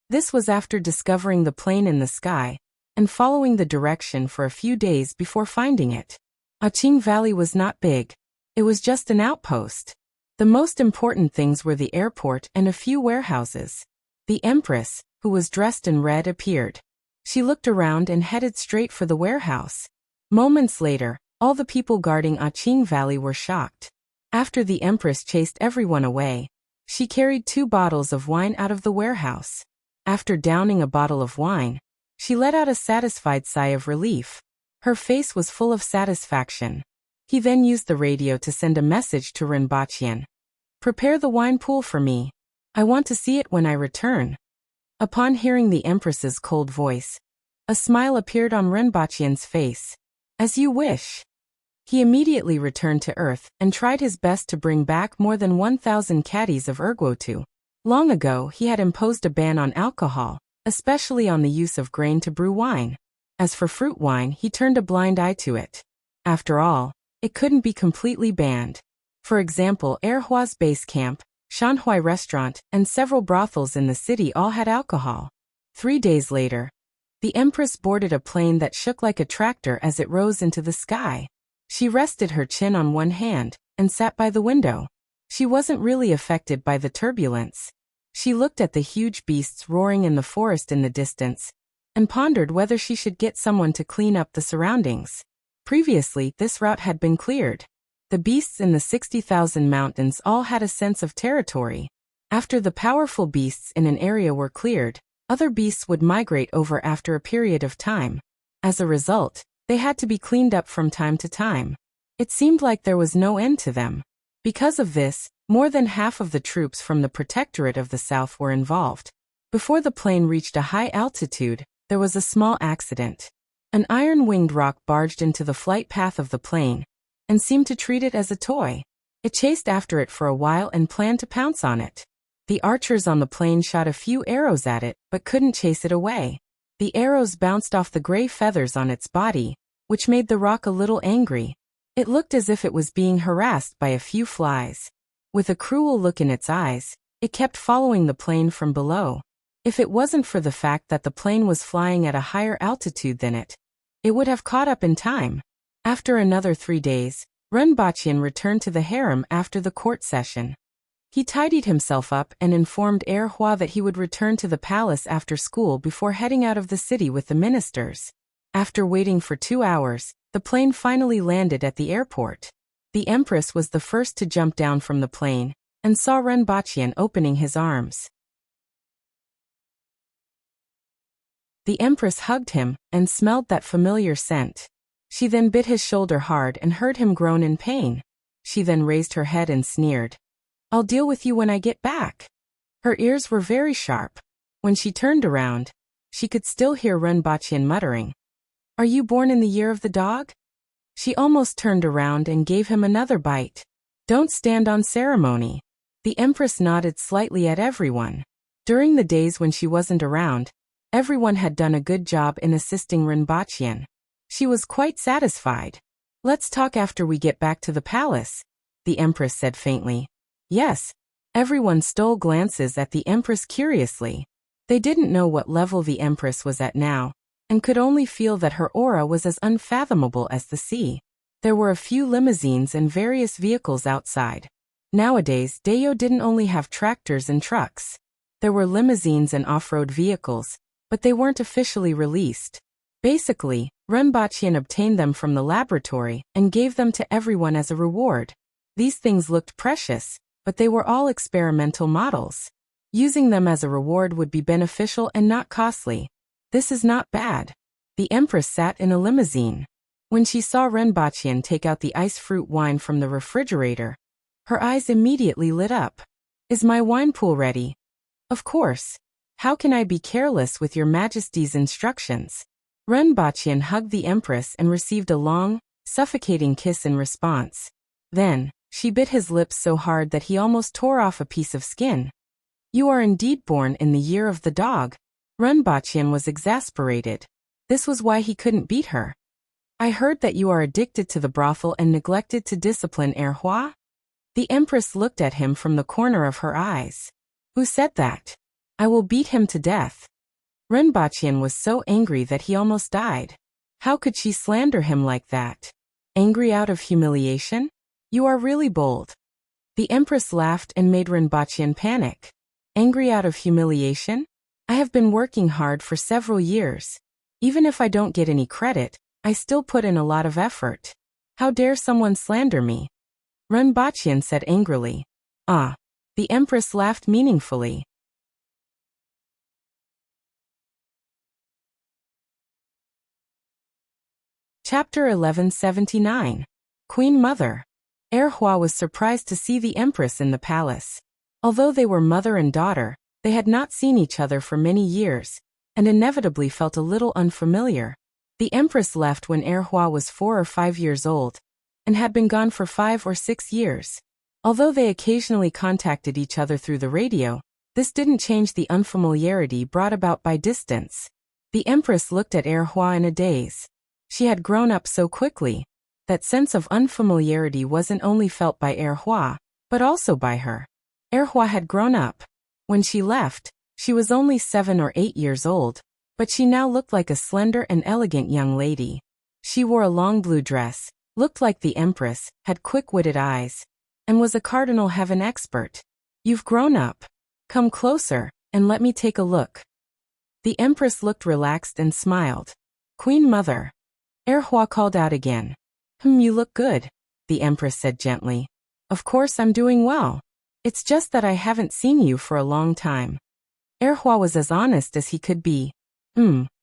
This was after discovering the plane in the sky and following the direction for a few days before finding it. Aqing Valley was not big. It was just an outpost. The most important things were the airport and a few warehouses. The Empress, who was dressed in red, appeared. She looked around and headed straight for the warehouse. Moments later, all the people guarding Aqing Valley were shocked. After the Empress chased everyone away, She carried 2 bottles of wine out of the warehouse. After downing a bottle of wine, she let out a satisfied sigh of relief. Her face was full of satisfaction. He then used the radio to send a message to Rinpoche. "Prepare the wine pool for me. I want to see it when I return." Upon hearing the Empress's cold voice, a smile appeared on Rinpoche's face. "As you wish." He immediately returned to Earth and tried his best to bring back more than 1,000 caddies of erguotu. Long ago he had imposed a ban on alcohol, especially on the use of grain to brew wine. As for fruit wine, he turned a blind eye to it. After all, it couldn't be completely banned. For example, Erhua's base camp, Shanhui restaurant, and several brothels in the city all had alcohol. 3 days later, the Empress boarded a plane that shook like a tractor as it rose into the sky. She rested her chin on one hand and sat by the window. She wasn't really affected by the turbulence. She looked at the huge beasts roaring in the forest in the distance and pondered whether she should get someone to clean up the surroundings. Previously, this route had been cleared. The beasts in the 60,000 mountains all had a sense of territory. After the powerful beasts in an area were cleared, other beasts would migrate over after a period of time. As a result, they had to be cleaned up from time to time. It seemed like there was no end to them. Because of this, more than half of the troops from the Protectorate of the South were involved. Before the plane reached a high altitude, there was a small accident. An iron-winged rock barged into the flight path of the plane and seemed to treat it as a toy. It chased after it for a while and planned to pounce on it. The archers on the plane shot a few arrows at it but couldn't chase it away. The arrows bounced off the gray feathers on its body, which made the rock a little angry. It looked as if it was being harassed by a few flies. With a cruel look in its eyes, it kept following the plane from below. If it wasn't for the fact that the plane was flying at a higher altitude than it would have caught up in time. After another 3 days, Rinpoche returned to the harem after the court session. He tidied himself up and informed Erhua that he would return to the palace after school before heading out of the city with the ministers. After waiting for 2 hours, the plane finally landed at the airport. The Empress was the first to jump down from the plane and saw Rinpoche opening his arms. The Empress hugged him and smelled that familiar scent. She then bit his shoulder hard and heard him groan in pain. She then raised her head and sneered. "I'll deal with you when I get back." Her ears were very sharp. When she turned around, she could still hear Rinpoche muttering, "Are you born in the year of the dog?" She almost turned around and gave him another bite. "Don't stand on ceremony." The Empress nodded slightly at everyone. During the days when she wasn't around, everyone had done a good job in assisting Rinpoche. She was quite satisfied. "Let's talk after we get back to the palace," the Empress said faintly. "Yes." Everyone stole glances at the Empress curiously. They didn't know what level the Empress was at now, and could only feel that her aura was as unfathomable as the sea. There were a few limousines and various vehicles outside. Nowadays, Dayo didn't only have tractors and trucks. There were limousines and off-road vehicles, but they weren't officially released. Basically, Rinpoche obtained them from the laboratory and gave them to everyone as a reward. These things looked precious, but they were all experimental models. Using them as a reward would be beneficial and not costly. This is not bad. The Empress sat in a limousine. When she saw Rinpoche take out the ice fruit wine from the refrigerator, her eyes immediately lit up. "Is my wine pool ready?" "Of course. How can I be careless with your Majesty's instructions?" Rinpoche hugged the Empress and received a long, suffocating kiss in response. Then, she bit his lips so hard that he almost tore off a piece of skin. "You are indeed born in the year of the dog." Rinpoche was exasperated. This was why he couldn't beat her. "I heard that you are addicted to the brothel and neglected to discipline Erhua?" The Empress looked at him from the corner of her eyes. "Who said that? I will beat him to death." Rinpoche was so angry that he almost died. How could she slander him like that? Angry out of humiliation? "You are really bold." The Empress laughed and made Rinpoche panic. "Angry out of humiliation? I have been working hard for several years. Even if I don't get any credit, I still put in a lot of effort. How dare someone slander me?" Rinpoche said angrily. "Ah, The Empress laughed meaningfully. Chapter 1179. Queen Mother. Erhua was surprised to see the Empress in the palace. Although they were mother and daughter, they had not seen each other for many years, and inevitably felt a little unfamiliar. The Empress left when Erhua was 4 or 5 years old, and had been gone for 5 or 6 years. Although they occasionally contacted each other through the radio, this didn't change the unfamiliarity brought about by distance. The Empress looked at Erhua in a daze. She had grown up so quickly. That sense of unfamiliarity wasn't only felt by Erhua, but also by her. Erhua had grown up. When she left, she was only 7 or 8 years old, but she now looked like a slender and elegant young lady. She wore a long blue dress, looked like the Empress, had quick-witted eyes, and was a cardinal heaven expert. "You've grown up. Come closer, and let me take a look." The Empress looked relaxed and smiled. "Queen Mother." Erhua called out again. You look good," the Empress said gently. "Of course I'm doing well. It's just that I haven't seen you for a long time." Erhua was as honest as he could be.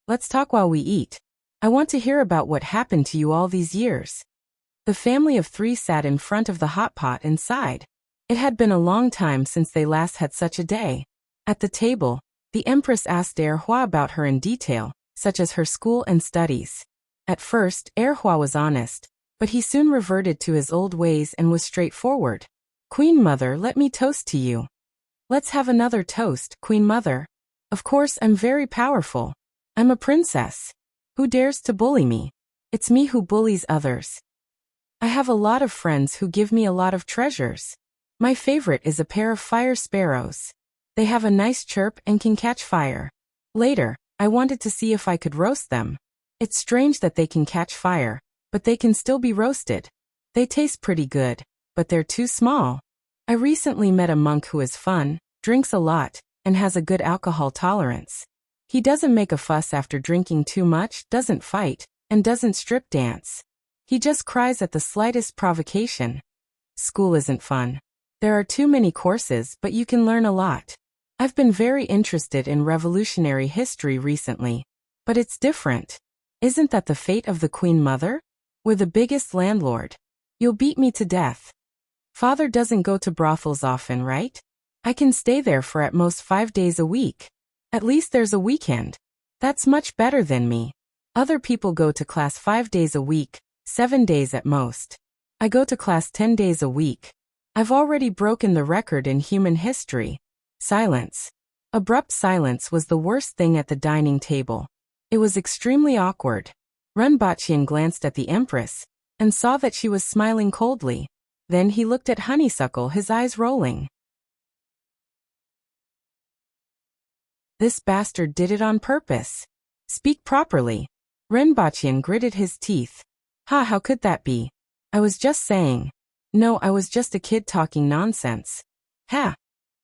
Let's talk while we eat. I want to hear about what happened to you all these years." The family of 3 sat in front of the hot pot and sighed. It had been a long time since they last had such a day. At the table, the Empress asked Erhua about her in detail, such as her school and studies. At first, Erhua was honest, but he soon reverted to his old ways and was straightforward. "Queen Mother, let me toast to you." "Let's have another toast, Queen Mother." "Of course I'm very powerful. I'm a princess. Who dares to bully me? It's me who bullies others. I have a lot of friends who give me a lot of treasures. My favorite is a pair of fire sparrows. They have a nice chirp and can catch fire. Later, I wanted to see if I could roast them. It's strange that they can catch fire, but they can still be roasted. They taste pretty good, but they're too small. I recently met a monk who is fun, drinks a lot, and has a good alcohol tolerance. He doesn't make a fuss after drinking too much, doesn't fight, and doesn't strip dance. He just cries at the slightest provocation. School isn't fun. There are too many courses, but you can learn a lot. I've been very interested in revolutionary history recently. But it's different. Isn't that the fate of the Queen Mother? We're the biggest landlord. You'll beat me to death. Father doesn't go to brothels often, right? I can stay there for at most 5 days a week. At least there's a weekend. That's much better than me. Other people go to class 5 days a week, 7 days at most. I go to class 10 days a week. I've already broken the record in human history." Silence. Abrupt silence was the worst thing at the dining table. It was extremely awkward. Renbachian glanced at the Empress, and saw that she was smiling coldly. Then he looked at Honeysuckle, his eyes rolling. "This bastard did it on purpose. Speak properly." Renbachian gritted his teeth. "Ha, how could that be? I was just saying. No, I was just a kid talking nonsense. Ha."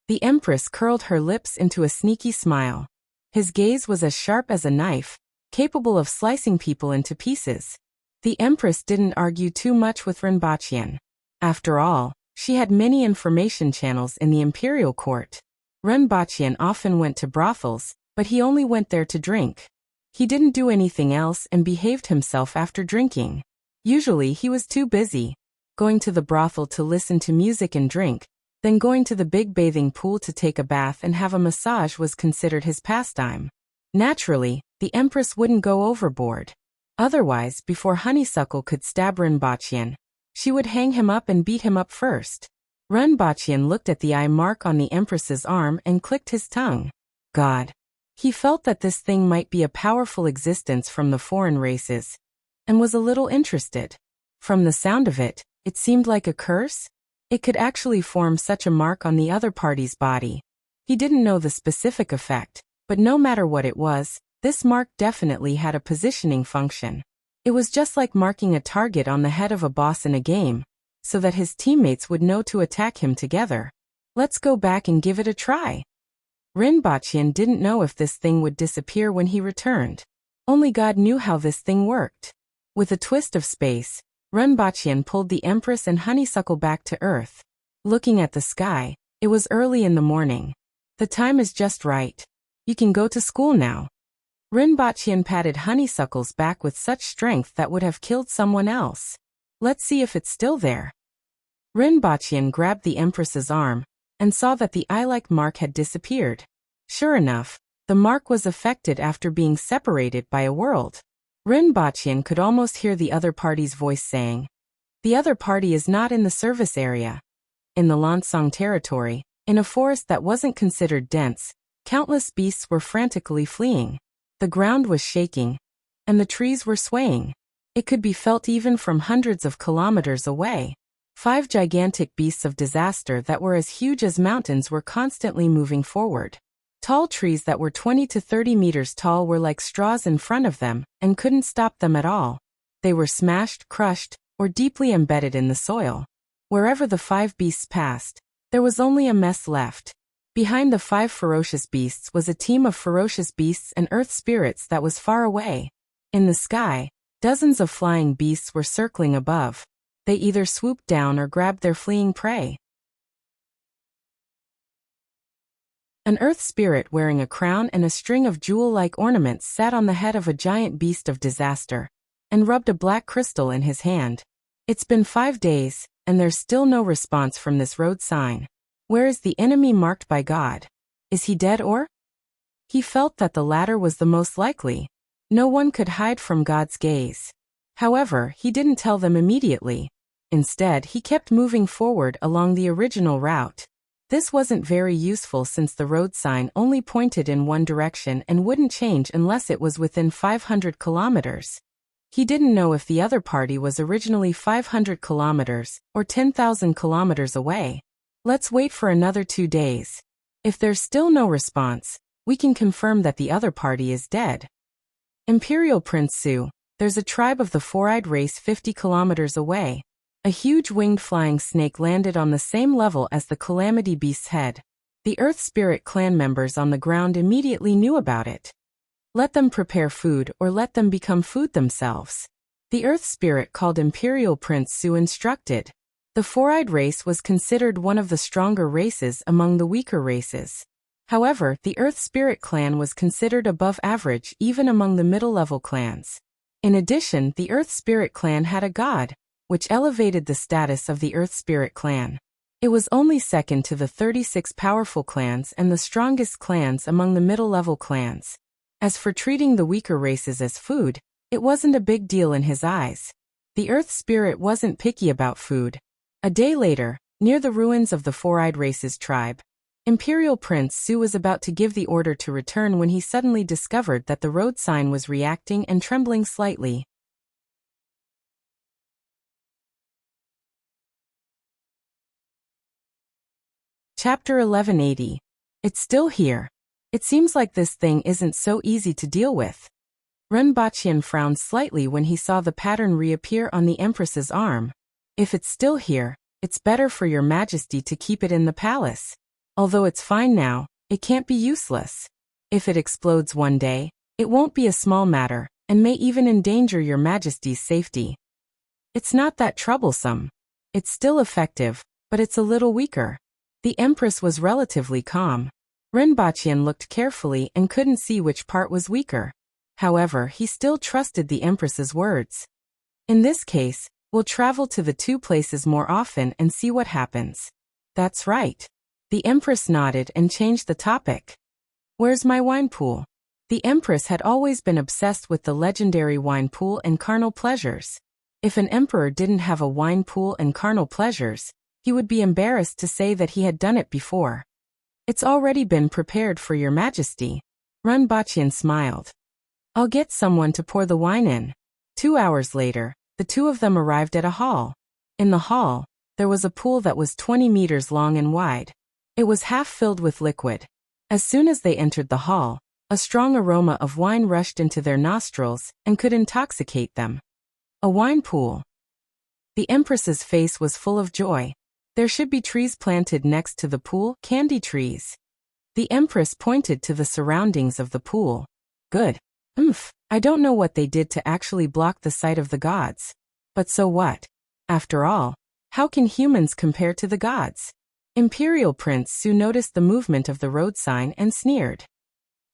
The Empress curled her lips into a sneaky smile. His gaze was as sharp as a knife, capable of slicing people into pieces. The Empress didn't argue too much with Renbachian. After all, she had many information channels in the imperial court. Renbachian often went to brothels, but he only went there to drink. He didn't do anything else and behaved himself after drinking. Usually he was too busy, going to the brothel to listen to music and drink, then going to the big bathing pool to take a bath and have a massage was considered his pastime. Naturally, the Empress wouldn't go overboard. Otherwise, before Honeysuckle could stab Renbachian, she would hang him up and beat him up first. Renbachian looked at the eye mark on the Empress's arm and clicked his tongue. God. He felt that this thing might be a powerful existence from the foreign races, and was a little interested. From the sound of it, it seemed like a curse. It could actually form such a mark on the other party's body. He didn't know the specific effect, but no matter what it was, this mark definitely had a positioning function. It was just like marking a target on the head of a boss in a game, so that his teammates would know to attack him together. Let's go back and give it a try. Renbachian didn't know if this thing would disappear when he returned. Only God knew how this thing worked. With a twist of space, Renbachian pulled the Empress and Honeysuckle back to Earth. Looking at the sky, It was early in the morning. The time is just right. You can go to school now. Rinpoche patted Honeysuckle's back with such strength that would have killed someone else. Let's see if it's still there. Rinpoche grabbed the Empress's arm and saw that the eye-like mark had disappeared. Sure enough, the mark was affected after being separated by a world. Rinpoche could almost hear the other party's voice saying, "The other party is not in the service area." In the Lansong territory, in a forest that wasn't considered dense, countless beasts were frantically fleeing. The ground was shaking, and the trees were swaying. It could be felt even from hundreds of kilometers away. 5 gigantic beasts of disaster that were as huge as mountains were constantly moving forward. Tall trees that were 20 to 30 meters tall were like straws in front of them and couldn't stop them at all. They were smashed, crushed, or deeply embedded in the soil. Wherever the 5 beasts passed, there was only a mess left. Behind the 5 ferocious beasts was a team of ferocious beasts and earth spirits that was far away. In the sky, dozens of flying beasts were circling above. They either swooped down or grabbed their fleeing prey. An earth spirit wearing a crown and a string of jewel-like ornaments sat on the head of a giant beast of disaster and rubbed a black crystal in his hand. It's been 5 days, and there's still no response from this road sign. Where is the enemy marked by God? Is he dead or? He felt that the latter was the most likely. No one could hide from God's gaze. However, he didn't tell them immediately. Instead, he kept moving forward along the original route. This wasn't very useful since the road sign only pointed in one direction and wouldn't change unless it was within 500 kilometers. He didn't know if the other party was originally 500 kilometers or 10,000 kilometers away. Let's wait for another 2 days. If there's still no response, we can confirm that the other party is dead. Imperial Prince Su, there's a tribe of the four-eyed race 50 kilometers away. A huge winged flying snake landed on the same level as the Calamity Beast's head. The Earth Spirit clan members on the ground immediately knew about it. Let them prepare food or let them become food themselves. The Earth Spirit called Imperial Prince Su instructed. The four-eyed race was considered one of the stronger races among the weaker races. However, the Earth Spirit clan was considered above average even among the middle-level clans. In addition, the Earth Spirit clan had a god, which elevated the status of the Earth Spirit clan. It was only second to the 36 powerful clans and the strongest clans among the middle-level clans. As for treating the weaker races as food, it wasn't a big deal in his eyes. The Earth Spirit wasn't picky about food. A day later, near the ruins of the four-eyed race's tribe, Imperial Prince Su was about to give the order to return when he suddenly discovered that the road sign was reacting and trembling slightly. Chapter 1180. It's still here. It seems like this thing isn't so easy to deal with. Rinpoche frowned slightly when he saw the pattern reappear on the Empress's arm. If it's still here, it's better for your Majesty to keep it in the palace. Although it's fine now, it can't be useless. If it explodes one day, it won't be a small matter, and may even endanger your Majesty's safety. It's not that troublesome. It's still effective, but it's a little weaker. The Empress was relatively calm. Rinpoche looked carefully and couldn't see which part was weaker. However, he still trusted the Empress's words. In this case, we'll travel to the 2 places more often and see what happens. That's right. The Empress nodded and changed the topic. Where's my wine pool? The Empress had always been obsessed with the legendary wine pool and carnal pleasures. If an emperor didn't have a wine pool and carnal pleasures, he would be embarrassed to say that he had done it before. It's already been prepared for your Majesty. Rinpoche smiled. I'll get someone to pour the wine in. 2 hours later, the 2 of them arrived at a hall. In the hall, there was a pool that was 20 meters long and wide. It was half filled with liquid. As soon as they entered the hall, a strong aroma of wine rushed into their nostrils and could intoxicate them. A wine pool. The Empress's face was full of joy. There should be trees planted next to the pool, candy trees. The Empress pointed to the surroundings of the pool. Good. I don't know what they did to actually block the sight of the gods. But so what? After all, how can humans compare to the gods? Imperial Prince Su noticed the movement of the road sign and sneered.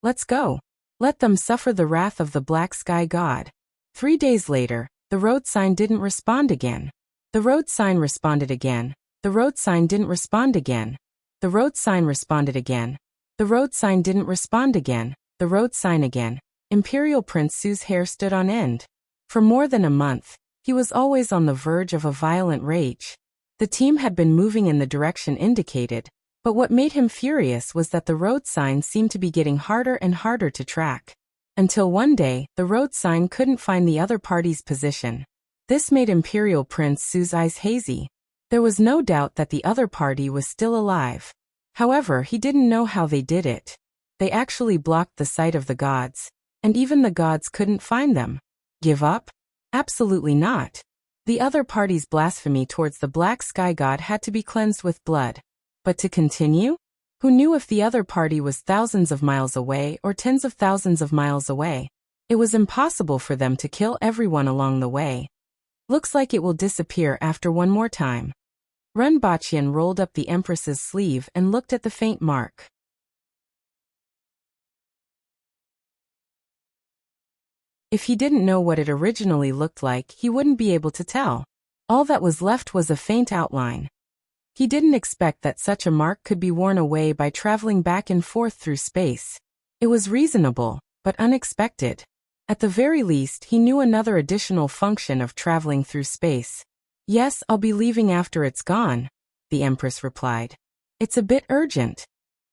Let's go. Let them suffer the wrath of the black sky god. 3 days later, the road sign didn't respond again. The road sign responded again. The road sign didn't respond again. The road sign responded again. The road sign didn't respond again. The road sign again. Imperial Prince Su's hair stood on end. For more than a month, he was always on the verge of a violent rage. The team had been moving in the direction indicated, but what made him furious was that the road sign seemed to be getting harder and harder to track. Until one day, the road sign couldn't find the other party's position. This made Imperial Prince Su's eyes hazy. There was no doubt that the other party was still alive. However, he didn't know how they did it. They actually blocked the sight of the gods, and even the gods couldn't find them. Give up? Absolutely not. The other party's blasphemy towards the black sky god had to be cleansed with blood. But to continue? Who knew if the other party was thousands of miles away or tens of thousands of miles away? It was impossible for them to kill everyone along the way. Looks like it will disappear after one more time. Renbachian rolled up the Empress's sleeve and looked at the faint mark. If he didn't know what it originally looked like, he wouldn't be able to tell. All that was left was a faint outline. He didn't expect that such a mark could be worn away by traveling back and forth through space. It was reasonable, but unexpected. At the very least, he knew another additional function of traveling through space. Yes, I'll be leaving after it's gone, the Empress replied. It's a bit urgent.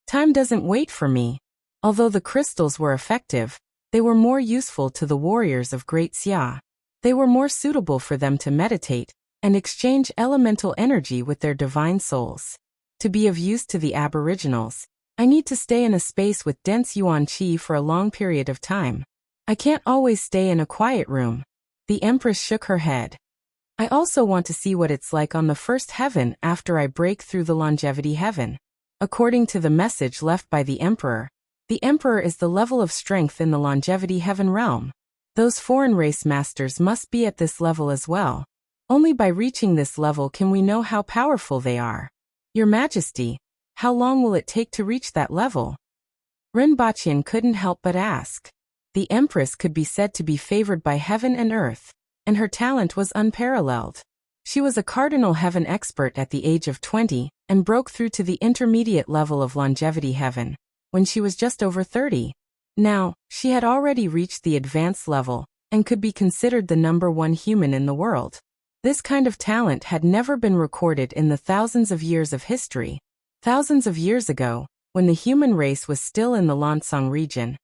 Time doesn't wait for me. Although the crystals were effective, they were more useful to the warriors of Great Xia. They were more suitable for them to meditate and exchange elemental energy with their divine souls. To be of use to the aboriginals, I need to stay in a space with dense yuan qi for a long period of time. I can't always stay in a quiet room. The Empress shook her head. I also want to see what it's like on the first heaven after I break through the longevity heaven. According to the message left by the Emperor is the level of strength in the longevity heaven realm. Those foreign race masters must be at this level as well. Only by reaching this level can we know how powerful they are. Your Majesty, how long will it take to reach that level? Renbachian couldn't help but ask. The Empress could be said to be favored by heaven and earth, and her talent was unparalleled. She was a cardinal heaven expert at the age of 20 and broke through to the intermediate level of longevity heaven when she was just over 30. Now, she had already reached the advanced level and could be considered the #1 human in the world. This kind of talent had never been recorded in the thousands of years of history. Thousands of years ago, when the human race was still in the Lansang region,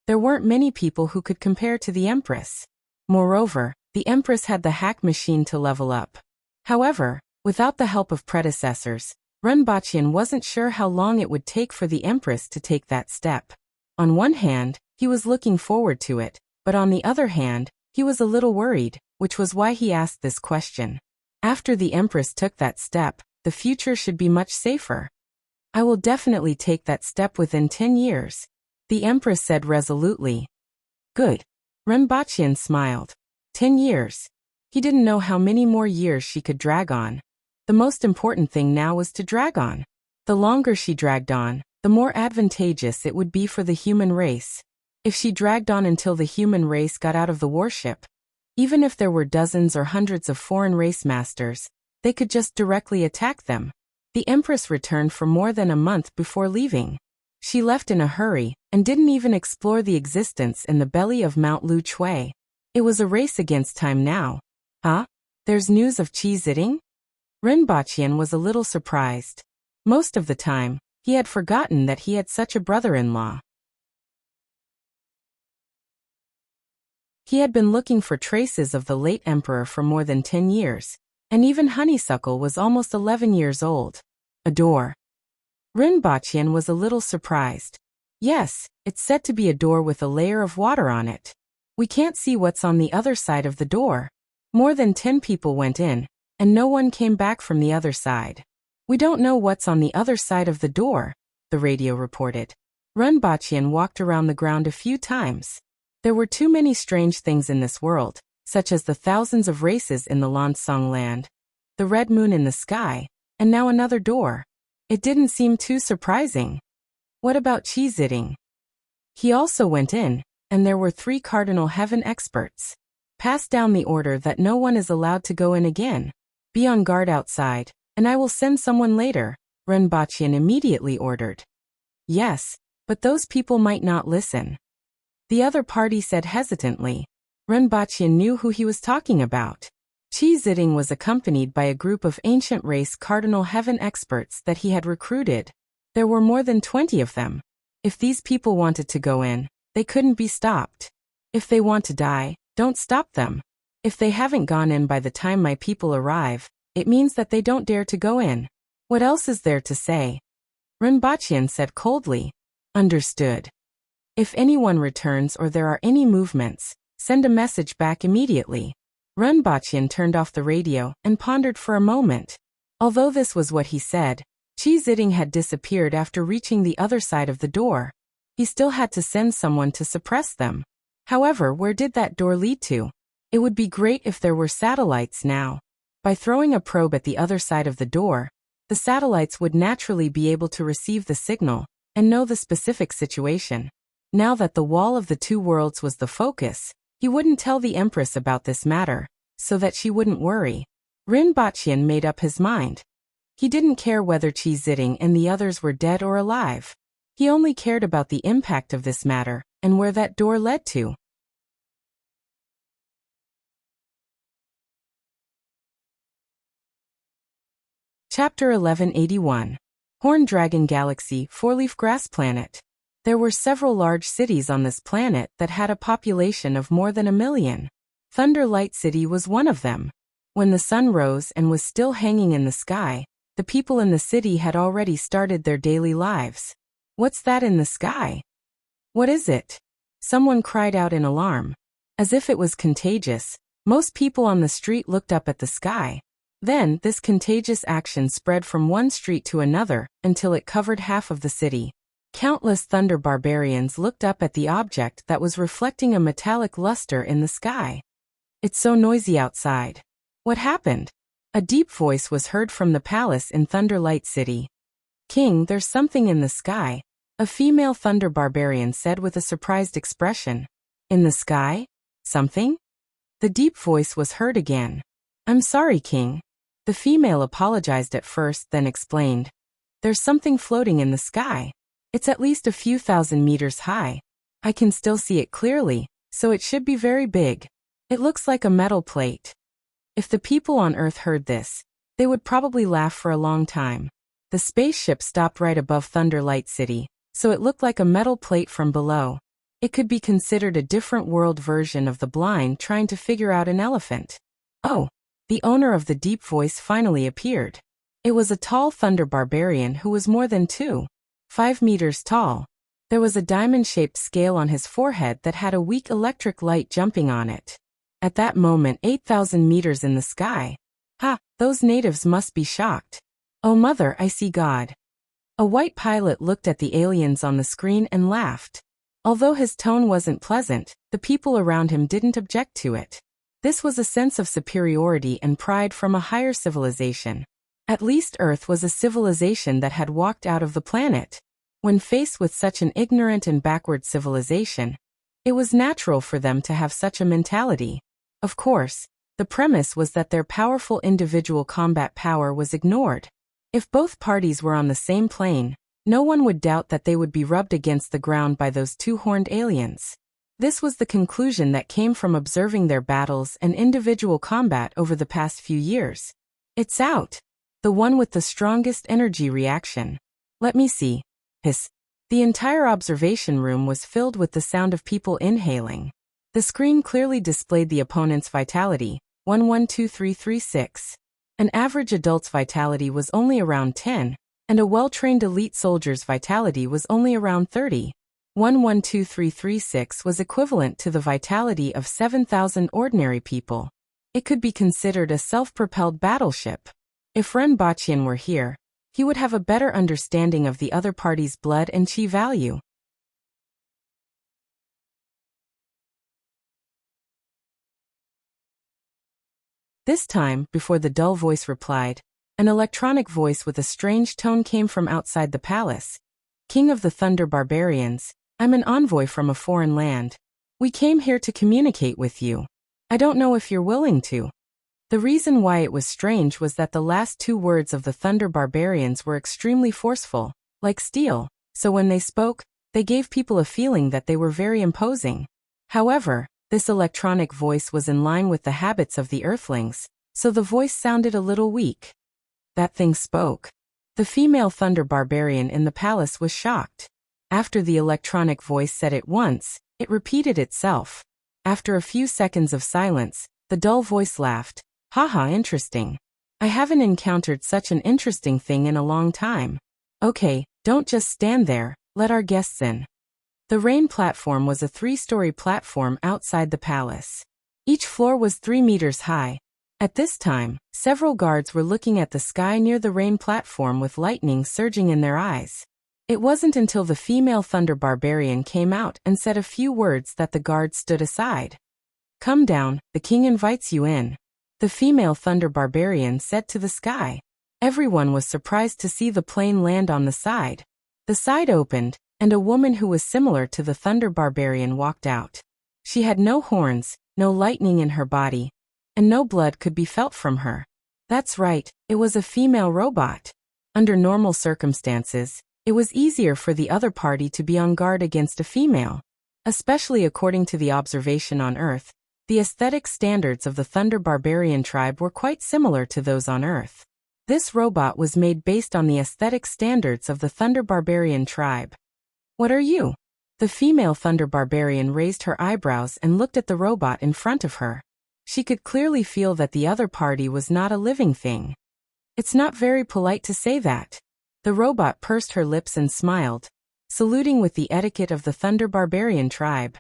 there weren't many people who could compare to the Empress. Moreover, the Empress had the hack machine to level up. However, without the help of predecessors, Renbachian wasn't sure how long it would take for the Empress to take that step. On one hand, he was looking forward to it, but on the other hand, he was a little worried, which was why he asked this question. After the Empress took that step, the future should be much safer. I will definitely take that step within 10 years, the Empress said resolutely. Good. Renbachian smiled. 10 years. He didn't know how many more years she could drag on. The most important thing now was to drag on. The longer she dragged on, the more advantageous it would be for the human race. If she dragged on until the human race got out of the warship, even if there were dozens or hundreds of foreign race masters, they could just directly attack them. The Empress returned for more than a month before leaving. She left in a hurry and didn't even explore the existence in the belly of Mount Lu Chui. It was a race against time now. Huh? There's news of Qi Ziding? Renbachian was a little surprised. Most of the time, he had forgotten that he had such a brother-in-law. He had been looking for traces of the late emperor for more than 10 years, and even Honeysuckle was almost 11 years old. A door. Renbachian was a little surprised. Yes, it's said to be a door with a layer of water on it. We can't see what's on the other side of the door. More than 10 people went in, and no one came back from the other side. We don't know what's on the other side of the door, the radio reported. Renbachian walked around the ground a few times. There were too many strange things in this world, such as the thousands of races in the Lansang land, the red moon in the sky, and now another door. It didn't seem too surprising. What about Qi Ziding? He also went in, and there were 3 cardinal heaven experts. Pass down the order that no one is allowed to go in again. Be on guard outside, and I will send someone later, Ren Baqian immediately ordered. Yes, but those people might not listen. The other party said hesitantly. Ren Baqian knew who he was talking about. Qi Ziding was accompanied by a group of ancient race cardinal heaven experts that he had recruited. There were more than 20 of them. If these people wanted to go in, they couldn't be stopped. If they want to die, don't stop them. If they haven't gone in by the time my people arrive, it means that they don't dare to go in. What else is there to say? Ren Baqian said coldly. Understood. If anyone returns or there are any movements, send a message back immediately. Ren Baqian turned off the radio and pondered for a moment. Although this was what he said, Qi Ziding had disappeared after reaching the other side of the door. He still had to send someone to suppress them. However, where did that door lead to? It would be great if there were satellites now. By throwing a probe at the other side of the door, the satellites would naturally be able to receive the signal and know the specific situation. Now that the wall of the 2 worlds was the focus, he wouldn't tell the Empress about this matter, so that she wouldn't worry. Ren Baqian made up his mind. He didn't care whether Qi Ziding and the others were dead or alive. He only cared about the impact of this matter and where that door led to. Chapter 1181. Horn Dragon Galaxy, 4-leaf grass planet. There were several large cities on this planet that had a population of more than 1 million. Thunder Light City was one of them. When the sun rose and was still hanging in the sky, the people in the city had already started their daily lives. What's that in the sky? What is it? Someone cried out in alarm. As if it was contagious, most people on the street looked up at the sky. Then, this contagious action spread from one street to another until it covered half of the city. Countless thunder barbarians looked up at the object that was reflecting a metallic luster in the sky. It's so noisy outside. What happened? A deep voice was heard from the palace in Thunder Light City. King, there's something in the sky, a female thunder barbarian said with a surprised expression. In the sky? Something? The deep voice was heard again. I'm sorry, King. The female apologized at first, then explained. There's something floating in the sky. It's at least a few thousand meters high. I can still see it clearly, so it should be very big. It looks like a metal plate. If the people on Earth heard this, they would probably laugh for a long time. The spaceship stopped right above Thunder Light City, so it looked like a metal plate from below. It could be considered a different world version of the blind trying to figure out an elephant. Oh, the owner of the deep voice finally appeared. It was a tall thunder barbarian who was more than 2.5 meters tall. There was a diamond-shaped scale on his forehead that had a weak electric light jumping on it. At that moment, 8,000 meters in the sky. Ha, those natives must be shocked. Oh mother, I see God. A white pilot looked at the aliens on the screen and laughed. Although his tone wasn't pleasant, the people around him didn't object to it. This was a sense of superiority and pride from a higher civilization. At least Earth was a civilization that had walked out of the planet. When faced with such an ignorant and backward civilization, it was natural for them to have such a mentality. Of course, the premise was that their powerful individual combat power was ignored. If both parties were on the same plane, no one would doubt that they would be rubbed against the ground by those 2-horned aliens. This was the conclusion that came from observing their battles and individual combat over the past few years. It's out. The one with the strongest energy reaction. Let me see. Hiss. The entire observation room was filled with the sound of people inhaling. The screen clearly displayed the opponent's vitality, 112336. An average adult's vitality was only around 10, and a well-trained elite soldier's vitality was only around 30. 112336 was equivalent to the vitality of 7,000 ordinary people. It could be considered a self-propelled battleship. If Ren Baqian were here, he would have a better understanding of the other party's blood and chi value. This time, before the dull voice replied, An electronic voice with a strange tone came from outside the palace. King of the Thunder Barbarians, I'm an envoy from a foreign land. We came here to communicate with you. I don't know if you're willing to. The reason why it was strange was that the last two words of the Thunder Barbarians were extremely forceful, like steel, so when they spoke, they gave people a feeling that they were very imposing. However, this electronic voice was in line with the habits of the Earthlings, so the voice sounded a little weak. That thing spoke. The female Thunder Barbarian in the palace was shocked. After the electronic voice said it once, it repeated itself. After a few seconds of silence, the dull voice laughed. Haha, interesting. I haven't encountered such an interesting thing in a long time. Okay, don't just stand there, let our guests in. The rain platform was a 3-story platform outside the palace. Each floor was 3 meters high. At this time, several guards were looking at the sky near the rain platform with lightning surging in their eyes. It wasn't until the female Thunder Barbarian came out and said a few words that the guards stood aside. Come down, the king invites you in. The female Thunder Barbarian said to the sky. Everyone was surprised to see the plane land on the side. The side opened, and a woman who was similar to the Thunder Barbarian walked out. She had no horns, no lightning in her body, and no blood could be felt from her. That's right, it was a female robot. Under normal circumstances, it was easier for the other party to be on guard against a female. Especially according to the observation on Earth, the aesthetic standards of the Thunder Barbarian tribe were quite similar to those on Earth. This robot was made based on the aesthetic standards of the Thunder Barbarian tribe. What are you? The female Thunder Barbarian raised her eyebrows and looked at the robot in front of her. She could clearly feel that the other party was not a living thing. It's not very polite to say that. The robot pursed her lips and smiled, saluting with the etiquette of the Thunder Barbarian tribe.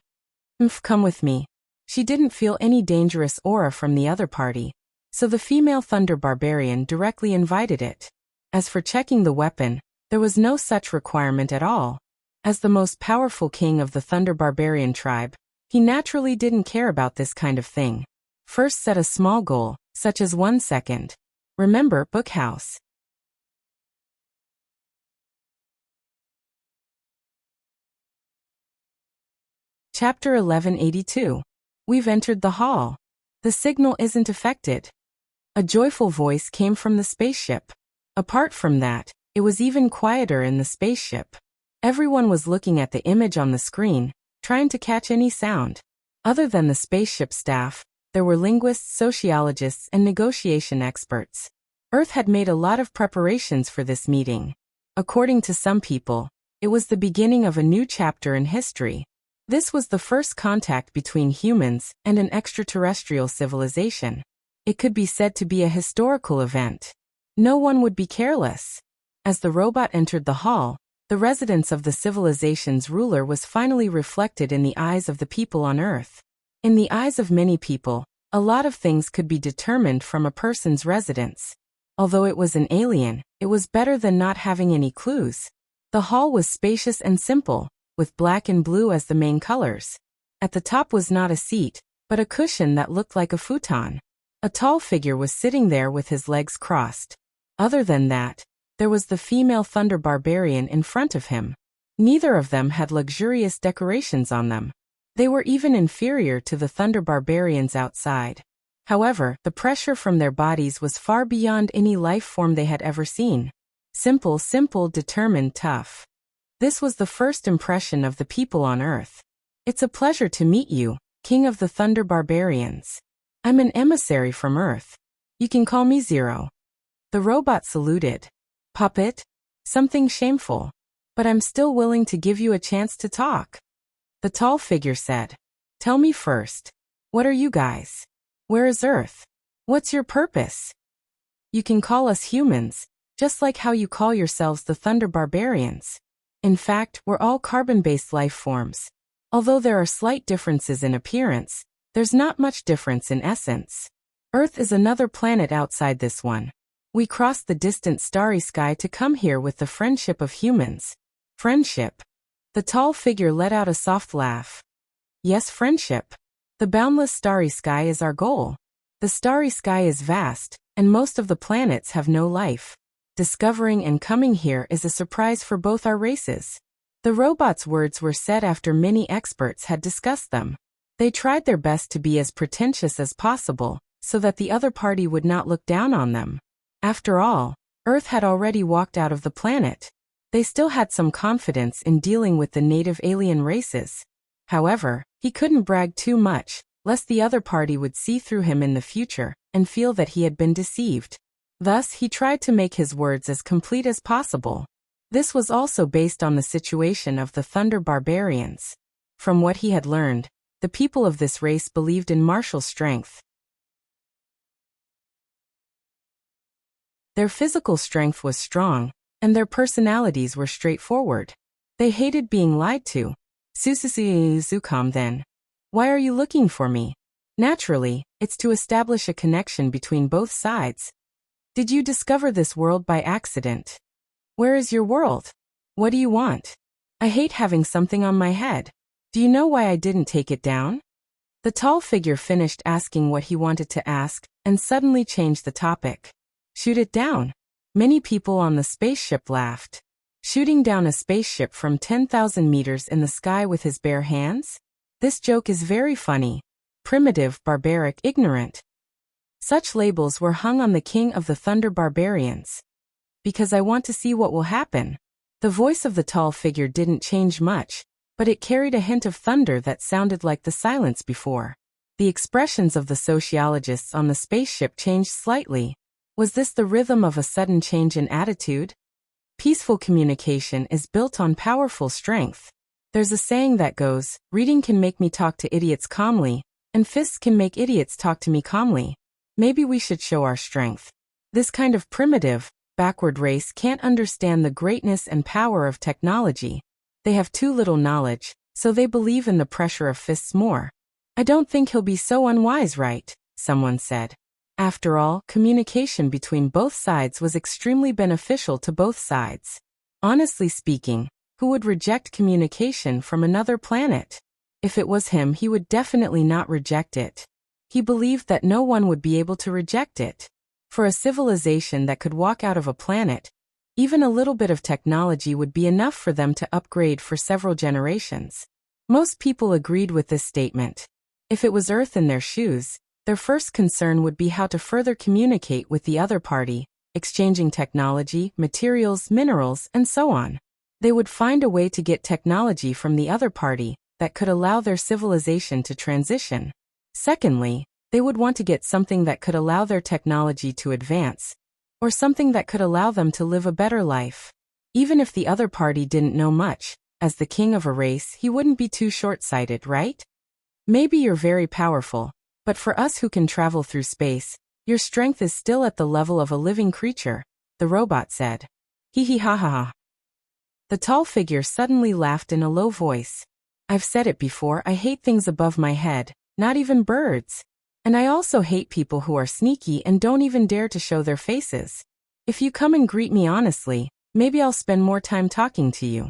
Come with me. She didn't feel any dangerous aura from the other party, so the female Thunder Barbarian directly invited it. As for checking the weapon, there was no such requirement at all. As the most powerful king of the Thunder Barbarian tribe, he naturally didn't care about this kind of thing. First set a small goal, such as 1 second. Remember, book house. Chapter 1182. We've entered the hall. The signal isn't affected. A joyful voice came from the spaceship. Apart from that, it was even quieter in the spaceship. Everyone was looking at the image on the screen, trying to catch any sound. Other than the spaceship staff, there were linguists, sociologists, and negotiation experts. Earth had made a lot of preparations for this meeting. According to some people, it was the beginning of a new chapter in history. This was the first contact between humans and an extraterrestrial civilization. It could be said to be a historical event. No one would be careless. As the robot entered the hall, the residence of the civilization's ruler was finally reflected in the eyes of the people on Earth. In the eyes of many people, a lot of things could be determined from a person's residence. Although it was an alien, it was better than not having any clues. The hall was spacious and simple, with black and blue as the main colors. At the top was not a seat, but a cushion that looked like a futon. A tall figure was sitting there with his legs crossed. Other than that, there was the female Thunder Barbarian in front of him. Neither of them had luxurious decorations on them. They were even inferior to the Thunder Barbarians outside. However, the pressure from their bodies was far beyond any life form they had ever seen. Simple, determined, tough. This was the first impression of the people on Earth. It's a pleasure to meet you, King of the Thunder Barbarians. I'm an emissary from Earth. You can call me Zero. The robot saluted. Puppet? Something shameful. But I'm still willing to give you a chance to talk. The tall figure said. Tell me first. What are you guys? Where is Earth? What's your purpose? You can call us humans, just like how you call yourselves the Thunder Barbarians. In fact, we're all carbon-based life forms. Although there are slight differences in appearance, there's not much difference in essence. Earth is another planet outside this one. We crossed the distant starry sky to come here with the friendship of humans. Friendship. The tall figure let out a soft laugh. Yes, friendship. The boundless starry sky is our goal. The starry sky is vast, and most of the planets have no life. Discovering and coming here is a surprise for both our races." The robot's words were said after many experts had discussed them. They tried their best to be as pretentious as possible, so that the other party would not look down on them. After all, Earth had already walked out of the planet. They still had some confidence in dealing with the native alien races. However, he couldn't brag too much, lest the other party would see through him in the future and feel that he had been deceived. Thus, he tried to make his words as complete as possible. This was also based on the situation of the Thunder Barbarians. From what he had learned, the people of this race believed in martial strength. Their physical strength was strong, and their personalities were straightforward. They hated being lied to. "Zukam then. Why are you looking for me?" "Naturally, it's to establish a connection between both sides." "Did you discover this world by accident?" "Where is your world?" "What do you want?" "I hate having something on my head. Do you know why I didn't take it down?" The tall figure finished asking what he wanted to ask, and suddenly changed the topic. "Shoot it down." Many people on the spaceship laughed. Shooting down a spaceship from 10,000 meters in the sky with his bare hands? This joke is very funny. Primitive, barbaric, ignorant. Such labels were hung on the king of the Thunder Barbarians. "Because I want to see what will happen." The voice of the tall figure didn't change much, but it carried a hint of thunder that sounded like the silence before. The expressions of the sociologists on the spaceship changed slightly. Was this the rhythm of a sudden change in attitude? Peaceful communication is built on powerful strength. There's a saying that goes, "Reading can make me talk to idiots calmly, and fists can make idiots talk to me calmly." Maybe we should show our strength. This kind of primitive, backward race can't understand the greatness and power of technology. They have too little knowledge, so they believe in the pressure of fists more. "I don't think he'll be so unwise, right?" someone said. After all, communication between both sides was extremely beneficial to both sides. Honestly speaking, who would reject communication from another planet? If it was him, he would definitely not reject it. He believed that no one would be able to reject it. For a civilization that could walk out of a planet, even a little bit of technology would be enough for them to upgrade for several generations. Most people agreed with this statement. If it was Earth in their shoes, their first concern would be how to further communicate with the other party, exchanging technology, materials, minerals, and so on. They would find a way to get technology from the other party that could allow their civilization to transition. Secondly, they would want to get something that could allow their technology to advance, or something that could allow them to live a better life. Even if the other party didn't know much, as the king of a race, he wouldn't be too short-sighted, right? "Maybe you're very powerful, but for us who can travel through space, your strength is still at the level of a living creature," the robot said. "Hee hee ha ha ha." The tall figure suddenly laughed in a low voice. "I've said it before, I hate things above my head, not even birds. And I also hate people who are sneaky and don't even dare to show their faces. If you come and greet me honestly, maybe I'll spend more time talking to you."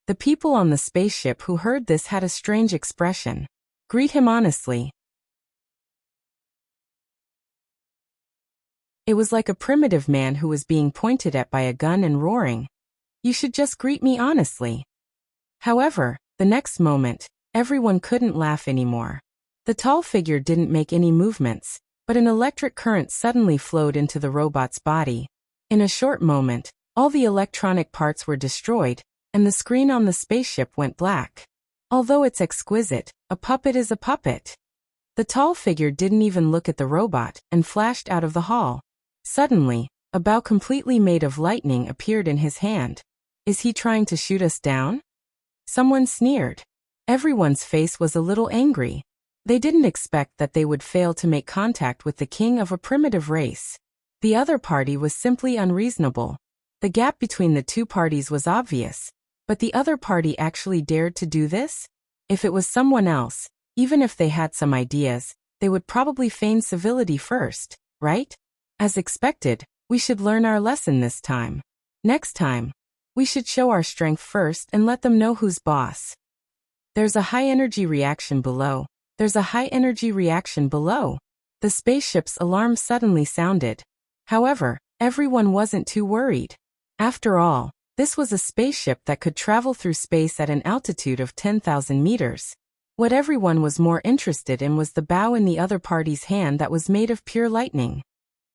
The people on the spaceship who heard this had a strange expression. Greet him honestly. It was like a primitive man who was being pointed at by a gun and roaring, "You should just greet me honestly." However, the next moment, everyone couldn't laugh anymore. The tall figure didn't make any movements, but an electric current suddenly flowed into the robot's body. In a short moment, all the electronic parts were destroyed, and the screen on the spaceship went black. Although it's exquisite, a puppet is a puppet. The tall figure didn't even look at the robot and flashed out of the hall. Suddenly, a bow completely made of lightning appeared in his hand. "Is he trying to shoot us down?" Someone sneered. Everyone's face was a little angry. They didn't expect that they would fail to make contact with the king of a primitive race. The other party was simply unreasonable. The gap between the two parties was obvious, but the other party actually dared to do this? If it was someone else, even if they had some ideas, they would probably feign civility first, right? As expected, we should learn our lesson this time. Next time, we should show our strength first and let them know who's boss. There's a high-energy reaction below. There's a high-energy reaction below. The spaceship's alarm suddenly sounded. However, everyone wasn't too worried. After all, this was a spaceship that could travel through space at an altitude of 10,000 meters. What everyone was more interested in was the bow in the other party's hand that was made of pure lightning.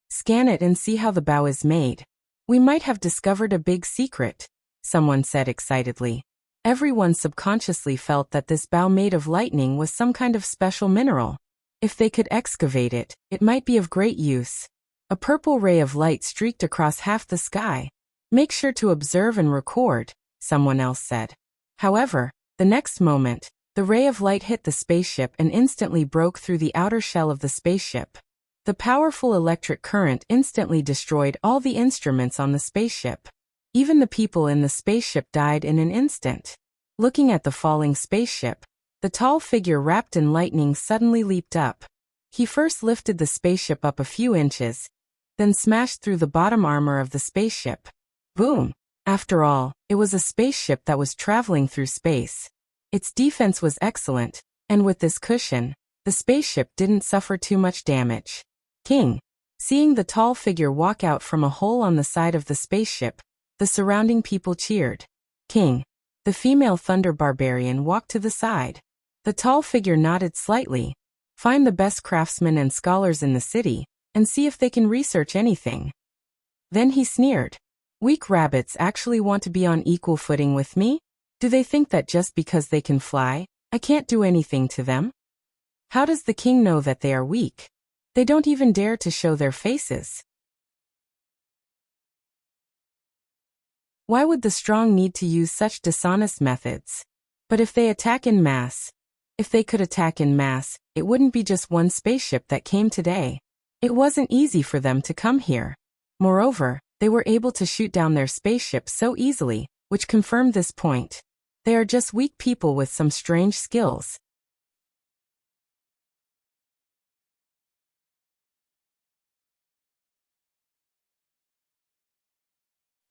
Scan it and see how the bow is made. We might have discovered a big secret, someone said excitedly. Everyone subconsciously felt that this bow made of lightning was some kind of special mineral. If they could excavate it, it might be of great use. A purple ray of light streaked across half the sky. Make sure to observe and record, someone else said. However, the next moment, the ray of light hit the spaceship and instantly broke through the outer shell of the spaceship. The powerful electric current instantly destroyed all the instruments on the spaceship. Even the people in the spaceship died in an instant. Looking at the falling spaceship, the tall figure wrapped in lightning suddenly leaped up. He first lifted the spaceship up a few inches, then smashed through the bottom armor of the spaceship. Boom! After all, it was a spaceship that was traveling through space. Its defense was excellent, and with this cushion, the spaceship didn't suffer too much damage. King. Seeing the tall figure walk out from a hole on the side of the spaceship, the surrounding people cheered. King. The female thunder barbarian walked to the side. The tall figure nodded slightly. Find the best craftsmen and scholars in the city, and see if they can research anything. Then he sneered. Weak rabbits actually want to be on equal footing with me? Do they think that just because they can fly, I can't do anything to them? How does the king know that they are weak? They don't even dare to show their faces. Why would the strong need to use such dishonest methods? But if they attack in mass, if they could attack in mass, it wouldn't be just one spaceship that came today. It wasn't easy for them to come here. Moreover, they were able to shoot down their spaceship so easily, which confirmed this point. They are just weak people with some strange skills.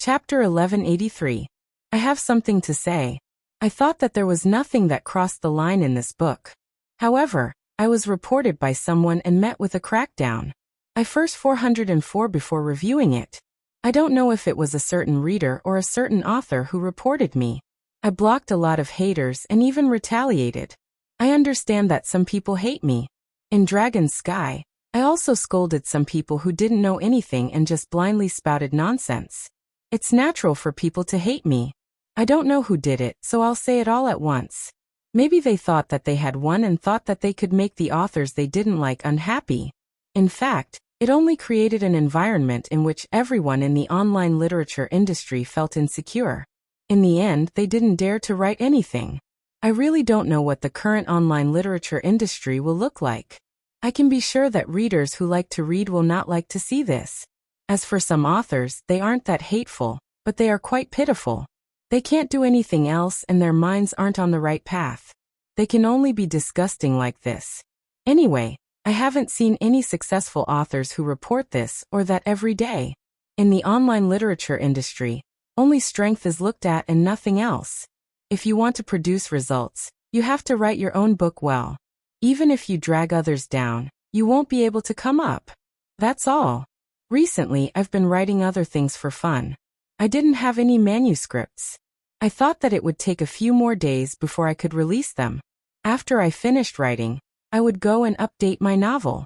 Chapter 1183. I have something to say. I thought that there was nothing that crossed the line in this book. However, I was reported by someone and met with a crackdown. I first 404 before reviewing it. I don't know if it was a certain reader or a certain author who reported me. I blocked a lot of haters and even retaliated. I understand that some people hate me. In Dragon's Sky, I also scolded some people who didn't know anything and just blindly spouted nonsense. It's natural for people to hate me. I don't know who did it, so I'll say it all at once. Maybe they thought that they had won and thought that they could make the authors they didn't like unhappy. In fact, it only created an environment in which everyone in the online literature industry felt insecure. In the end, they didn't dare to write anything. I really don't know what the current online literature industry will look like. I can be sure that readers who like to read will not like to see this. As for some authors, they aren't that hateful, but they are quite pitiful. They can't do anything else and their minds aren't on the right path. They can only be disgusting like this. Anyway, I haven't seen any successful authors who report this or that every day. In the online literature industry, only strength is looked at and nothing else. If you want to produce results, you have to write your own book well. Even if you drag others down, you won't be able to come up. That's all. Recently, I've been writing other things for fun. I didn't have any manuscripts. I thought that it would take a few more days before I could release them. After I finished writing, I would go and update my novel.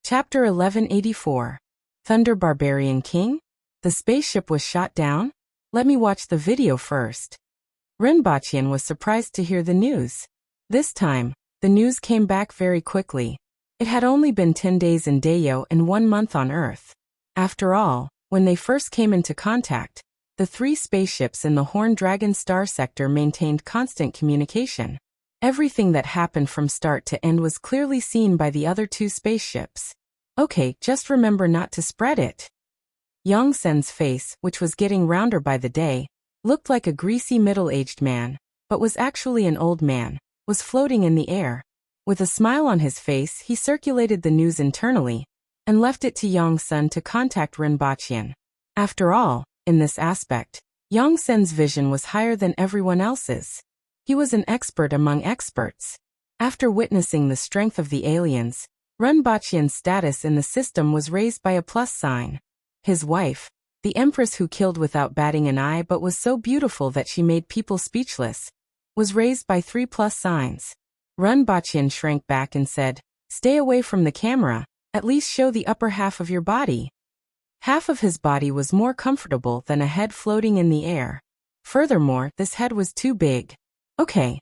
Chapter 1184. Thunder Barbarian King? The spaceship was shot down? Let me watch the video first. Rinpochian was surprised to hear the news. This time, the news came back very quickly. It had only been 10 days in Dayo and 1 month on Earth. After all, when they first came into contact, the 3 spaceships in the Horn Dragon star sector maintained constant communication. Everything that happened from start to end was clearly seen by the other 2 spaceships. Okay, just remember not to spread it. Yang Sen's face, which was getting rounder by the day, looked like a greasy middle-aged man, but was actually an old man, was floating in the air. With a smile on his face, he circulated the news internally, and left it to Yang Sen to contact Rinpochian. After all, in this aspect, Yang Sen's vision was higher than everyone else's. He was an expert among experts. After witnessing the strength of the aliens, Renbachian's status in the system was raised by a plus sign. His wife, the Empress who killed without batting an eye but was so beautiful that she made people speechless, was raised by 3 plus signs. Renbachian shrank back and said, "Stay away from the camera, at least show the upper half of your body." Half of his body was more comfortable than a head floating in the air. Furthermore, this head was too big. Okay.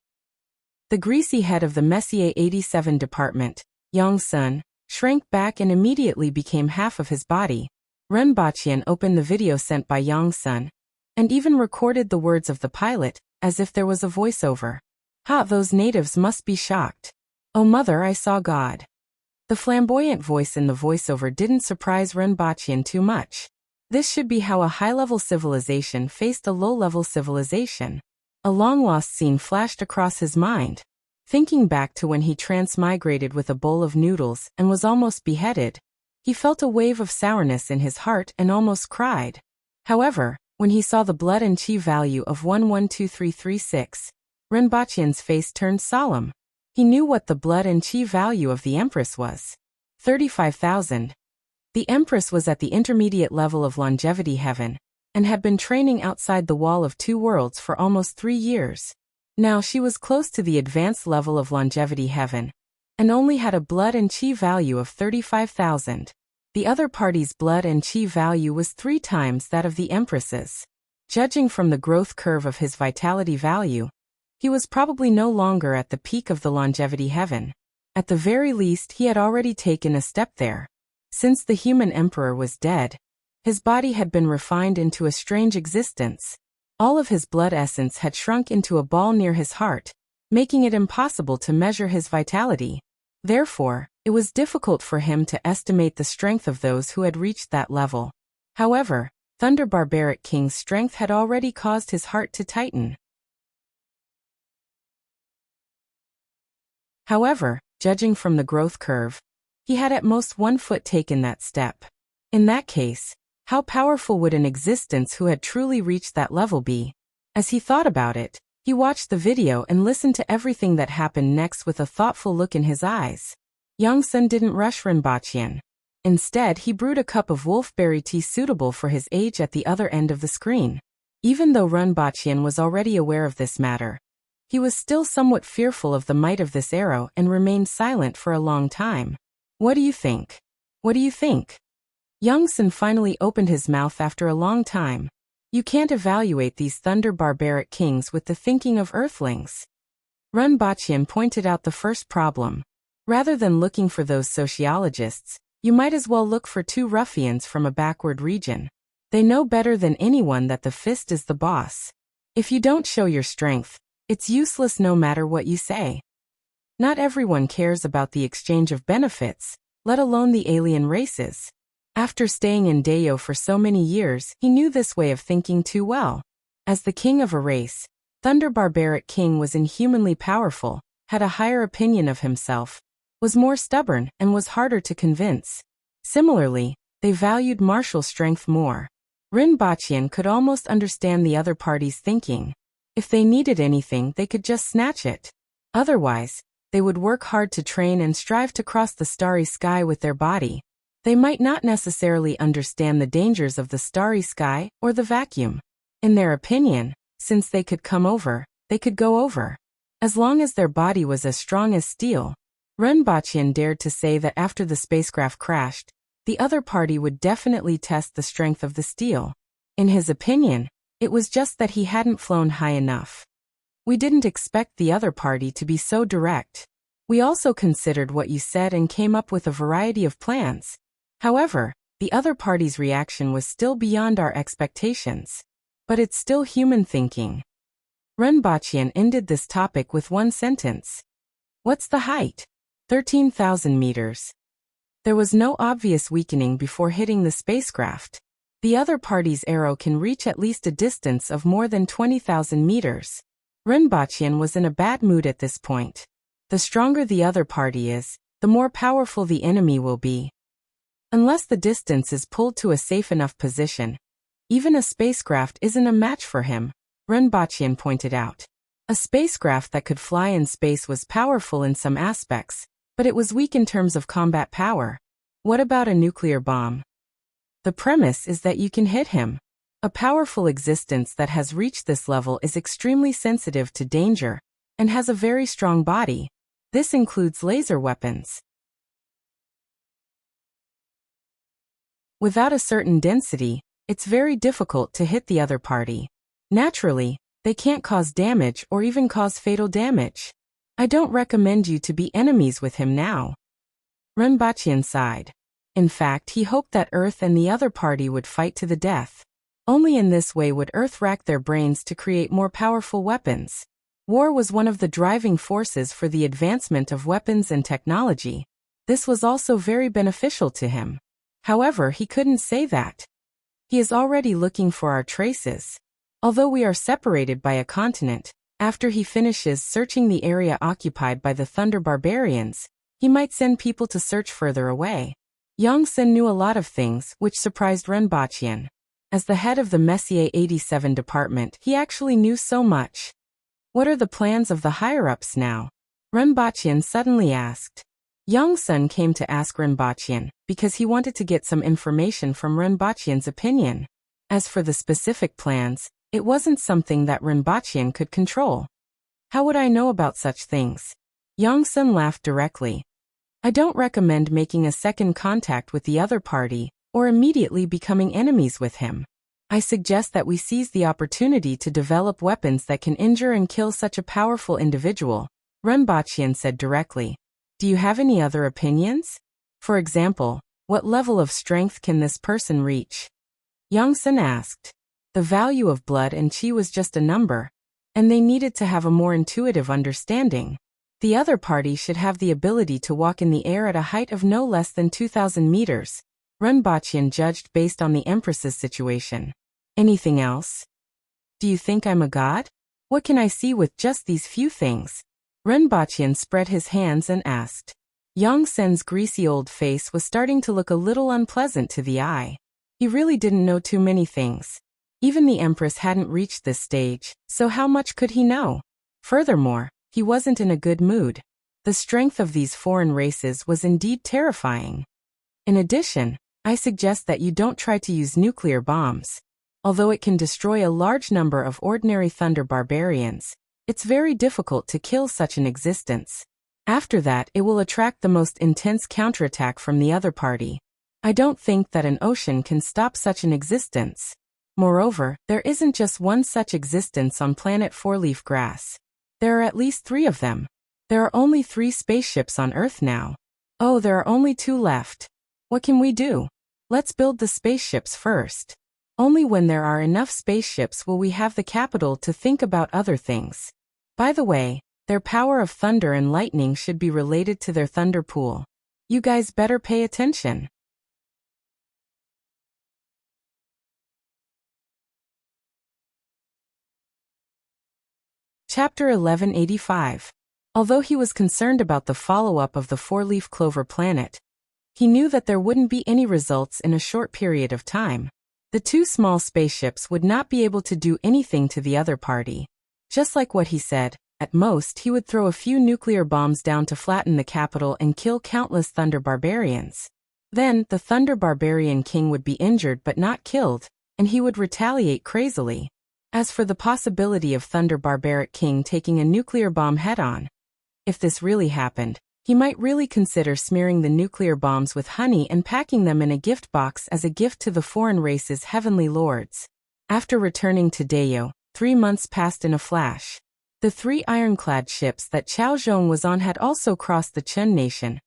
The greasy head of the Messier 87 department, Yang Sun, shrank back and immediately became half of his body. Renbachian opened the video sent by Yang Sun, and even recorded the words of the pilot, as if there was a voiceover. "Ha, those natives must be shocked. Oh mother, I saw God." The flamboyant voice in the voiceover didn't surprise Renbachian too much. This should be how a high-level civilization faced a low-level civilization. A long-lost scene flashed across his mind. Thinking back to when he transmigrated with a bowl of noodles and was almost beheaded, he felt a wave of sourness in his heart and almost cried. However, when he saw the blood and chi value of 112336, Renbachian's face turned solemn. He knew what the blood and chi value of the Empress was. 35,000. The Empress was at the intermediate level of longevity heaven, and had been training outside the wall of 2 worlds for almost 3 years. Now she was close to the advanced level of longevity heaven, and only had a blood and chi value of 35,000. The other party's blood and chi value was 3 times that of the Empress's. Judging from the growth curve of his vitality value, he was probably no longer at the peak of the longevity heaven. At the very least, he had already taken a step there. Since the human emperor was dead, his body had been refined into a strange existence. All of his blood essence had shrunk into a ball near his heart, making it impossible to measure his vitality. Therefore, it was difficult for him to estimate the strength of those who had reached that level. However, Thunder Barbaric King's strength had already caused his heart to tighten. However, judging from the growth curve, he had at most 1 foot taken that step. In that case, how powerful would an existence who had truly reached that level be? As he thought about it, he watched the video and listened to everything that happened next with a thoughtful look in his eyes. Yang Sun didn't rush Renbachian. Instead, he brewed a cup of wolfberry tea suitable for his age at the other end of the screen. Even though Renbachian was already aware of this matter, he was still somewhat fearful of the might of this arrow and remained silent for a long time. "What do you think? What do you think?" Yang Sun finally opened his mouth after a long time. "You can't evaluate these Thunder Barbaric Kings with the thinking of Earthlings." Renbachian pointed out the first problem. Rather than looking for those sociologists, you might as well look for 2 ruffians from a backward region. They know better than anyone that the fist is the boss. If you don't show your strength, it's useless no matter what you say. Not everyone cares about the exchange of benefits, let alone the alien races. After staying in Dayo for so many years, he knew this way of thinking too well. As the king of a race, Thunder Barbaric King was inhumanly powerful, had a higher opinion of himself, was more stubborn, and was harder to convince. Similarly, they valued martial strength more. Renbachian could almost understand the other party's thinking. If they needed anything, they could just snatch it. Otherwise, they would work hard to train and strive to cross the starry sky with their body. They might not necessarily understand the dangers of the starry sky or the vacuum. In their opinion, since they could come over, they could go over. As long as their body was as strong as steel, Renbachian dared to say that after the spacecraft crashed, the other party would definitely test the strength of the steel. In his opinion, it was just that he hadn't flown high enough. "We didn't expect the other party to be so direct. We also considered what you said and came up with a variety of plans. However, the other party's reaction was still beyond our expectations. But it's still human thinking." Renbachian ended this topic with 1 sentence. "What's the height?" 13,000 meters. There was no obvious weakening before hitting the spacecraft. The other party's arrow can reach at least a distance of more than 20,000 meters. Renbachian was in a bad mood at this point. The stronger the other party is, the more powerful the enemy will be. Unless the distance is pulled to a safe enough position, even a spacecraft isn't a match for him, Renbachian pointed out. A spacecraft that could fly in space was powerful in some aspects, but it was weak in terms of combat power. What about a nuclear bomb? The premise is that you can hit him. A powerful existence that has reached this level is extremely sensitive to danger and has a very strong body. This includes laser weapons. Without a certain density, it's very difficult to hit the other party. Naturally, they can't cause damage or even cause fatal damage. I don't recommend you to be enemies with him now. Renbachian sighed. In fact, he hoped that Earth and the other party would fight to the death. Only in this way would Earth rack their brains to create more powerful weapons. War was one of the driving forces for the advancement of weapons and technology. This was also very beneficial to him. However, he couldn't say that. He is already looking for our traces. Although we are separated by a continent, after he finishes searching the area occupied by the Thunder Barbarians, he might send people to search further away. Yang Sen knew a lot of things, which surprised Renbachian. As the head of the Messier 87 department, he actually knew so much. What are the plans of the higher-ups now? Renbachian suddenly asked. Yang Sen came to ask Renbachian because he wanted to get some information from Renbachian's opinion. As for the specific plans, it wasn't something that Renbachian could control. How would I know about such things? Yang Sen laughed directly. I don't recommend making a second contact with the other party, or immediately becoming enemies with him. I suggest that we seize the opportunity to develop weapons that can injure and kill such a powerful individual, Renbachian said directly. Do you have any other opinions? For example, what level of strength can this person reach? Yang Sen asked. The value of blood and qi was just a number, and they needed to have a more intuitive understanding. The other party should have the ability to walk in the air at a height of no less than 2,000 meters. Renbachian judged based on the Empress's situation. Anything else? Do you think I'm a god? What can I see with just these few things? Renbachian spread his hands and asked. Yang Sen's greasy old face was starting to look a little unpleasant to the eye. He really didn't know too many things. Even the Empress hadn't reached this stage, so how much could he know? Furthermore, he wasn't in a good mood. The strength of these foreign races was indeed terrifying. In addition, I suggest that you don't try to use nuclear bombs. Although it can destroy a large number of ordinary Thunder Barbarians, it's very difficult to kill such an existence. After that, it will attract the most intense counterattack from the other party. I don't think that an ocean can stop such an existence. Moreover, there isn't just one such existence on planet Four-Leaf Grass. There are at least 3 of them. There are only 3 spaceships on Earth now. Oh, there are only 2 left. What can we do? Let's build the spaceships first. Only when there are enough spaceships will we have the capital to think about other things. By the way, their power of thunder and lightning should be related to their thunder pool. You guys better pay attention. Chapter 1185. Although he was concerned about the follow-up of the four-leaf clover planet, he knew that there wouldn't be any results in a short period of time. The 2 small spaceships would not be able to do anything to the other party. Just like what he said, at most he would throw a few nuclear bombs down to flatten the capital and kill countless Thunder Barbarians. Then, the Thunder Barbarian King would be injured but not killed, and he would retaliate crazily. As for the possibility of Thunder Barbaric King taking a nuclear bomb head-on, if this really happened, he might really consider smearing the nuclear bombs with honey and packing them in a gift box as a gift to the foreign race's heavenly lords. After returning to Dayo, 3 months passed in a flash. The 3 ironclad ships that Chao Zhong was on had also crossed the Chen Nation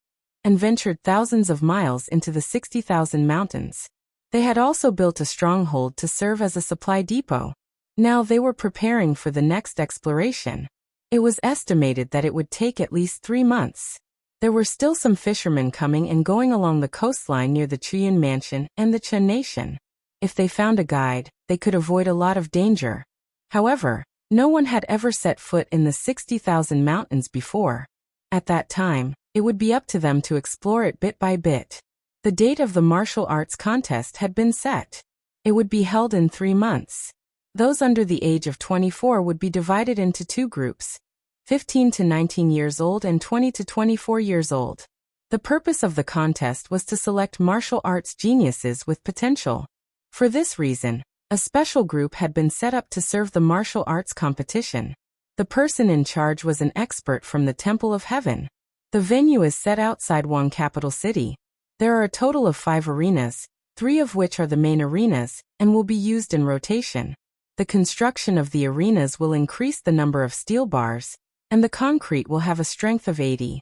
and ventured thousands of miles into the 60,000 mountains. They had also built a stronghold to serve as a supply depot. Now they were preparing for the next exploration. It was estimated that it would take at least 3 months. There were still some fishermen coming and going along the coastline near the Chuyun Mansion and the Chen Nation. If they found a guide, they could avoid a lot of danger. However, no one had ever set foot in the 60,000 mountains before. At that time, it would be up to them to explore it bit by bit. The date of the martial arts contest had been set. It would be held in 3 months. Those under the age of 24 would be divided into two groups, 15 to 19 years old and 20 to 24 years old. The purpose of the contest was to select martial arts geniuses with potential. For this reason, a special group had been set up to serve the martial arts competition. The person in charge was an expert from the Temple of Heaven. The venue is set outside Wang capital city. There are a total of 5 arenas, 3 of which are the main arenas, and will be used in rotation. The construction of the arenas will increase the number of steel bars, and the concrete will have a strength of 80.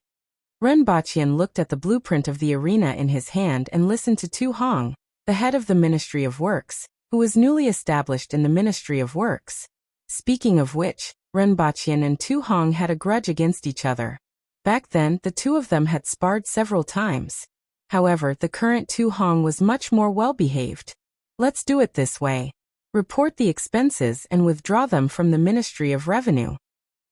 Ren Baqian looked at the blueprint of the arena in his hand and listened to Tu Hong, the head of the Ministry of Works, who was newly established in the Ministry of Works. Speaking of which, Ren Baqian and Tu Hong had a grudge against each other. Back then, the two of them had sparred several times. However, the current Tu Hong was much more well-behaved. Let's do it this way. Report the expenses and withdraw them from the Ministry of Revenue.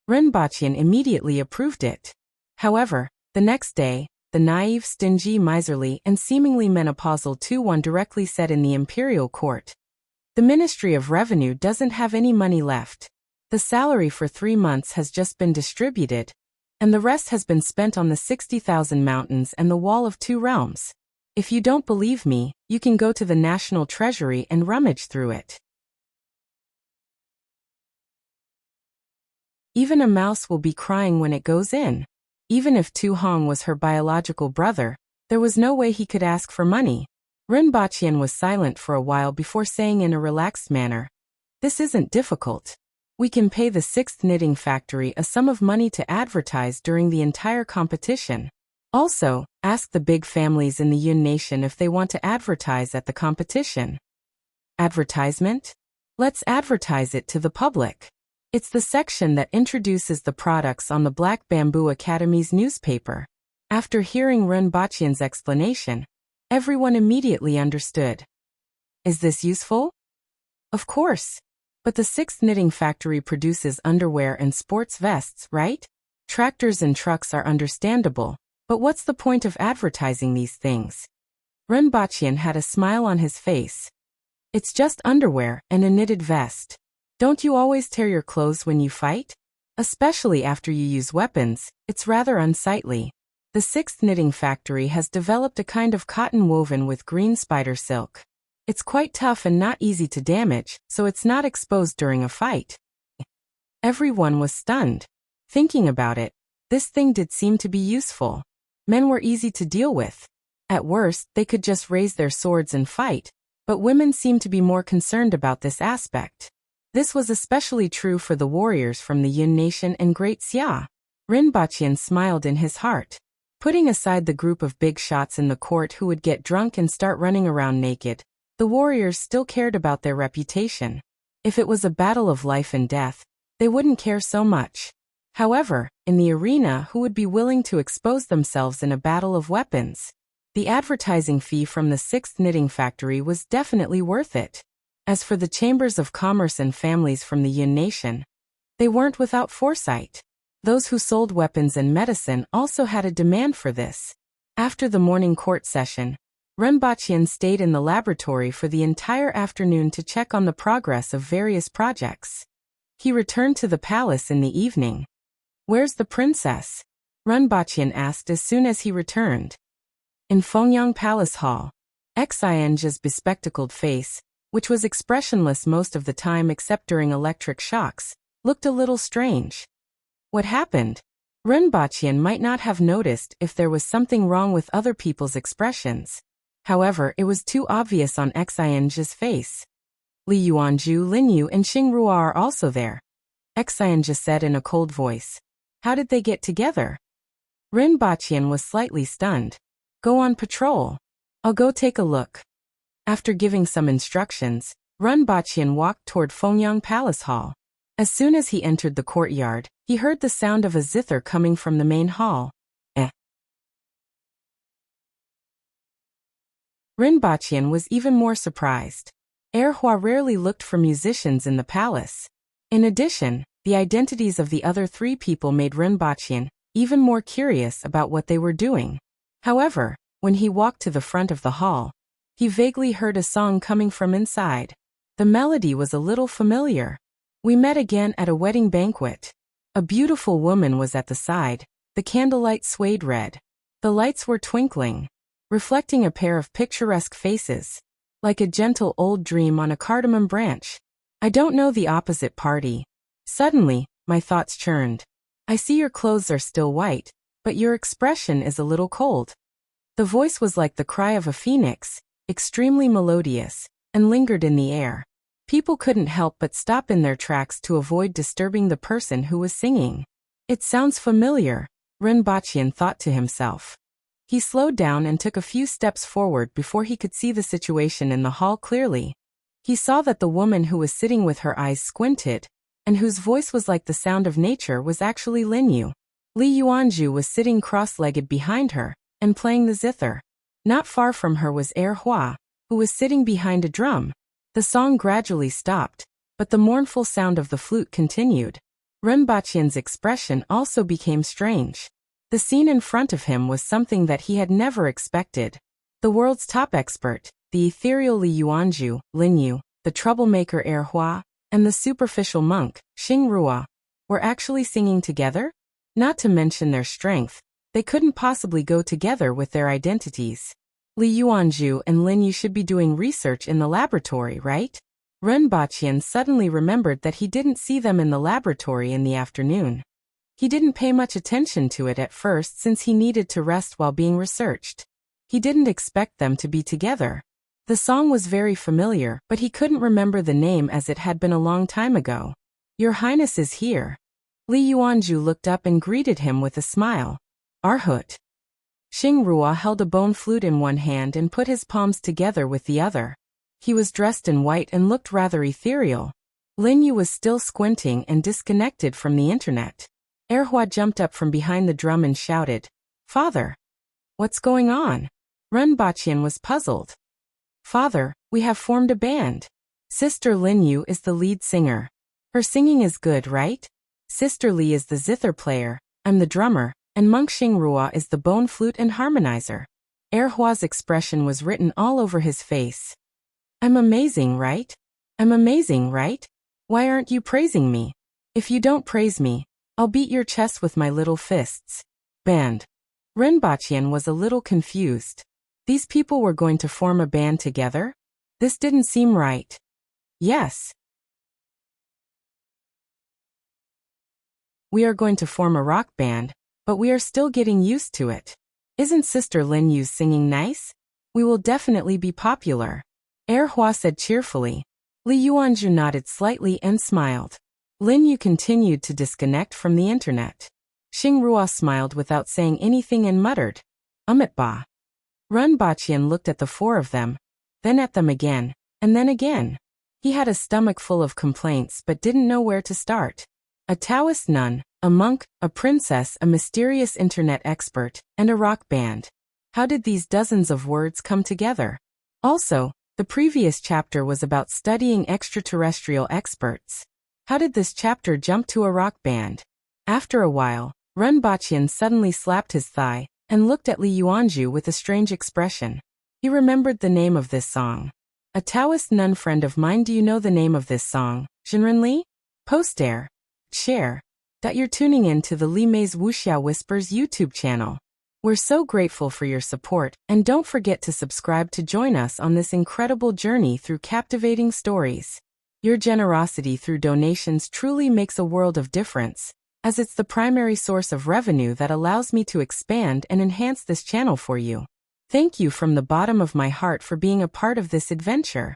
Ren Baqian immediately approved it. However, the next day, the naive, stingy, miserly, and seemingly menopausal Tu-Wan directly said in the imperial court, "The Ministry of Revenue doesn't have any money left. The salary for 3 months has just been distributed, and the rest has been spent on the 60,000 mountains and the Wall of Two Realms. If you don't believe me, you can go to the National Treasury and rummage through it. Even a mouse will be crying when it goes in." Even if Tu Hong was her biological brother, there was no way he could ask for money. Ren Baqian was silent for a while before saying in a relaxed manner, "This isn't difficult. We can pay the 6th knitting factory a sum of money to advertise during the entire competition. Also, ask the big families in the Yun Nation if they want to advertise at the competition." Advertisement? Let's advertise it to the public. It's the section that introduces the products on the Black Bamboo Academy's newspaper. After hearing Ren Baqian's explanation, everyone immediately understood. Is this useful? Of course. But the 6th knitting factory produces underwear and sports vests, right? Tractors and trucks are understandable, but what's the point of advertising these things? Ren Baqian had a smile on his face. It's just underwear and a knitted vest. Don't you always tear your clothes when you fight? Especially after you use weapons, it's rather unsightly. The 6th knitting factory has developed a kind of cotton woven with green spider silk. It's quite tough and not easy to damage, so it's not exposed during a fight. Everyone was stunned. Thinking about it, this thing did seem to be useful. Men were easy to deal with. At worst, they could just raise their swords and fight, but women seemed to be more concerned about this aspect. This was especially true for the warriors from the Yun Nation and Great Xia. Ren Baqian smiled in his heart. Putting aside the group of big shots in the court who would get drunk and start running around naked, the warriors still cared about their reputation. If it was a battle of life and death, they wouldn't care so much. However, in the arena, who would be willing to expose themselves in a battle of weapons? The advertising fee from the 6th knitting factory was definitely worth it. As for the chambers of commerce and families from the Yun Nation, they weren't without foresight. Those who sold weapons and medicine also had a demand for this. After the morning court session, Ren Baqian stayed in the laboratory for the entire afternoon to check on the progress of various projects. He returned to the palace in the evening. "Where's the princess?" Ren Baqian asked as soon as he returned. "In Fengyang Palace Hall." Xianzhe's bespectacled face, which was expressionless most of the time except during electric shocks, looked a little strange. What happened? Ren Baqian might not have noticed if there was something wrong with other people's expressions. However, it was too obvious on Xianzhe's face. "Li Yuanju, Lin Yu, and Xing Rua are also there," Xianzhe said in a cold voice. "How did they get together?" Ren Baqian was slightly stunned. "Go on patrol. I'll go take a look." After giving some instructions, Ren Baqian walked toward Fengyang Palace Hall. As soon as he entered the courtyard, he heard the sound of a zither coming from the main hall. Ren Baqian was even more surprised. Hua rarely looked for musicians in the palace. In addition, the identities of the other 3 people made Ren Baqian even more curious about what they were doing. However, when he walked to the front of the hall, he vaguely heard a song coming from inside. The melody was a little familiar. We met again at a wedding banquet. A beautiful woman was at the side. The candlelight swayed red. The lights were twinkling, reflecting a pair of picturesque faces, like a gentle old dream on a cardamom branch. I don't know the opposite party. Suddenly, my thoughts churned. I see your clothes are still white, but your expression is a little cold. The voice was like the cry of a phoenix, extremely melodious, and lingered in the air. People couldn't help but stop in their tracks to avoid disturbing the person who was singing. It sounds familiar, Rinpoche thought to himself. He slowed down and took a few steps forward before he could see the situation in the hall clearly. He saw that the woman who was sitting with her eyes squinted, and whose voice was like the sound of nature, was actually Linyu. Li Yuanzhu was sitting cross-legged behind her, and playing the zither. Not far from her was Hua, who was sitting behind a drum. The song gradually stopped, but the mournful sound of the flute continued. Rinpoche's expression also became strange. The scene in front of him was something that he had never expected. The world's top expert, the ethereal Li Yuanzhu, Linyu, the troublemaker Hua, and the superficial monk, Xingrua, were actually singing together? Not to mention their strength, they couldn't possibly go together with their identities. Li Yuanzhu and Linyu should be doing research in the laboratory, right? Rinpoche suddenly remembered that he didn't see them in the laboratory in the afternoon. He didn't pay much attention to it at first since he needed to rest while being researched. He didn't expect them to be together. The song was very familiar, but he couldn't remember the name as it had been a long time ago. Your Highness is here. Li Yuanzhu looked up and greeted him with a smile. Arhut. Xingrua held a bone flute in one hand and put his palms together with the other. He was dressed in white and looked rather ethereal. Linyu was still squinting and disconnected from the internet. Hua jumped up from behind the drum and shouted, "Father! What's going on?" Rinpoche was puzzled. "Father, we have formed a band. Sister Linyu is the lead singer. Her singing is good, right? Sister Li is the zither player, I'm the drummer, and Monk Xingrua is the bone flute and harmonizer." Hua's expression was written all over his face. "I'm amazing, right? I'm amazing, right? Why aren't you praising me? If you don't praise me, I'll beat your chest with my little fists." Band. Rinpoche was a little confused. These people were going to form a band together? This didn't seem right. Yes. We are going to form a rock band, but we are still getting used to it. Isn't Sister Linyu's singing nice? We will definitely be popular. Hua said cheerfully. Li Yuanzhu nodded slightly and smiled. Linyu continued to disconnect from the internet. Xingrua smiled without saying anything and muttered, "Ba." Rinpoche looked at the four of them, then at them again, and then again. He had a stomach full of complaints but didn't know where to start. A Taoist nun, a monk, a princess, a mysterious internet expert, and a rock band. How did these dozens of words come together? Also, the previous chapter was about studying extraterrestrial experts. How did this chapter jump to a rock band? After a while, Rinpoche suddenly slapped his thigh and looked at Li Yuanzhu with a strange expression. He remembered the name of this song. A Taoist nun friend of mine. Do you know the name of this song, Jinren Li? Poster. Share. You're tuning in to the Li Mei's Wuxia Whispers YouTube channel. We're so grateful for your support, and don't forget to subscribe to join us on this incredible journey through captivating stories. Your generosity through donations truly makes a world of difference, as it's the primary source of revenue that allows me to expand and enhance this channel for you. Thank you from the bottom of my heart for being a part of this adventure.